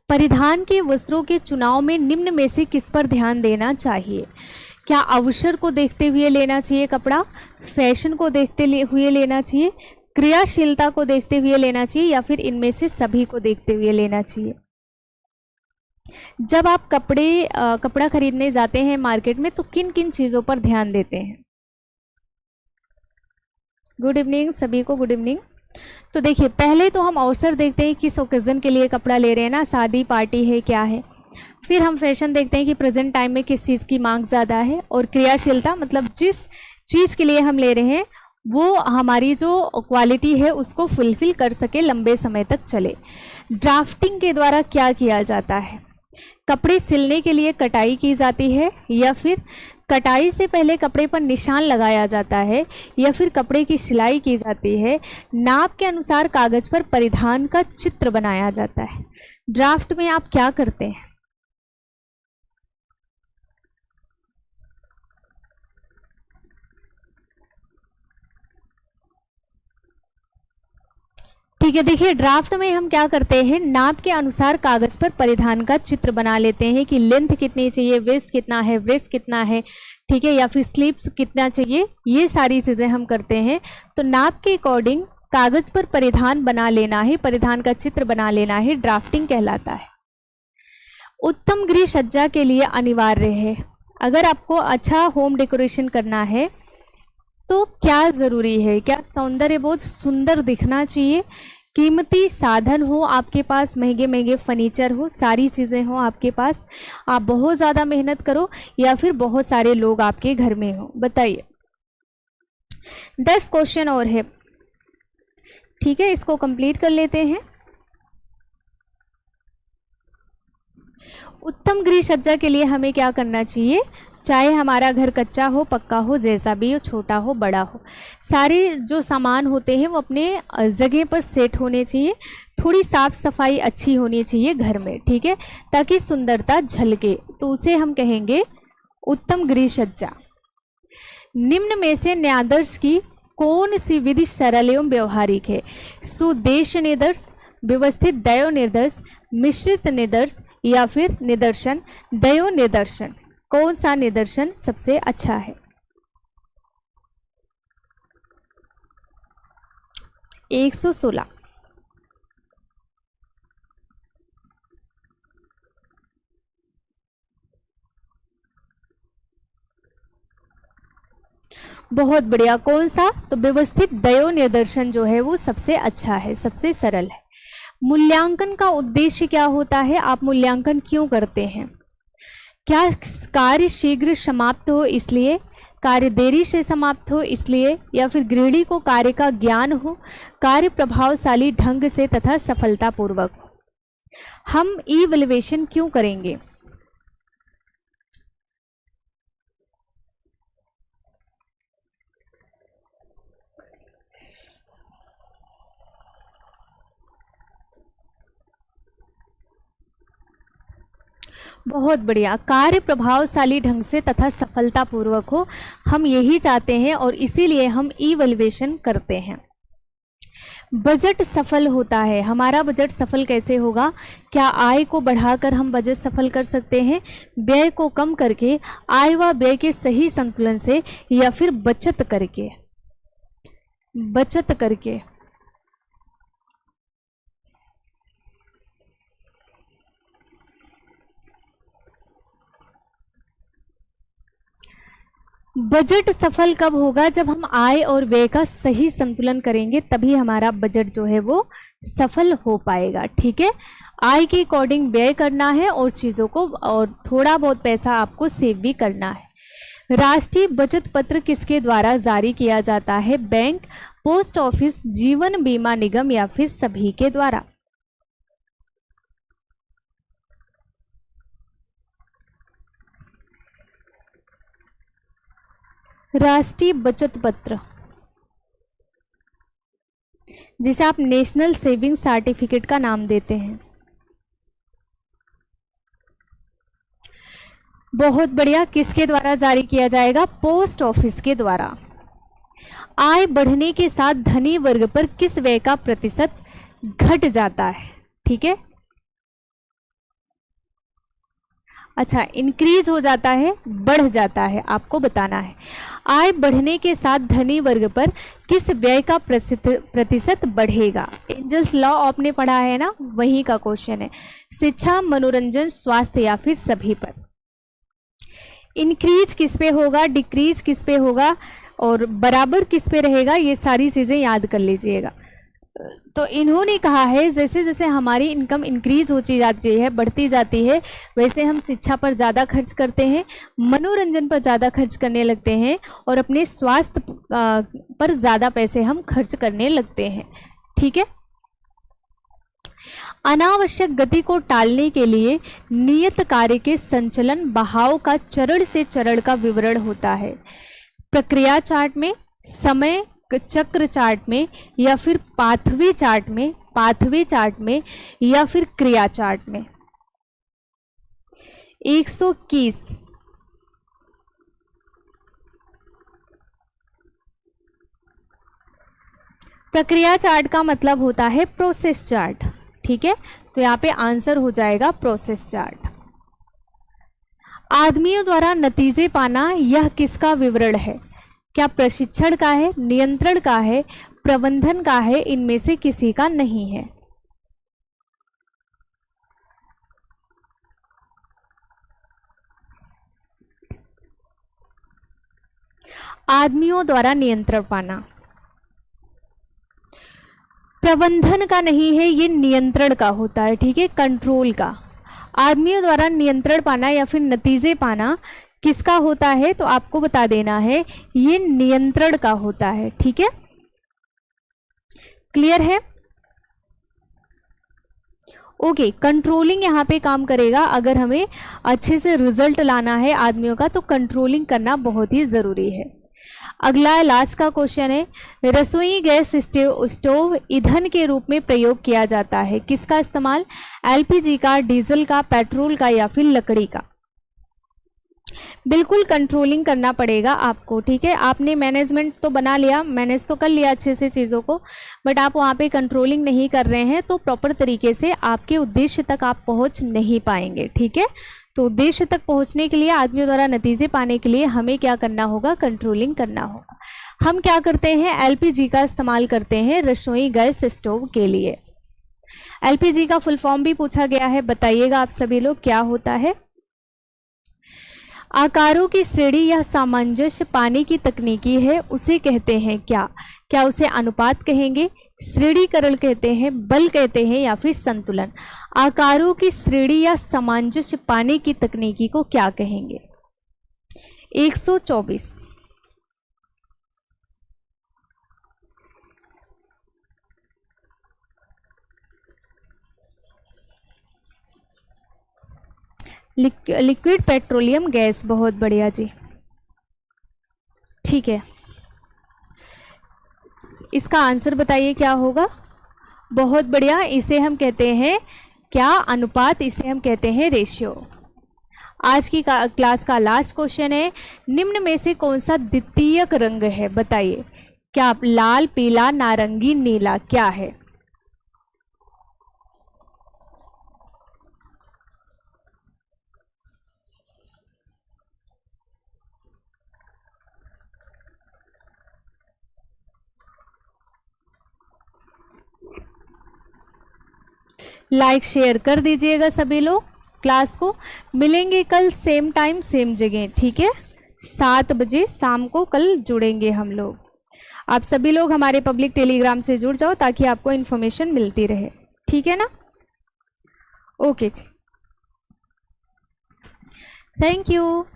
परिधान के वस्त्रों के चुनाव में निम्न में से किस पर ध्यान देना चाहिए, क्या अवसर को देखते हुए लेना चाहिए कपड़ा, फैशन को देखते हुए लेना चाहिए, क्रियाशीलता को देखते हुए लेना चाहिए, या फिर इनमें से सभी को देखते हुए लेना चाहिए। जब आप कपड़ा खरीदने जाते हैं मार्केट में तो किन किन चीज़ों पर ध्यान देते हैं। गुड इवनिंग सभी को, गुड इवनिंग। तो देखिए पहले तो हम अवसर देखते हैं, किस ओकेजन के लिए कपड़ा ले रहे हैं ना, शादी पार्टी है क्या है। फिर हम फैशन देखते हैं कि प्रेजेंट टाइम में किस चीज़ की मांग ज़्यादा है, और क्रियाशीलता मतलब जिस चीज़ के लिए हम ले रहे हैं वो हमारी जो क्वालिटी है उसको फुलफिल कर सके, लंबे समय तक चले। ड्राफ्टिंग के द्वारा क्या किया जाता है, कपड़े सिलने के लिए कटाई की जाती है, या फिर कटाई से पहले कपड़े पर निशान लगाया जाता है, या फिर कपड़े की सिलाई की जाती है, नाप के अनुसार कागज पर परिधान का चित्र बनाया जाता है। ड्राफ्ट में आप क्या करते हैं, ठीक है। देखिए ड्राफ्ट में हम क्या करते हैं, नाप के अनुसार कागज पर परिधान का चित्र बना लेते हैं कि लेंथ कितनी चाहिए, वेस्ट कितना है, ब्रेस्ट कितना है, ठीक है, या फिर स्लीव्स कितना चाहिए, ये सारी चीजें हम करते हैं। तो नाप के अकॉर्डिंग कागज पर परिधान बना लेना है, परिधान का चित्र बना लेना है, ड्राफ्टिंग कहलाता है। उत्तम गृह सज्जा के लिए अनिवार्य है, अगर आपको अच्छा होम डेकोरेशन करना है तो क्या जरूरी है, क्या सौंदर्य बहुत सुंदर दिखना चाहिए, कीमती साधन हो आपके पास, महंगे महंगे फर्नीचर हो, सारी चीज़ें हो आपके पास, आप बहुत ज़्यादा मेहनत करो, या फिर बहुत सारे लोग आपके घर में हो, बताइए। 10 क्वेश्चन और है, ठीक है, इसको कंप्लीट कर लेते हैं। उत्तम गृह सज्जा के लिए हमें क्या करना चाहिए, चाहे हमारा घर कच्चा हो पक्का हो, जैसा भी हो, छोटा हो बड़ा हो, सारे जो सामान होते हैं वो अपने जगह पर सेट होने चाहिए, थोड़ी साफ सफाई अच्छी होनी चाहिए घर में, ठीक है, ताकि सुंदरता झलके, तो उसे हम कहेंगे उत्तम गृह सज्जा। निम्न में से न्यादर्श की कौन सी विधि सरल एवं व्यवहारिक है, सुदेश निदर्श, व्यवस्थित दयो निर्दर्श, मिश्रित निदर्श या फिर निदर्शन, दयो निदर्शन, कौन सा निदर्शन सबसे अच्छा है? 116। बहुत बढ़िया, कौन सा? तो व्यवस्थित दयो निर्दर्शन जो है वो सबसे अच्छा है, सबसे सरल है। मूल्यांकन का उद्देश्य क्या होता है? आप मूल्यांकन क्यों करते हैं? क्या कार्य शीघ्र समाप्त हो इसलिए, कार्य देरी से समाप्त हो इसलिए, या फिर गृहिणी को कार्य का ज्ञान हो, कार्य प्रभावशाली ढंग से तथा सफलतापूर्वक हो? हम इवैल्यूएशन क्यों करेंगे? बहुत बढ़िया, कार्य प्रभावशाली ढंग से तथा सफलतापूर्वक हो, हम यही चाहते हैं और इसीलिए हम इवैल्यूएशन करते हैं। बजट सफल होता है, हमारा बजट सफल कैसे होगा? क्या आय को बढ़ाकर हम बजट सफल कर सकते हैं, व्यय को कम करके, आय व व्यय के सही संतुलन से, या फिर बचत करके? बचत करके। बजट सफल कब होगा? जब हम आय और व्यय का सही संतुलन करेंगे, तभी हमारा बजट जो है वो सफल हो पाएगा। ठीक है, आय के अकॉर्डिंग व्यय करना है और चीज़ों को, और थोड़ा बहुत पैसा आपको सेव भी करना है। राष्ट्रीय बचत पत्र किसके द्वारा जारी किया जाता है? बैंक, पोस्ट ऑफिस, जीवन बीमा निगम या फिर सभी के द्वारा? राष्ट्रीय बचत पत्र, जिसे आप नेशनल सेविंग सर्टिफिकेट का नाम देते हैं। बहुत बढ़िया, किसके द्वारा जारी किया जाएगा? पोस्ट ऑफिस के द्वारा। आय बढ़ने के साथ धनी वर्ग पर किस व्यय का प्रतिशत घट जाता है? ठीक है, अच्छा, इंक्रीज हो जाता है, बढ़ जाता है, आपको बताना है। आय बढ़ने के साथ धनी वर्ग पर किस व्यय का प्रतिशत बढ़ेगा? एंजल्स लॉ आपने पढ़ा है ना, वही का क्वेश्चन है। शिक्षा, मनोरंजन, स्वास्थ्य या फिर सभी पर? इंक्रीज किस पे होगा, डिक्रीज किस पे होगा और बराबर किस पे रहेगा, ये सारी चीज़ें याद कर लीजिएगा। तो इन्होंने कहा है जैसे जैसे हमारी इनकम इंक्रीज होती जाती है, बढ़ती जाती है, वैसे हम शिक्षा पर ज़्यादा खर्च करते हैं, मनोरंजन पर ज़्यादा खर्च करने लगते हैं और अपने स्वास्थ्य पर ज़्यादा पैसे हम खर्च करने लगते हैं। ठीक है, अनावश्यक गति को टालने के लिए नियत कार्य के संचलन बहाव का चरण से चरण का विवरण होता है। प्रक्रिया चार्ट में, समय चक्र चार्ट में, या फिर पाथवे चार्ट में, या फिर क्रिया चार्ट में? 121। प्रक्रिया चार्ट का मतलब होता है प्रोसेस चार्ट। ठीक है, तो यहाँ पे आंसर हो जाएगा प्रोसेस चार्ट। आदमियों द्वारा नतीजे पाना, यह किसका विवरण है? क्या प्रशिक्षण का है, नियंत्रण का है, प्रबंधन का है, इनमें से किसी का नहीं है? आदमियों द्वारा नियंत्रण पाना। प्रबंधन का नहीं है, ये नियंत्रण का होता है। ठीक है, कंट्रोल का। आदमियों द्वारा नियंत्रण पाना या फिर नतीजे पाना किसका होता है? तो आपको बता देना है, ये नियंत्रण का होता है। ठीक है, क्लियर है? ओके, कंट्रोलिंग यहाँ पे काम करेगा। अगर हमें अच्छे से रिजल्ट लाना है आदमियों का, तो कंट्रोलिंग करना बहुत ही ज़रूरी है। अगला लास्ट का क्वेश्चन है, रसोई गैस स्टोव ईंधन के रूप में प्रयोग किया जाता है, किसका इस्तेमाल? एलपीजी का, डीजल का, पेट्रोल का या फिर लकड़ी का? बिल्कुल कंट्रोलिंग करना पड़ेगा आपको, ठीक है। आपने मैनेजमेंट तो बना लिया, मैनेज तो कर लिया अच्छे से चीज़ों को, बट आप वहाँ पे कंट्रोलिंग नहीं कर रहे हैं तो प्रॉपर तरीके से आपके उद्देश्य तक आप पहुँच नहीं पाएंगे, ठीक है। तो उद्देश्य तक पहुँचने के लिए, आदमियों द्वारा नतीजे पाने के लिए हमें क्या करना होगा, कंट्रोलिंग करना होगा। हम क्या करते हैं, एलपीजी का इस्तेमाल करते हैं रसोई गैस स्टोव के लिए। एलपीजी का फुल फॉर्म भी पूछा गया है, बताइएगा आप सभी लोग क्या होता है। आकारों की श्रेणी या सामंजस्य पाने की तकनीकी है, उसे कहते हैं क्या? क्या उसे अनुपात कहेंगे, श्रेणीकरण कहते हैं, बल कहते हैं, या फिर संतुलन? आकारों की श्रेणी या सामंजस्य पाने की तकनीकी को क्या कहेंगे? 124। लिक्विड पेट्रोलियम गैस, बहुत बढ़िया जी, ठीक है। इसका आंसर बताइए क्या होगा। बहुत बढ़िया, इसे हम कहते हैं क्या, अनुपात, इसे हम कहते हैं रेशियो। आज की क्लास का लास्ट क्वेश्चन है, निम्न में से कौन सा द्वितीयक रंग है, बताइए। क्या लाल, पीला, नारंगी, नीला, क्या है? लाइक शेयर कर दीजिएगा सभी लोग क्लास को। मिलेंगे कल सेम टाइम सेम जगह, ठीक है। 7 बजे शाम को कल जुड़ेंगे हम लोग। आप सभी लोग हमारे पब्लिक टेलीग्राम से जुड़ जाओ ताकि आपको इन्फॉर्मेशन मिलती रहे, ठीक है ना। ओके जी, थैंक यू।